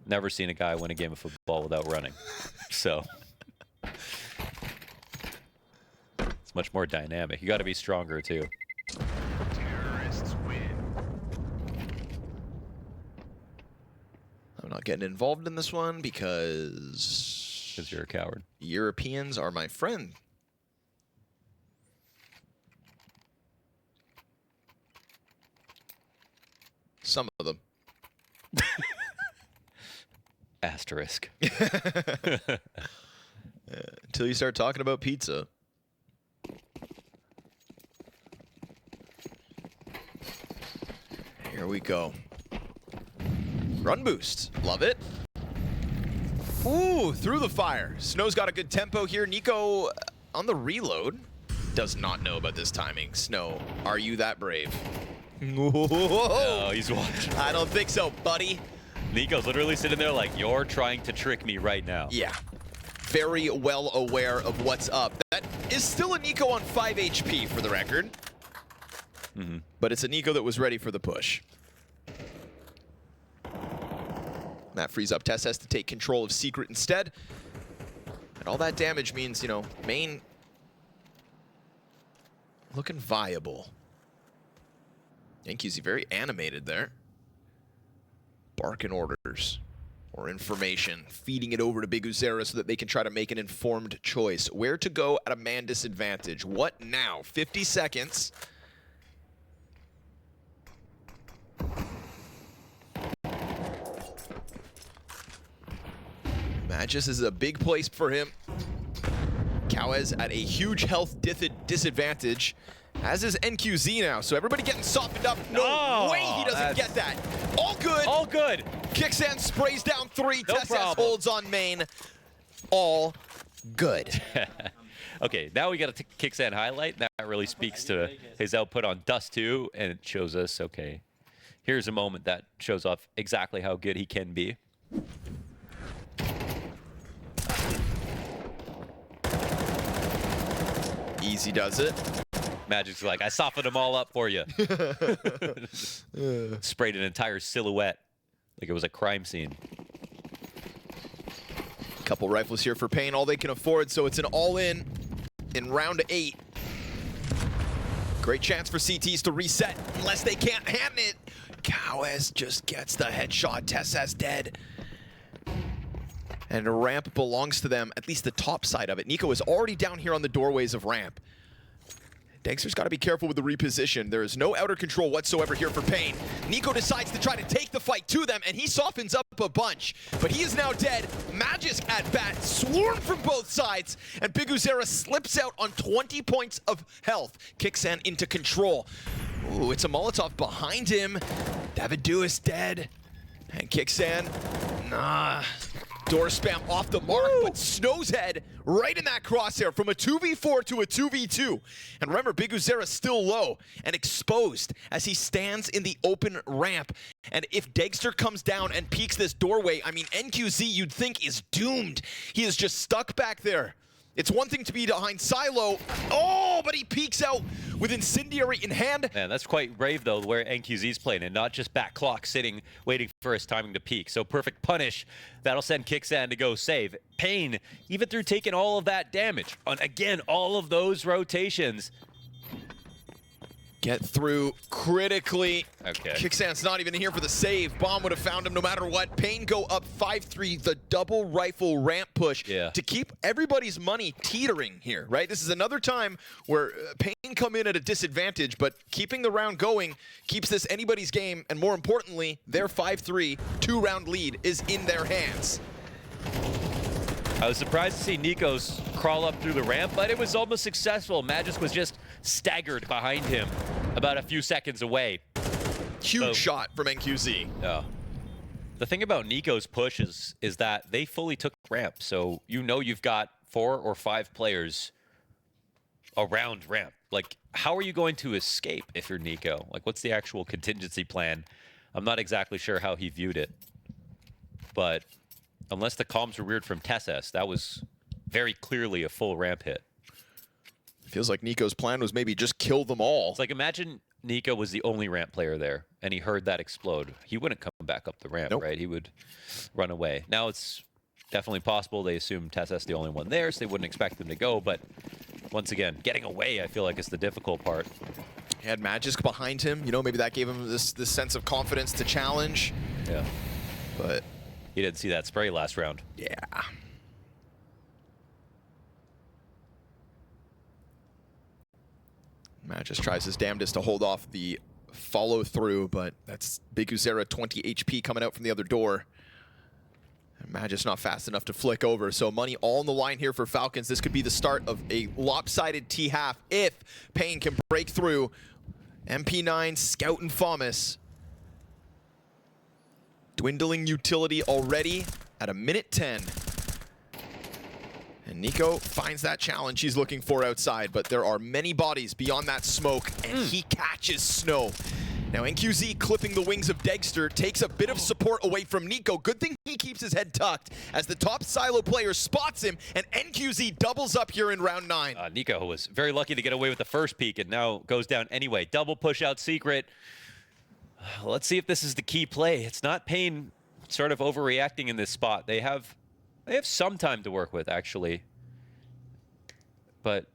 Never seen a guy win a game of football without running. So it's much more dynamic. You got to be stronger too. I'm not getting involved in this one because you're a coward. Europeans are my friend. Some of them. Asterisk. Until you start talking about pizza. Here we go. Run boost. Love it. Ooh, through the fire. Snow's got a good tempo here. Nico on the reload. Does not know about this timing. Snow, are you that brave? No, he's watching. I don't think so, buddy. Nico's literally sitting there like, you're trying to trick me right now. Yeah. Very well aware of what's up. That is still a Nico on 5 HP for the record. But it's a Nico that was ready for the push. That frees up TeSeS to take control of Secret instead. And all that damage means, you know, main looking viable. Yankees very animated there. Barking orders or information, feeding it over to BigUzera so that they can try to make an informed choice. Where to go at a man disadvantage? What now? 50 seconds. Magis is a big place for him. Cowes at a huge health disadvantage, as is NQZ now. So everybody getting softened up. No way he doesn't get that. All good. All good. Kixan sprays down 3. No TeSeS problem. holds on main. All good. Okay, now we got a Kixan highlight. That really speaks to his output on Dust 2, and it shows us, okay, here's a moment that shows off exactly how good he can be. Easy does it. Magic's like, I softened them all up for you. Sprayed an entire silhouette like it was a crime scene. Couple rifles here for paiN, all they can afford, so it's an all-in in round 8. Great chance for CTs to reset, unless they can't hand it. Cowes just gets the headshot. TeSeS dead. And ramp belongs to them, at least the top side of it. Nico is already down here on the doorways of ramp. Dexter's got to be careful with the reposition. There is no outer control whatsoever here for paiN. Nico decides to try to take the fight to them, and he softens up a bunch. But he is now dead. Magisk at bat, swarm from both sides, and BigUzera slips out on 20 points of health. Kixan into control. Ooh, it's a Molotov behind him. Davidu is dead. And Kixan, nah. Door spam off the mark, but Snow's head right in that crosshair from a 2v4 to a 2v2. And remember, BigUzera's still low and exposed as he stands in the open ramp. And if Dexter comes down and peeks this doorway, I mean, NQZ you'd think is doomed. He is just stuck back there. It's one thing to be behind Silo. Oh, but he peeks out with Incendiary in hand. Man, that's quite brave, though, where NQZ's playing, and not just back clock sitting, waiting for his timing to peak. So perfect punish. That'll send Kixan to go save. paiN, even through taking all of that damage, on, again, all of those rotations. Get through critically. Okay. Kixan's not even here for the save. Bomb would have found him no matter what. paiN go up 5-3, the double rifle ramp push to keep everybody's money teetering here, right? This is another time where paiN come in at a disadvantage, but keeping the round going keeps this anybody's game, and more importantly, their 5-3 2-round lead is in their hands. I was surprised to see Nikos crawl up through the ramp, but it was almost successful. Magisk was just staggered behind him about a few seconds away. Huge shot from NQZ. Yeah. The thing about Nico's push is that they fully took ramp, so you know you've got 4 or 5 players around ramp. Like, how are you going to escape if you're Nico? Like, what's the actual contingency plan? I'm not exactly sure how he viewed it, but unless the comms were weird from TeSeS, that was very clearly a full ramp hit. Feels like Nico's plan was maybe just kill them all. It's like, imagine Nico was the only ramp player there, and he heard that explode. He wouldn't come back up the ramp, right? He would run away. Now it's definitely possible. They assume TeSeS the only one there, so they wouldn't expect them to go. But once again, getting away, I feel like, is the difficult part. He had Magisk behind him. You know, maybe that gave him this sense of confidence to challenge. Yeah. But he didn't see that spray last round. Yeah. Magisk tries his damnedest to hold off the follow through, but that's BigUzera 20 HP coming out from the other door. And Magisk not fast enough to flick over, so money all on the line here for Falcons. This could be the start of a lopsided T-half if paiN can break through. MP9, Scout, and FAMAS Dwindling utility already at a minute 10. And Nico finds that challenge he's looking for outside, but there are many bodies beyond that smoke, and he catches Snow. Now NQZ clipping the wings of Dexter takes a bit of support away from Nico. Good thing he keeps his head tucked as the top silo player spots him, and NQZ doubles up here in round 9. Nico was very lucky to get away with the first peek and now goes down anyway. Double push out secret. Let's see if this is the key play. It's not paiN sort of overreacting in this spot. They have some time to work with, actually. But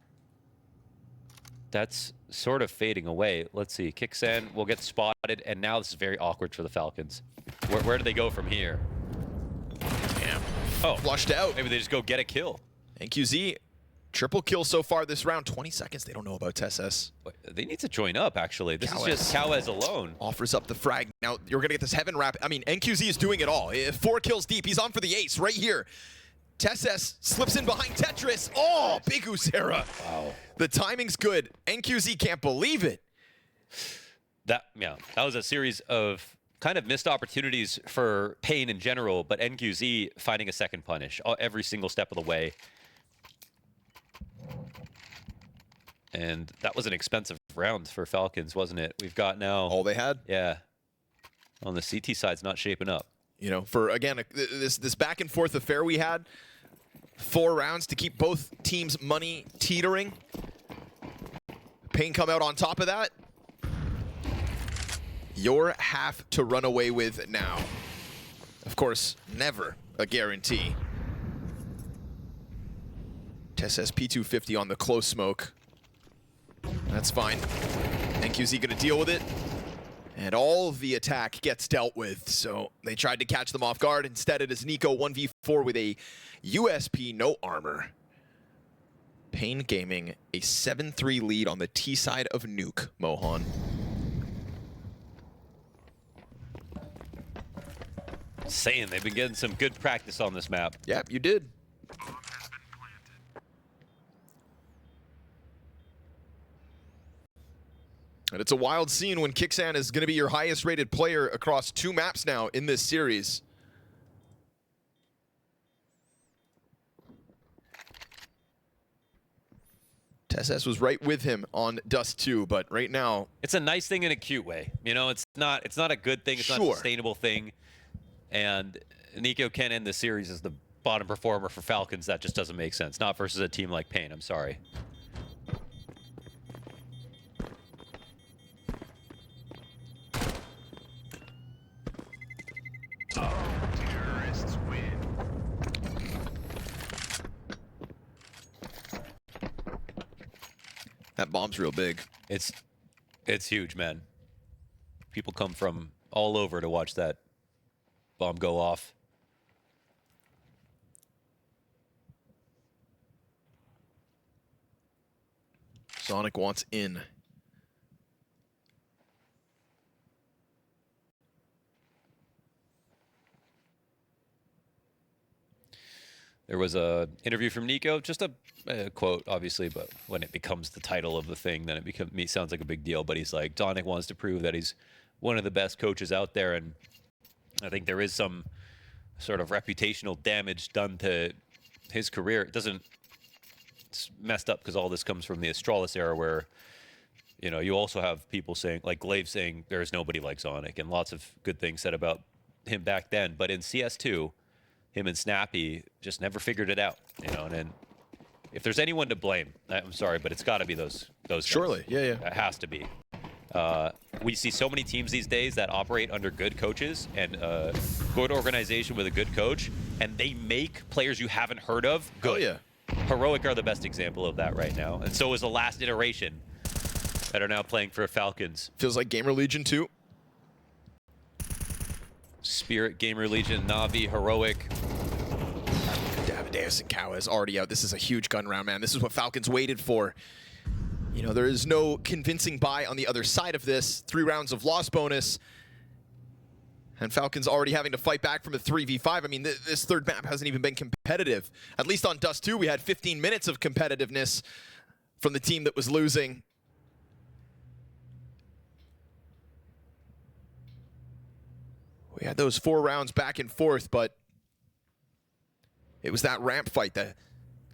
that's sort of fading away. Let's see. Kixan will get spotted, and now this is very awkward for the Falcons. Where do they go from here? Damn. Oh, Flushed out. Maybe they just go get a kill. NQZ, triple kill so far this round. 20 seconds, they don't know about TSS. They need to join up, actually. This Kawez. is just Kawez alone. Offers up the frag. Now, you're going to get this heaven wrap. I mean, NQZ is doing it all. 4 kills deep. He's on for the ace right here. TSS slips in behind Tetris. Oh, big Usera. Wow. The timing's good. NQZ can't believe it. That was a series of kind of missed opportunities for paiN in general, but NQZ finding a second punish every single step of the way. And that was an expensive round for Falcons, wasn't it? We've got now... All they had? Yeah. On the CT side's not shaping up. You know, for, again, this back and forth affair we had, 4 rounds to keep both teams' money teetering. paiN come out on top of that. Your half to run away with now. Of course, never a guarantee. TSS P250 on the close smoke. That's fine. NQZ gonna deal with it. And all of the attack gets dealt with, so they tried to catch them off guard. Instead, it is Nico 1v4 with a USP, no armor. paiN Gaming, a 7-3 lead on the T side of Nuke, Mohan. Saying they've been getting some good practice on this map. Yep, you did. And it's a wild scene when Kixan is going to be your highest rated player across 2 maps now in this series. TSS was right with him on Dust 2, but right now... It's a nice thing in a cute way. You know, it's not a good thing. It's not a sustainable thing. And Nico can end the series as the bottom performer for Falcons. That just doesn't make sense. Not versus a team like paiN. I'm sorry. That bomb's real big. It's huge, man. People come from all over to watch that bomb go off. Sonic wants in. There was a interview from Nico, just a quote, obviously, but when it becomes the title of the thing, then it sounds like a big deal. But he's like, Donic wants to prove that he's one of the best coaches out there, and I think there is some sort of reputational damage done to his career. It's messed up because all this comes from the Astralis era, where you know you also have people saying, like Glaive saying, there's nobody like Sonic, and lots of good things said about him back then. But in CS2. Him and Snappy just never figured it out, you know. And then, if there's anyone to blame, I'm sorry, but it's got to be those guys. Surely, yeah. It has to be. We see so many teams these days that operate under good coaches and good organization with a good coach, and they make players you haven't heard of good. Oh yeah. Heroic are the best example of that right now, and so is the last iteration that are now playing for Falcons. Feels like Gamer Legion 2. Spirit, Gamer Legion, Na'Vi, Heroic. Davideus and Kawez already out. This is a huge gun round, man. This is what Falcons waited for. You know, there is no convincing buy on the other side of this. 3 rounds of loss bonus. And Falcons already having to fight back from a 3v5. I mean, this third map hasn't even been competitive. At least on Dust 2, we had 15 minutes of competitiveness from the team that was losing. We had those 4 rounds back and forth, but it was that ramp fight, the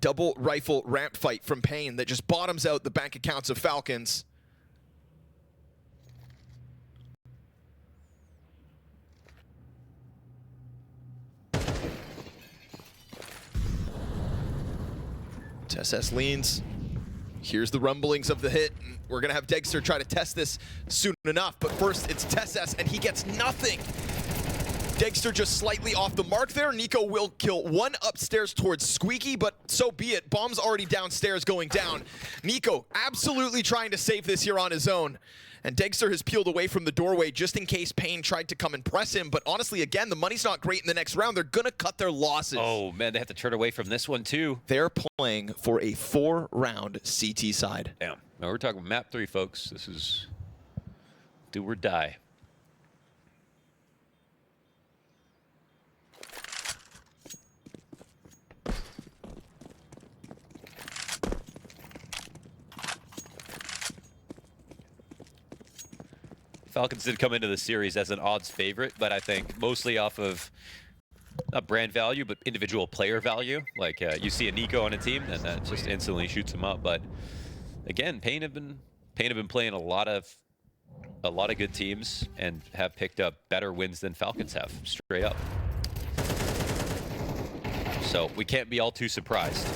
double rifle ramp fight from paiN that just bottoms out the bank accounts of Falcons. TeSS leans. Here's the rumblings of the hit. We're going to have Degster try to test this soon enough, but first it's TeSS, and he gets nothing. Degster just slightly off the mark there. Nico will kill one upstairs towards Squeaky, but so be it. Bomb's already downstairs going down. Nico absolutely trying to save this here on his own. And Degster has peeled away from the doorway just in case paiN tried to come and press him. But honestly, again, the money's not great in the next round. They're going to cut their losses. Oh, man, they have to turn away from this one, too. They're playing for a 4-round CT side. Damn. Now we're talking map 3, folks. This is do or die. Falcons did come into the series as an odds favorite, but I think mostly off of not brand value, but individual player value. Like you see a Nico on a team, and that just instantly shoots him up. But again, paiN have been playing a lot of good teams and have picked up better wins than Falcons have, straight up. So we can't be all too surprised.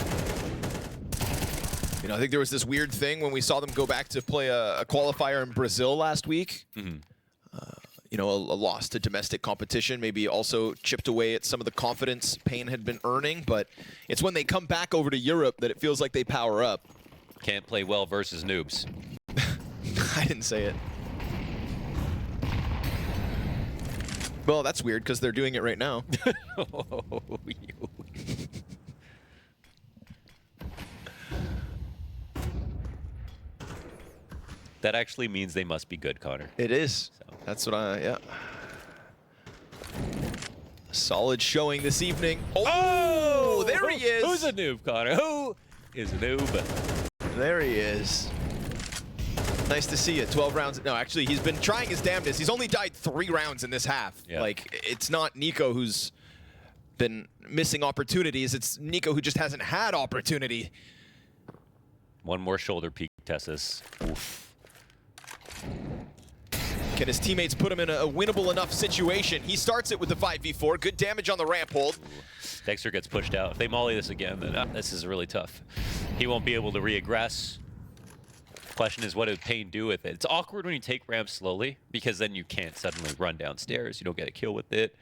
You know, I think there was this weird thing when we saw them go back to play a qualifier in Brazil last week. Mm-hmm. You know, a loss to domestic competition maybe also chipped away at some of the confidence paiN had been earning, but it's when they come back over to Europe that it feels like they power up. Can't play well versus noobs. I didn't say it. Well, that's weird because they're doing it right now. That actually means they must be good, Connor. It is. So. That's what yeah. Solid showing this evening. Oh, there he is. Who's a noob, Connor? Who is a noob? There he is. Nice to see you. 12 rounds. No, actually, he's been trying his damnedest. He's only died 3 rounds in this half. Yeah. Like, it's not Nico who's been missing opportunities. It's Nico who just hasn't had opportunity. One more shoulder peek, TeSS. Oof. Can his teammates put him in a winnable enough situation? He starts it with the 5v4. Good damage on the ramp hold. Dexter gets pushed out. If they molly this again, then this is really tough. He won't be able to reaggress. Question is, what does paiN do with it? It's awkward when you take ramps slowly because then you can't suddenly run downstairs. You don't get a kill with it.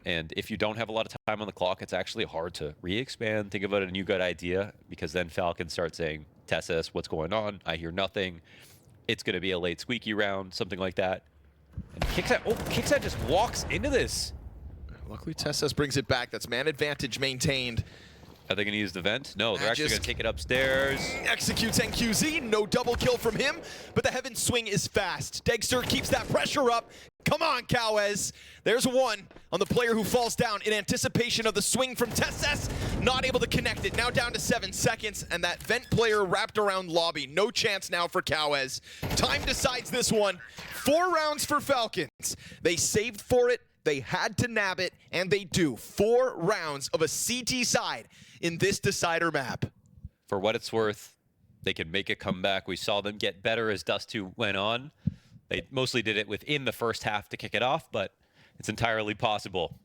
And if you don't have a lot of time on the clock, it's actually hard to re-expand, think about a new good idea, because then Falcons start saying, TeSS, what's going on? I hear nothing. It's going to be a late squeaky round, something like that. And Kicksat just walks into this. Luckily, TeSS brings it back. That's man advantage maintained. Are they going to use the vent? No, they're actually going to take it upstairs. Executes NQZ. No double kill from him, but the heaven swing is fast. Degster keeps that pressure up. Come on, Cowez. There's one on the player who falls down in anticipation of the swing from TeSS. Not able to connect it. Now down to 7 seconds, and that vent player wrapped around lobby. No chance now for Cowez. Time decides this one. 4 rounds for Falcons. They saved for it. They had to nab it, and they do. 4 rounds of a CT side in this decider map. For what it's worth, they can make a comeback. We saw them get better as Dust 2 went on. They mostly did it within the first half to kick it off, but it's entirely possible.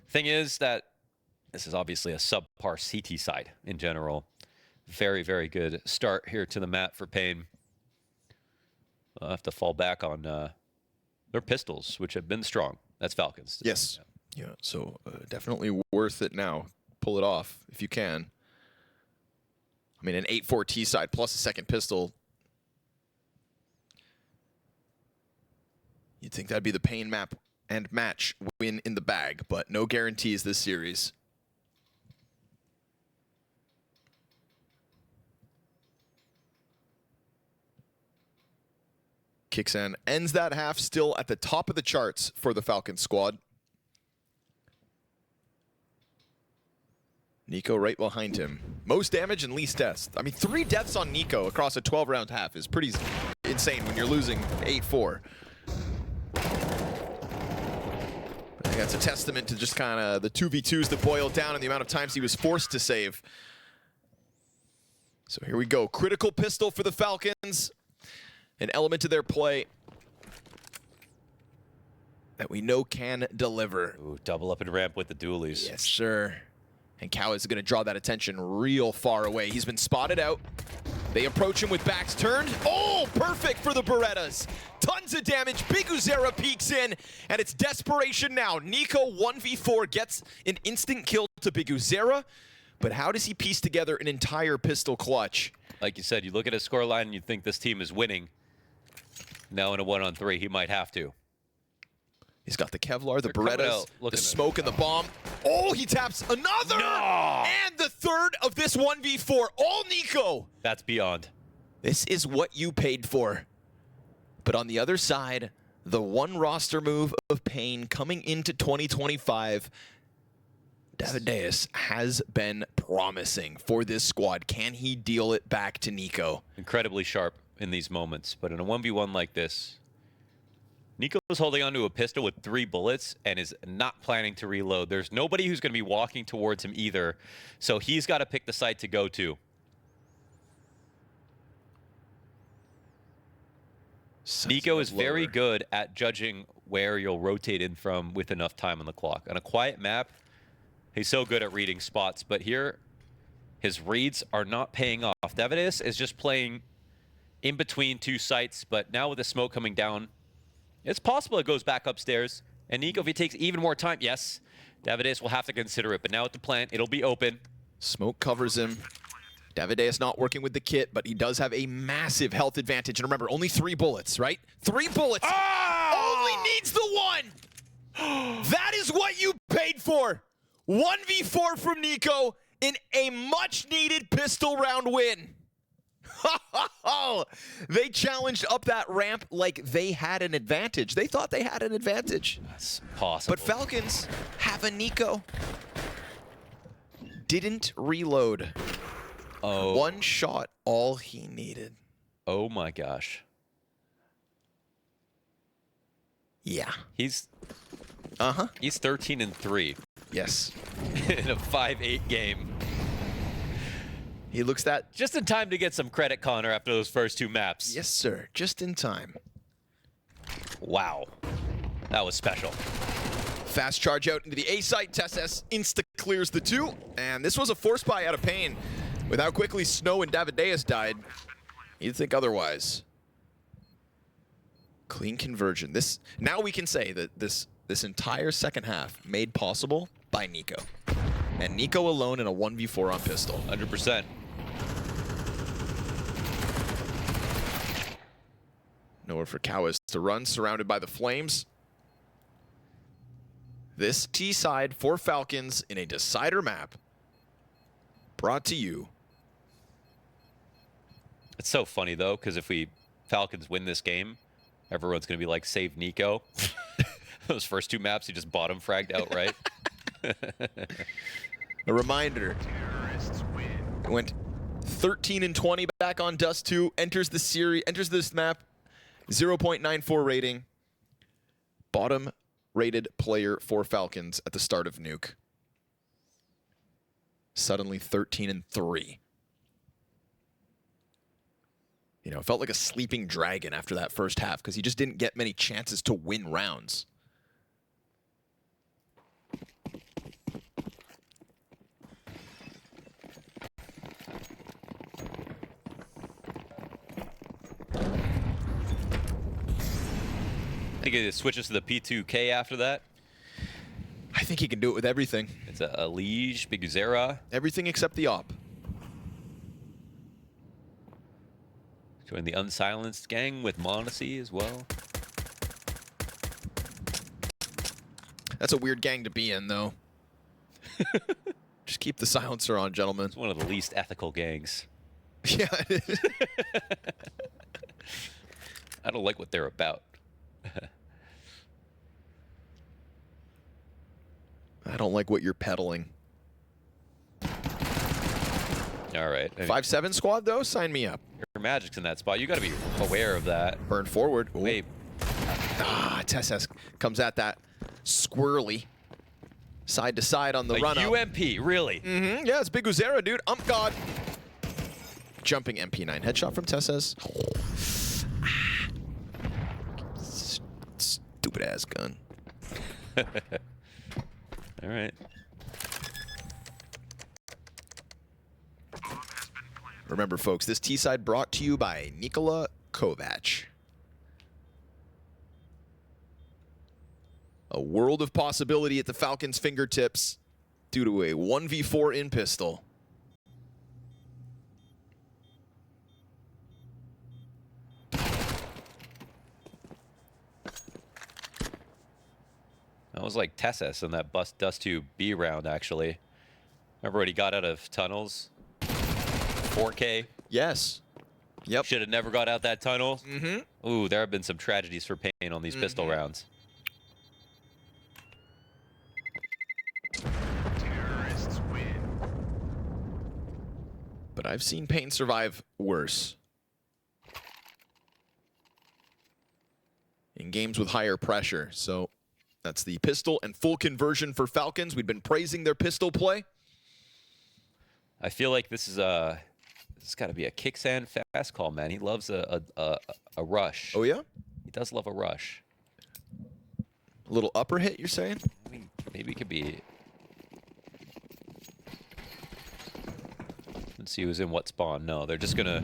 Thing is that this is obviously a subpar CT side in general. Very, very good start here to the map for paiN. I'll have to fall back on their pistols, which have been strong. That's Falcons. Yes. Yeah, so definitely worth it now. Pull it off if you can. I mean, an 8-4 T side plus a second pistol. You'd think that'd be the paiN map and match win in the bag, but no guarantees this series. Kixan ends that half still at the top of the charts for the Falcons squad. Nico right behind him. Most damage and least deaths. I mean, 3 deaths on Nico across a 12-round half is pretty insane when you're losing 8-4. That's a testament to just kind of the 2v2s that boiled down and the amount of times he was forced to save. So here we go. Critical pistol for the Falcons. An element to their play that we know can deliver. Ooh, double up and ramp with the dualies. Yes, sir. And Cow is going to draw that attention real far away. He's been spotted out. They approach him with backs turned. Oh, perfect for the Berettas. Tons of damage. BTarena peeks in, and it's desperation now. Nico 1v4 gets an instant kill to BTarena, but how does he piece together an entire pistol clutch? Like you said, you look at his scoreline and you think this team is winning. Now in a 1-on-3, he might have to. He's got the Kevlar, the They're Berettas, the smoke, and the bomb. Oh, he taps another! No! And the third of this 1v4. All Nico! That's beyond. This is what you paid for. But on the other side, the one roster move of paiN coming into 2025. Davideus has been promising for this squad. Can he deal it back to Nico? Incredibly sharp in these moments, but in a 1v1 like this, Nico's holding onto a pistol with 3 bullets and is not planning to reload. There's nobody who's going to be walking towards him either, so he's got to pick the site to go to. Nico is very good at judging where you'll rotate in from with enough time on the clock. On a quiet map, he's so good at reading spots, but here, his reads are not paying off. Davideus is just playing in between 2 sites, but now with the smoke coming down, it's possible it goes back upstairs. And Nico, if he takes even more time, yes, Davideus will have to consider it. But now at the plant, it'll be open. Smoke covers him. Davideus not working with the kit, but he does have a massive health advantage. And remember, only 3 bullets, right? 3 bullets. Oh! Only needs the 1. That is what you paid for. 1v4 from Nico in a much-needed pistol round win. They challenged up that ramp like they had an advantage. They thought they had an advantage. That's possible. But Falcons have a Nico. Didn't reload. Oh. 1 shot, all he needed. Oh my gosh. Yeah. He's Uh-huh. He's 13-3 Yes. in a 5-8 game. He looks that. Just in time to get some credit, Connor, after those first 2 maps. Yes, sir. Just in time. Wow. That was special. Fast charge out into the A site. TessS insta-clears the 2. And this was a force buy out of paiN. With how quickly Snow and Davideus died, you'd think otherwise. Clean conversion. This now we can say that this entire second half made possible by Nico. And Nico alone in a 1v4 on pistol. 100%. Nowhere for Cowas to run, surrounded by the flames. This T side for Falcons in a decider map. Brought to you. It's so funny, though, because if Falcons win this game, everyone's going to be like, save Nico. Those first 2 maps, he just bottom fragged outright. A reminder. It went 13-20 back on Dust 2, enters the series, enters this map, 0.94 rating. Bottom rated player for Falcons at the start of Nuke. Suddenly 13-3. You know, it felt like a sleeping dragon after that first half because he just didn't get many chances to win rounds. I think it switches to the P2K after that. I think he can do it with everything. It's a Liege, BTarena. Everything except the op. Join the Unsilenced gang with MongolZ as well. That's a weird gang to be in, though. Just keep the silencer on, gentlemen. It's one of the least ethical gangs. Yeah, it is. I don't like what they're about. I don't like what you're peddling. All right. 5-7 squad, though? Sign me up. Your Magic's in that spot. You got to be aware of that. Burn forward. Ooh. Wait. Ah, TessS comes at that. squirrely. Side to side on the run up. UMP, really? Yeah, it's Big Uzera, dude. God. Jumping MP9. Headshot from Tessez. Stupid ass gun. All right. Remember, folks, this T-side brought to you by Nikola Kovac. A world of possibility at the Falcons' fingertips due to a 1v4 in pistol. That was like Tessez in that Dust 2 B round, actually. Remember when he got out of tunnels? 4K. Yes. Yep. Should have never got out that tunnel. Ooh, there have been some tragedies for paiN on these pistol rounds. Terrorists win. But I've seen paiN survive worse. In games with higher pressure. So that's the pistol and full conversion for Falcons. We've been praising their pistol play. I feel like this is it's got to be a Kixan fast call, man. He loves a rush. Oh, yeah? He does love a rush. A little upper hit, you're saying? I mean, maybe it could be. Let's see who's in what spawn. No, they're just going to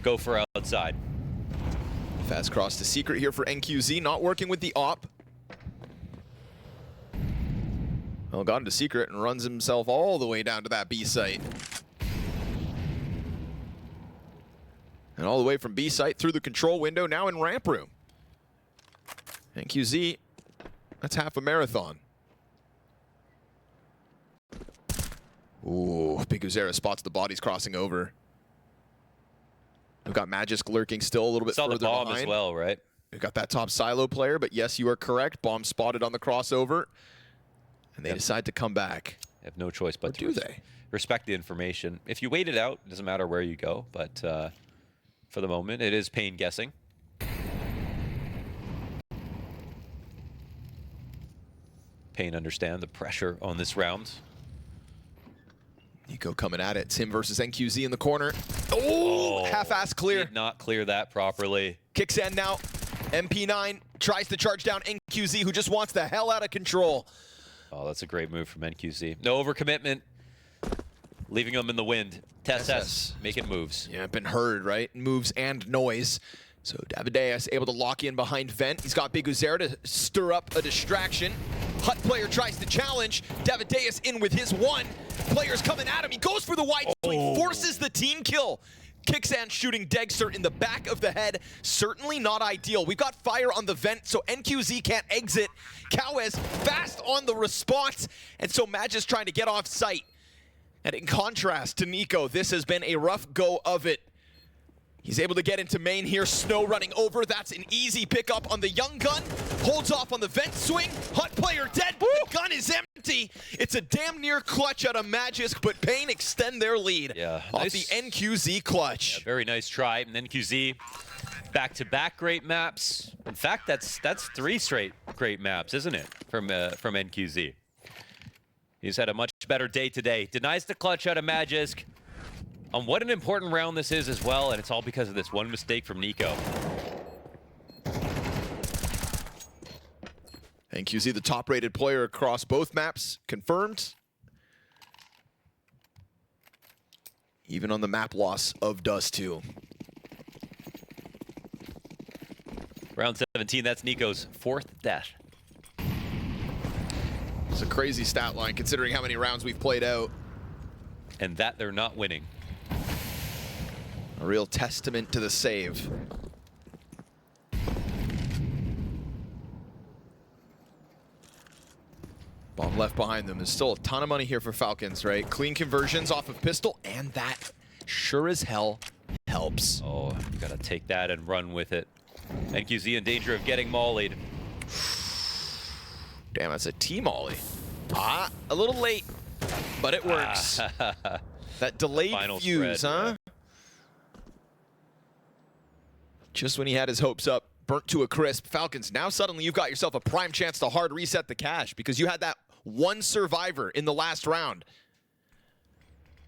go for outside. Fast cross to secret here for NQZ, not working with the op. Well, got into secret and runs himself all the way down to that B site. And all the way from B site through the control window, now in ramp room. NQZ, that's half a marathon. Ooh, Big Uzera spots the bodies crossing over. We've got Magisk lurking still a little bit Saw further the bomb behind. as well, right? We've got that top silo player, but yes, you are correct. Bomb spotted on the crossover. And they decide to come back. They have no choice but Or to do they? respect the information. If you wait it out, it doesn't matter where you go. But for the moment, it is paiN guessing. paiN understand the pressure on this round. Nico coming at it. It's him versus NQZ in the corner. Oh, half-ass clear. Did not clear that properly. Kicks in now. MP9 tries to charge down NQZ, who just wants the hell out of control. Oh, that's a great move from NQZ. No overcommitment. Leaving them in the wind. Tess, making moves. Yeah, been heard, right? Moves and noise. So Davideus able to lock in behind Vent. He's got Big Uzera to stir up a distraction. Hut player tries to challenge. Davideus in with his one. Players coming at him. He goes for the wide swing, forces the team kill. Kixan shooting Degster in the back of the head. Certainly not ideal. We've got fire on the Vent, so NQZ can't exit. Cowes fast on the response, and so Magis trying to get off site. And in contrast to Nico, this has been a rough go of it. He's able to get into main here. Snow running over. That's an easy pickup on the young gun. Holds off on the Vent swing. Hut player dead, but the gun is empty. It's a damn near clutch out of Magisk, but paiN extend their lead off the NQZ clutch. Yeah, very nice try. And NQZ back-to-back great maps. In fact, that's 3 straight great maps, isn't it, from NQZ? He's had a much better day today. Denies the clutch out of Magisk. On what an important round this is as well, and it's all because of this one mistake from Nico. NQZ, the top-rated player across both maps, confirmed. Even on the map loss of Dust 2. Round 17, that's Nico's 4th death. It's a crazy stat line considering how many rounds we've played out. And that they're not winning. A real testament to the save. Bomb left behind them. There's still a ton of money here for Falcons, right? Clean conversions off of pistol, and that sure as hell helps. Oh, you gotta take that and run with it. NQZ in danger of getting mollied. Damn, that's a T-molly. A little late, but it works. That delayed Final fuse, spread, huh? yeah. Just when he had his hopes up, burnt to a crisp. Falcons, now suddenly you've got yourself a prime chance to hard reset the cache because you had that one survivor in the last round.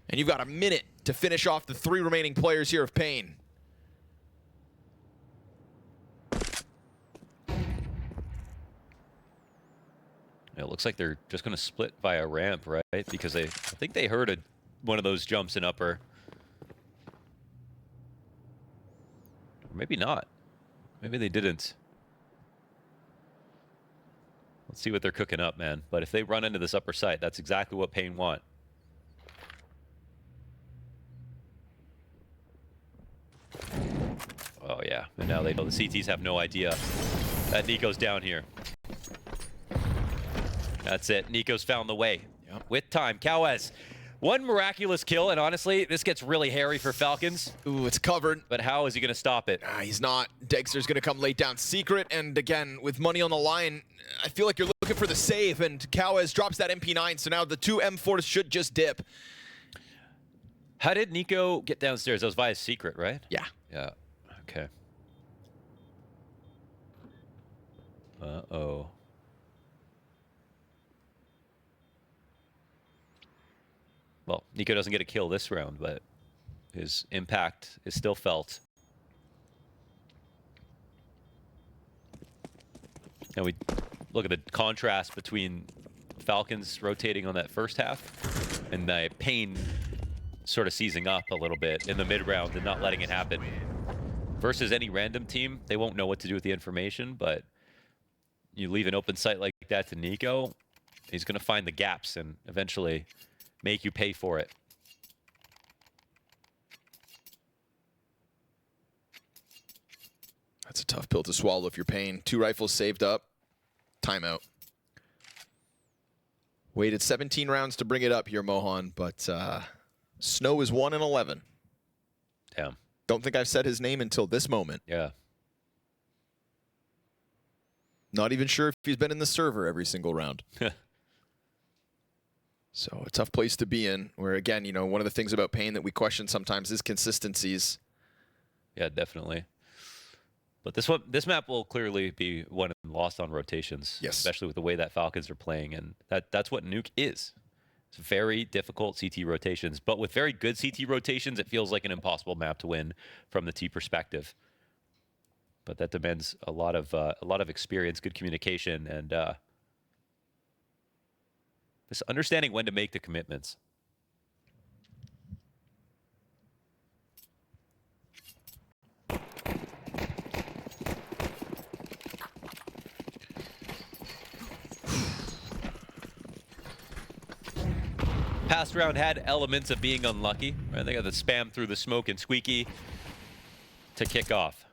And you've got a minute to finish off the 3 remaining players here of paiN. It looks like they're just going to split via ramp, right? Because I think they heard one of those jumps in upper. Or maybe not. Maybe they didn't. Let's see what they're cooking up, man. But if they run into this upper site, that's exactly what paiN want. Oh, yeah. And now they know the CTs have no idea that Nico's down here. That's it. Nico's found the way. Yep. With time. Cowes, one miraculous kill, and honestly, this gets really hairy for Falcons. Ooh, it's covered. But how is he going to stop it? He's not. Dexter's going to come late down secret, and again, with money on the line, I feel like you're looking for the save, and Cowes drops that MP9, so now the 2 M4s should just dip. How did Nico get downstairs? That was via secret, right? Yeah. Yeah. Okay. Uh-oh. Well, Nico doesn't get a kill this round, but his impact is still felt. And we look at the contrast between Falcons rotating on that first half and the paiN sort of seizing up a little bit in the mid-round and not letting it happen. Versus any random team, they won't know what to do with the information, but you leave an open site like that to Nico, he's going to find the gaps and eventually make you pay for it. That's a tough pill to swallow if you're paiN. 2 rifles saved up. Timeout. Waited 17 rounds to bring it up here, Mohan, but Snow is 1 and 11. Damn. Don't think I've said his name until this moment. Yeah. Not even sure if he's been in the server every single round. So a tough place to be in, where again, you know, one of the things about paiN that we question sometimes is consistencies. Yeah, definitely. But this map will clearly be won and lost on rotations. Yes. Especially with the way that Falcons are playing, and that's what Nuke is. It's very difficult CT rotations, but with very good CT rotations, it feels like an impossible map to win from the T perspective. But that demands a lot of experience, good communication, and this understanding when to make the commitments. Past round had elements of being unlucky. Right? They got the spam through the smoke and squeaky to kick off.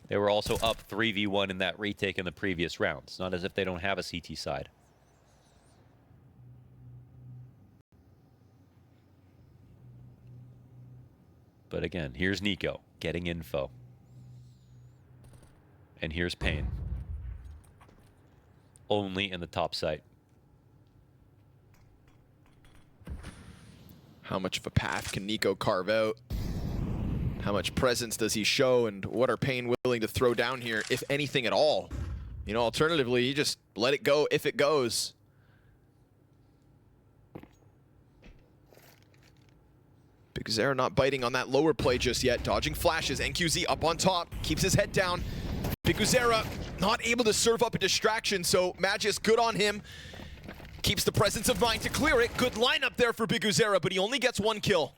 They were also up 3v1 in that retake in the previous round. It's not as if they don't have a CT side. But again, here's Nico getting info. And here's paiN. Only in the top site. How much of a path can Nico carve out? How much presence does he show? And what are paiN willing to throw down here, if anything at all? You know, alternatively, you just let it go if it goes. BTarena not biting on that lower play just yet. Dodging flashes. NQZ up on top. Keeps his head down. BTarena not able to serve up a distraction, so Magis good on him. Keeps the presence of mind to clear it. Good lineup there for BTarena, but he only gets 1 kill.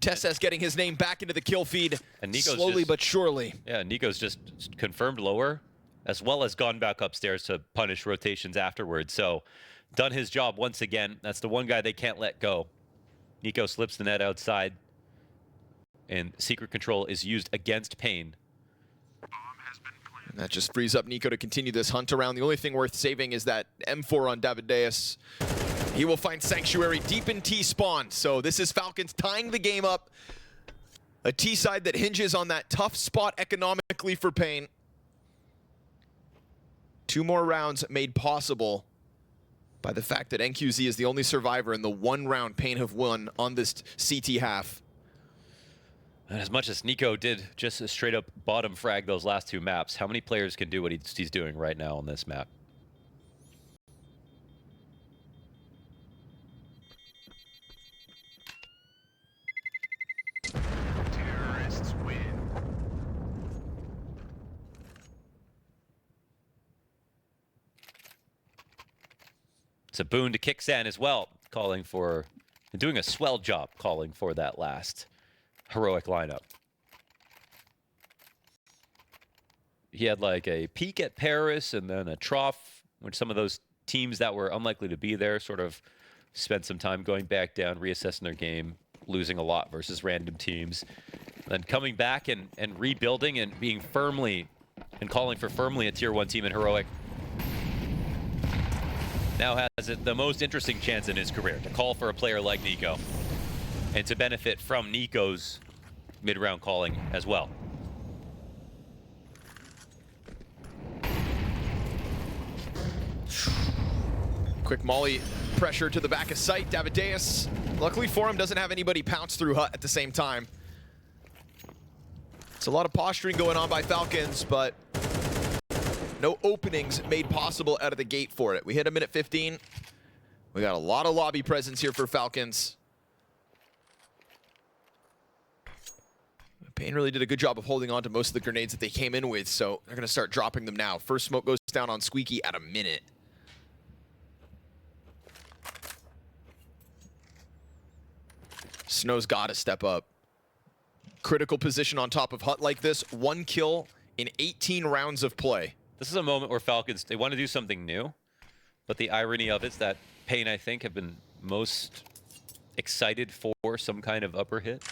Tessez getting his name back into the kill feed, and Nico's slowly but surely. Yeah, Nico's just confirmed lower, as well as gone back upstairs to punish rotations afterwards. So, done his job once again. That's the one guy they can't let go. Nico slips the net outside, and secret control is used against paiN. And that just frees up Nico to continue this hunt around. The only thing worth saving is that M4 on Davideus. He will find Sanctuary deep in T spawn. So this is Falcons tying the game up. A T side that hinges on that tough spot economically for paiN. 2 more rounds made possible by the fact that NQZ is the only survivor in the 1 round paiN have won on this CT half. And as much as Nico did just a straight up bottom frag those last 2 maps, how many players can do what he's doing right now on this map? Terrorists win. It's a boon to Kixan as well, calling for, doing a swell job calling for that last heroic lineup. He had like a peak at Paris and then a trough, which some of those teams that were unlikely to be there sort of spent some time going back down, reassessing their game, losing a lot versus random teams. Then coming back and rebuilding and being firmly and calling for firmly a tier 1 team in heroic. Now has it the most interesting chance in his career to call for a player like Nico and to benefit from Nico's mid-round calling as well. Quick molly pressure to the back of sight. Davideus, luckily for him, doesn't have anybody pounce through Hut at the same time. It's a lot of posturing going on by Falcons, but no openings made possible out of the gate for it. We hit a minute 15. We got a lot of lobby presence here for Falcons. paiN really did a good job of holding on to most of the grenades that they came in with, so they're going to start dropping them now. First smoke goes down on Squeaky at a minute. Snow's got to step up. Critical position on top of Hut like this. 1 kill in 18 rounds of play. This is a moment where Falcons, they want to do something new, but the irony of it is that paiN, I think, have been most excited for some kind of upper hit.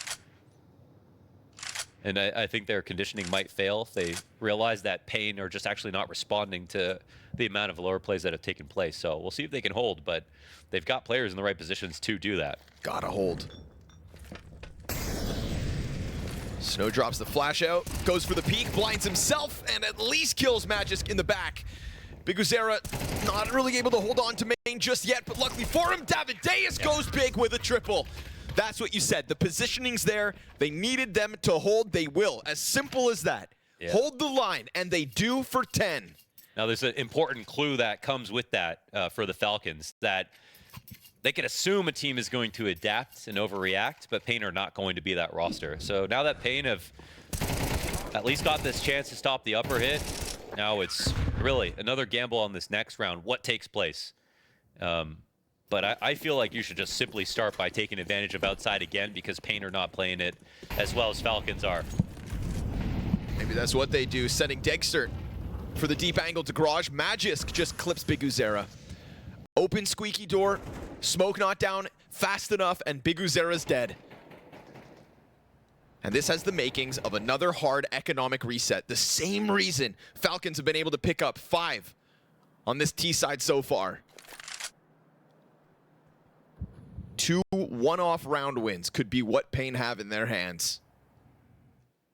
And I think their conditioning might fail if they realize that paiN are just actually not responding to the amount of lower plays that have taken place. So we'll see if they can hold, but they've got players in the right positions to do that. Gotta hold. Snow drops the flash out, goes for the peek, blinds himself, and at least kills Magisk in the back. BTarena not really able to hold on to main just yet, but luckily for him, Davideus goes big with a triple. That's what you said. The positioning's there. They needed them to hold. They will. As simple as that. Yeah. Hold the line, and they do for 10. Now, there's an important clue that comes with that for the Falcons, that they can assume a team is going to adapt and overreact, but paiN are not going to be that roster. So now that paiN have at least got this chance to stop the upper hit, now it's really another gamble on this next round. What takes place? But I feel like you should just simply start by taking advantage of outside again, because paiN are not playing it as well as Falcons are. Maybe that's what they do, sending Dexter for the deep angle to Garage. Magisk just clips BTarena. Open squeaky door, smoke not down fast enough, and BTarera's dead. And this has the makings of another hard economic reset. The same reason Falcons have been able to pick up 5 on this T side so far. 2 one-off round wins could be what paiN have in their hands.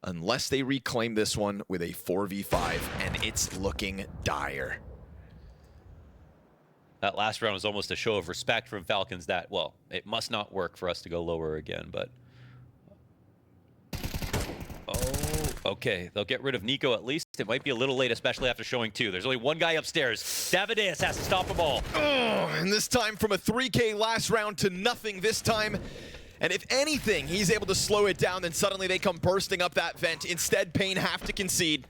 Unless they reclaim this one with a 4v5, and it's looking dire. That last round was almost a show of respect from Falcons that, well, it must not work for us to go lower again, but... Oh, okay. They'll get rid of Nico at least. It might be a little late, especially after showing 2. There's only 1 guy upstairs. Davideus has to stop them all. Oh, and this time from a 3K last round to nothing this time. And if anything, he's able to slow it down, then suddenly they come bursting up that vent. Instead, paiN have to concede.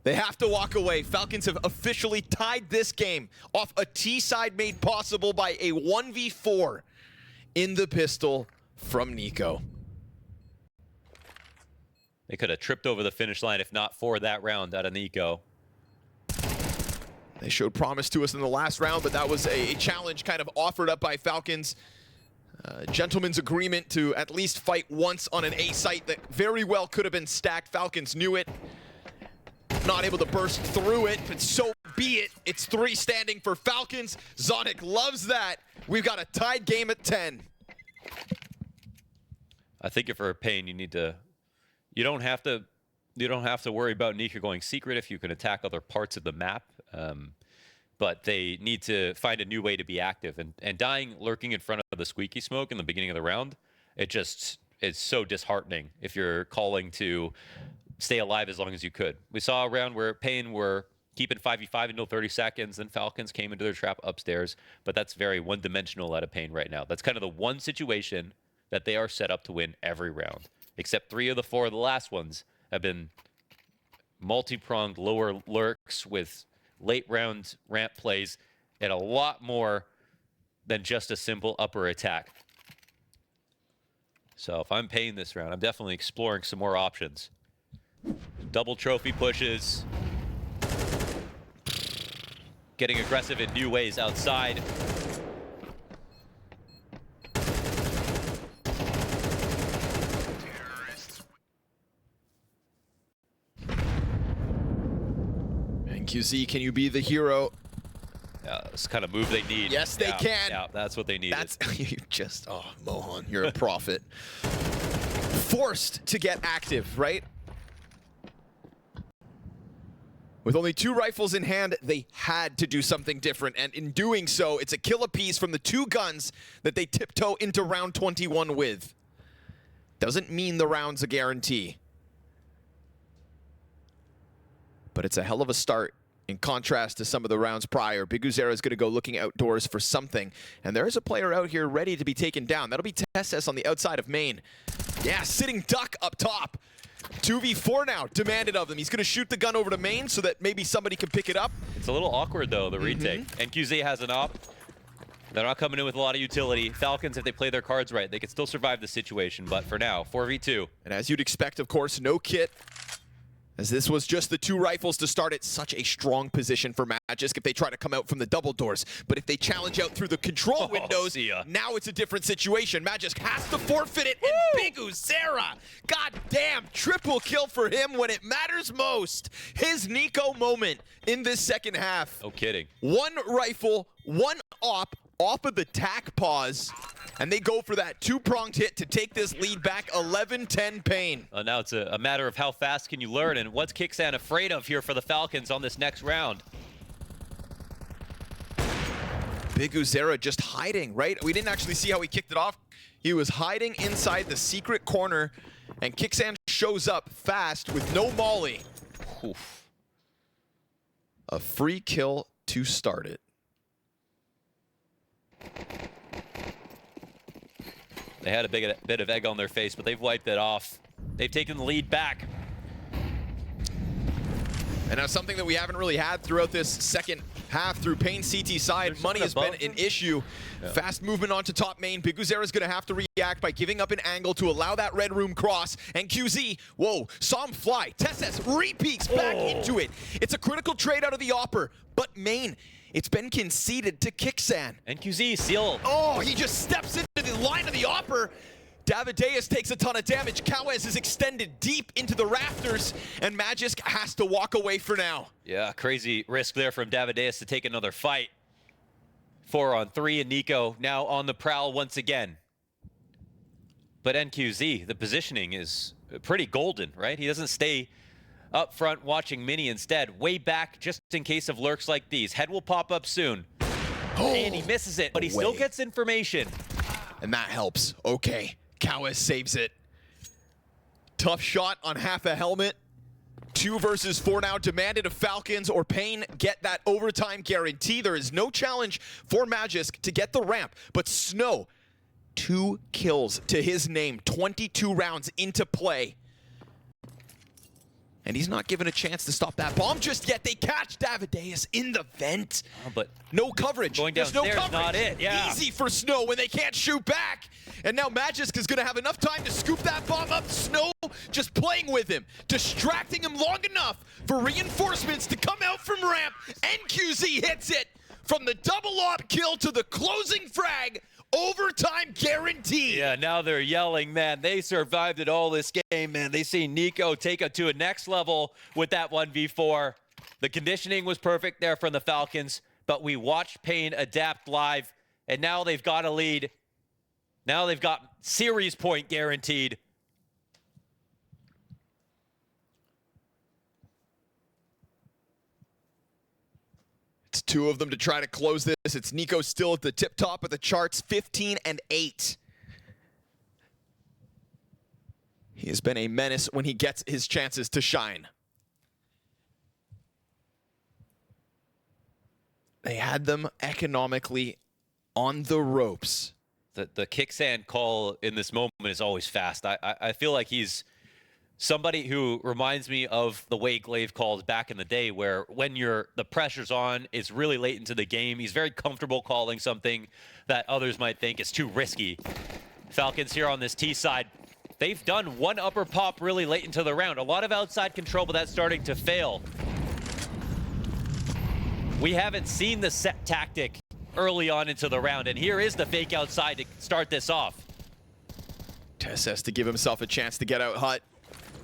They have to walk away. Falcons have officially tied this game off a T-side made possible by a 1v4 in the pistol from Nico. They could have tripped over the finish line if not for that round out of Nico. They showed promise to us in the last round, but that was a challenge kind of offered up by Falcons. Gentleman's agreement to at least fight once on an A site that very well could have been stacked. Falcons knew it. Not able to burst through it, but so be it. It's 3 standing for Falcons. Zonic loves that. We've got a tied game at 10. I think if for paiN, you need to... You don't have to worry about Nico going secret if you can attack other parts of the map. But they need to find a new way to be active. And dying, lurking in front of the squeaky smoke in the beginning of the round, it is so disheartening if you're calling to stay alive as long as you could. We saw a round where paiN were keeping 5v5 until 30 seconds, then Falcons came into their trap upstairs, but that's very one-dimensional out of paiN right now. That's kind of the one situation that they are set up to win every round, except 3 of the 4 of the last ones have been multi-pronged lower lurks with late round ramp plays and a lot more than just a simple upper attack. So if I'm paiN this round, I'm definitely exploring some more options. Double trophy pushes. Getting aggressive in new ways outside. And QZ, can you be the hero? Yeah, this kind of move they need. Yes, they can. Yeah, that's what they need. That's you just, oh, Mohan, you're a prophet. Forced to get active, right? With only 2 rifles in hand, they had to do something different, and in doing so, it's a kill apiece from the 2 guns that they tiptoe into round 21 with. Doesn't mean the round's a guarantee. But it's a hell of a start in contrast to some of the rounds prior. BTarena is going to go looking outdoors for something, and there is a player out here ready to be taken down. That'll be TSS on the outside of main. Yeah, sitting duck up top. 2v4 now, demanded of them. He's going to shoot the gun over to main so that maybe somebody can pick it up. It's a little awkward, though, the retake. NQZ has an op. They're not coming in with a lot of utility. Falcons, if they play their cards right, they can still survive the situation. But for now, 4v2. And as you'd expect, of course, no kit. As this was just the 2 rifles to start it, such a strong position for Magisk if they try to come out from the double doors. But if they challenge out through the control windows, now it's a different situation. Magisk has to forfeit it, and BTarena, god damn, triple kill for him when it matters most. His Nico moment in this second half. No kidding. 1 rifle, 1 op, off of the tack pause, and they go for that 2-pronged hit to take this lead back 11-10 paiN. Now it's a matter of how fast can you learn, and what's Kixan afraid of here for the Falcons on this next round? BTarena just hiding, right? We didn't actually see how he kicked it off. He was hiding inside the secret corner, and Kixan shows up fast with no molly. Oof. A free kill to start it. They had a bit of egg on their face, but they've wiped it off. They've taken the lead back. And now something that we haven't really had throughout this second half through paiN CT side, money has been an issue. Yeah. Fast movement onto top main. BTarena is going to have to react by giving up an angle to allow that red room cross. And QZ, whoa, saw him fly. TSS re-peeks back into it. It's a critical trade out of the Opper, but main, it's been conceded to Kixan. NQZ seal. Oh, he just steps into the line of the Opper. Davideus takes a ton of damage. Kawez is extended deep into the rafters, and Magisk has to walk away for now. Yeah, crazy risk there from Davideus to take another fight. 4-on-3, and Nico now on the prowl once again. But NQZ, the positioning is pretty golden, right? He doesn't stay up front watching Mini instead. Way back just in case of lurks like these. Head will pop up soon. And he misses it, but he still gets information. And that helps. Okay, Kawez saves it. Tough shot on half a helmet. 2 versus 4 now demanded of Falcons, or paiN get that overtime guarantee. There is no challenge for Magisk to get the ramp, but Snow, 2 kills to his name, 22 rounds into play. And he's not given a chance to stop that bomb just yet. They catch Davideus in the vent. But no coverage. Going There's no downstairs, coverage. not it. Yeah. Easy for Snow when they can't shoot back. And now Magisk is going to have enough time to scoop that bomb up. Snow just playing with him, distracting him long enough for reinforcements to come out from ramp. NQZ hits it from the double op kill to the closing frag. Overtime guarantee. Yeah, now they're yelling, man. They survived it all this game, man. They see Nico take it to a next level with that 1v4. The conditioning was perfect there from the Falcons, but we watched paiN adapt live, and now they've got a lead. Now they've got series point guaranteed. It's 2 of them to try to close this. It's Nico still at the tip top of the charts, 15-8. He has been a menace when he gets his chances to shine. They had them economically on the ropes. The kicksand call in this moment is always fast. I feel like he's somebody who reminds me of the way Glaive called back in the day, where when the pressure's on, it's really late into the game. He's very comfortable calling something that others might think is too risky. Falcons here on this T side, they've done one upper pop really late into the round. A lot of outside control, but that's starting to fail. We haven't seen the set tactic early on into the round, and here is the fake outside to start this off. Tess has to give himself a chance to get out hot.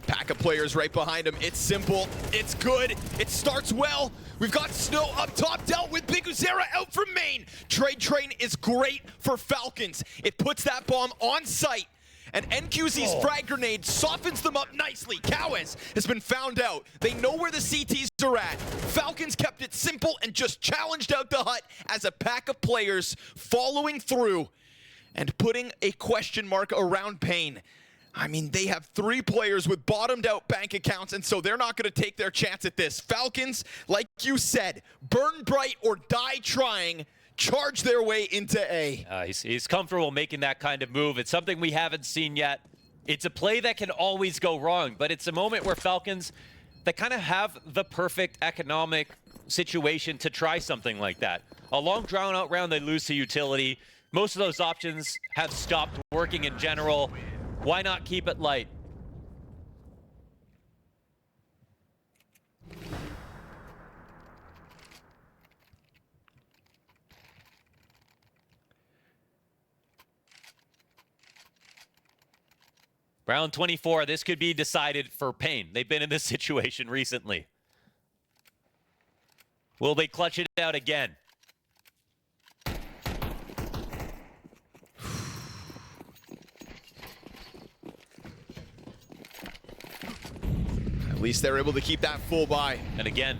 Pack of players right behind him. It's simple. It's good. It starts well. We've got Snow up top, dealt with. Big Uzera out from main. Trade train is great for Falcons. It puts that bomb on site. And NQZ's frag grenade softens them up nicely. Cowes has been found out. They know where the CTs are at. Falcons kept it simple and just challenged out the hut as a pack of players following through and putting a question mark around paiN. I mean, they have 3 players with bottomed out bank accounts, and so they're not going to take their chance at this. Falcons, like you said, burn bright or die trying. Charge their way into A. He's comfortable making that kind of move. It's something we haven't seen yet. It's a play that can always go wrong, but it's a moment where Falcons, they kind of have the perfect economic situation to try something like that. A long drawn-out round, they lose to utility. Most of those options have stopped working in general. Why not keep it light? Round 24, this could be decided for paiN. They've been in this situation recently. Will they clutch it out again? At least they're able to keep that full buy. And again,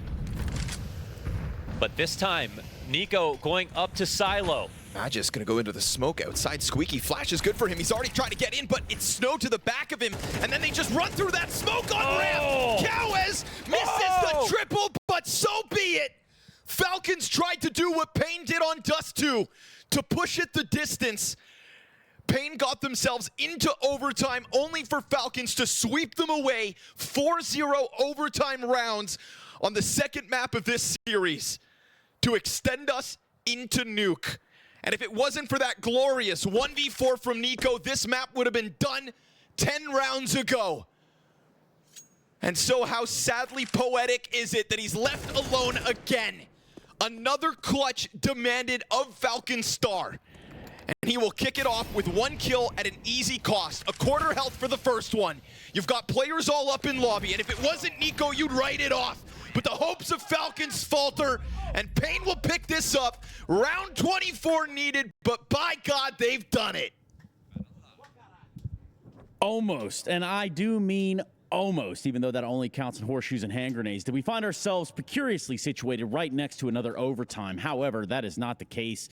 but this time, Nico going up to Silo. Just gonna go into the smoke outside. Squeaky flash is good for him. He's already trying to get in, but it's Snow to the back of him, and then they just run through that smoke on ramp. Cowes misses the triple, but so be it. Falcons tried to do what paiN did on Dust 2 to push it the distance. paiN got themselves into overtime, only for Falcons to sweep them away. 4-0 overtime rounds on the second map of this series to extend us into Nuke. And if it wasn't for that glorious 1v4 from Nico, this map would have been done 10 rounds ago. And so how sadly poetic is it that he's left alone again? Another clutch demanded of Falcon Star. And he will kick it off with 1 kill at an easy cost. A quarter health for the first one. You've got players all up in lobby, and if it wasn't Nico, you'd write it off. But the hopes of Falcons falter, and paiN will pick this up. Round 24 needed, but by God, they've done it. Almost, and I do mean almost, even though that only counts in horseshoes and hand grenades. Did we find ourselves precariously situated right next to another overtime? However, that is not the case.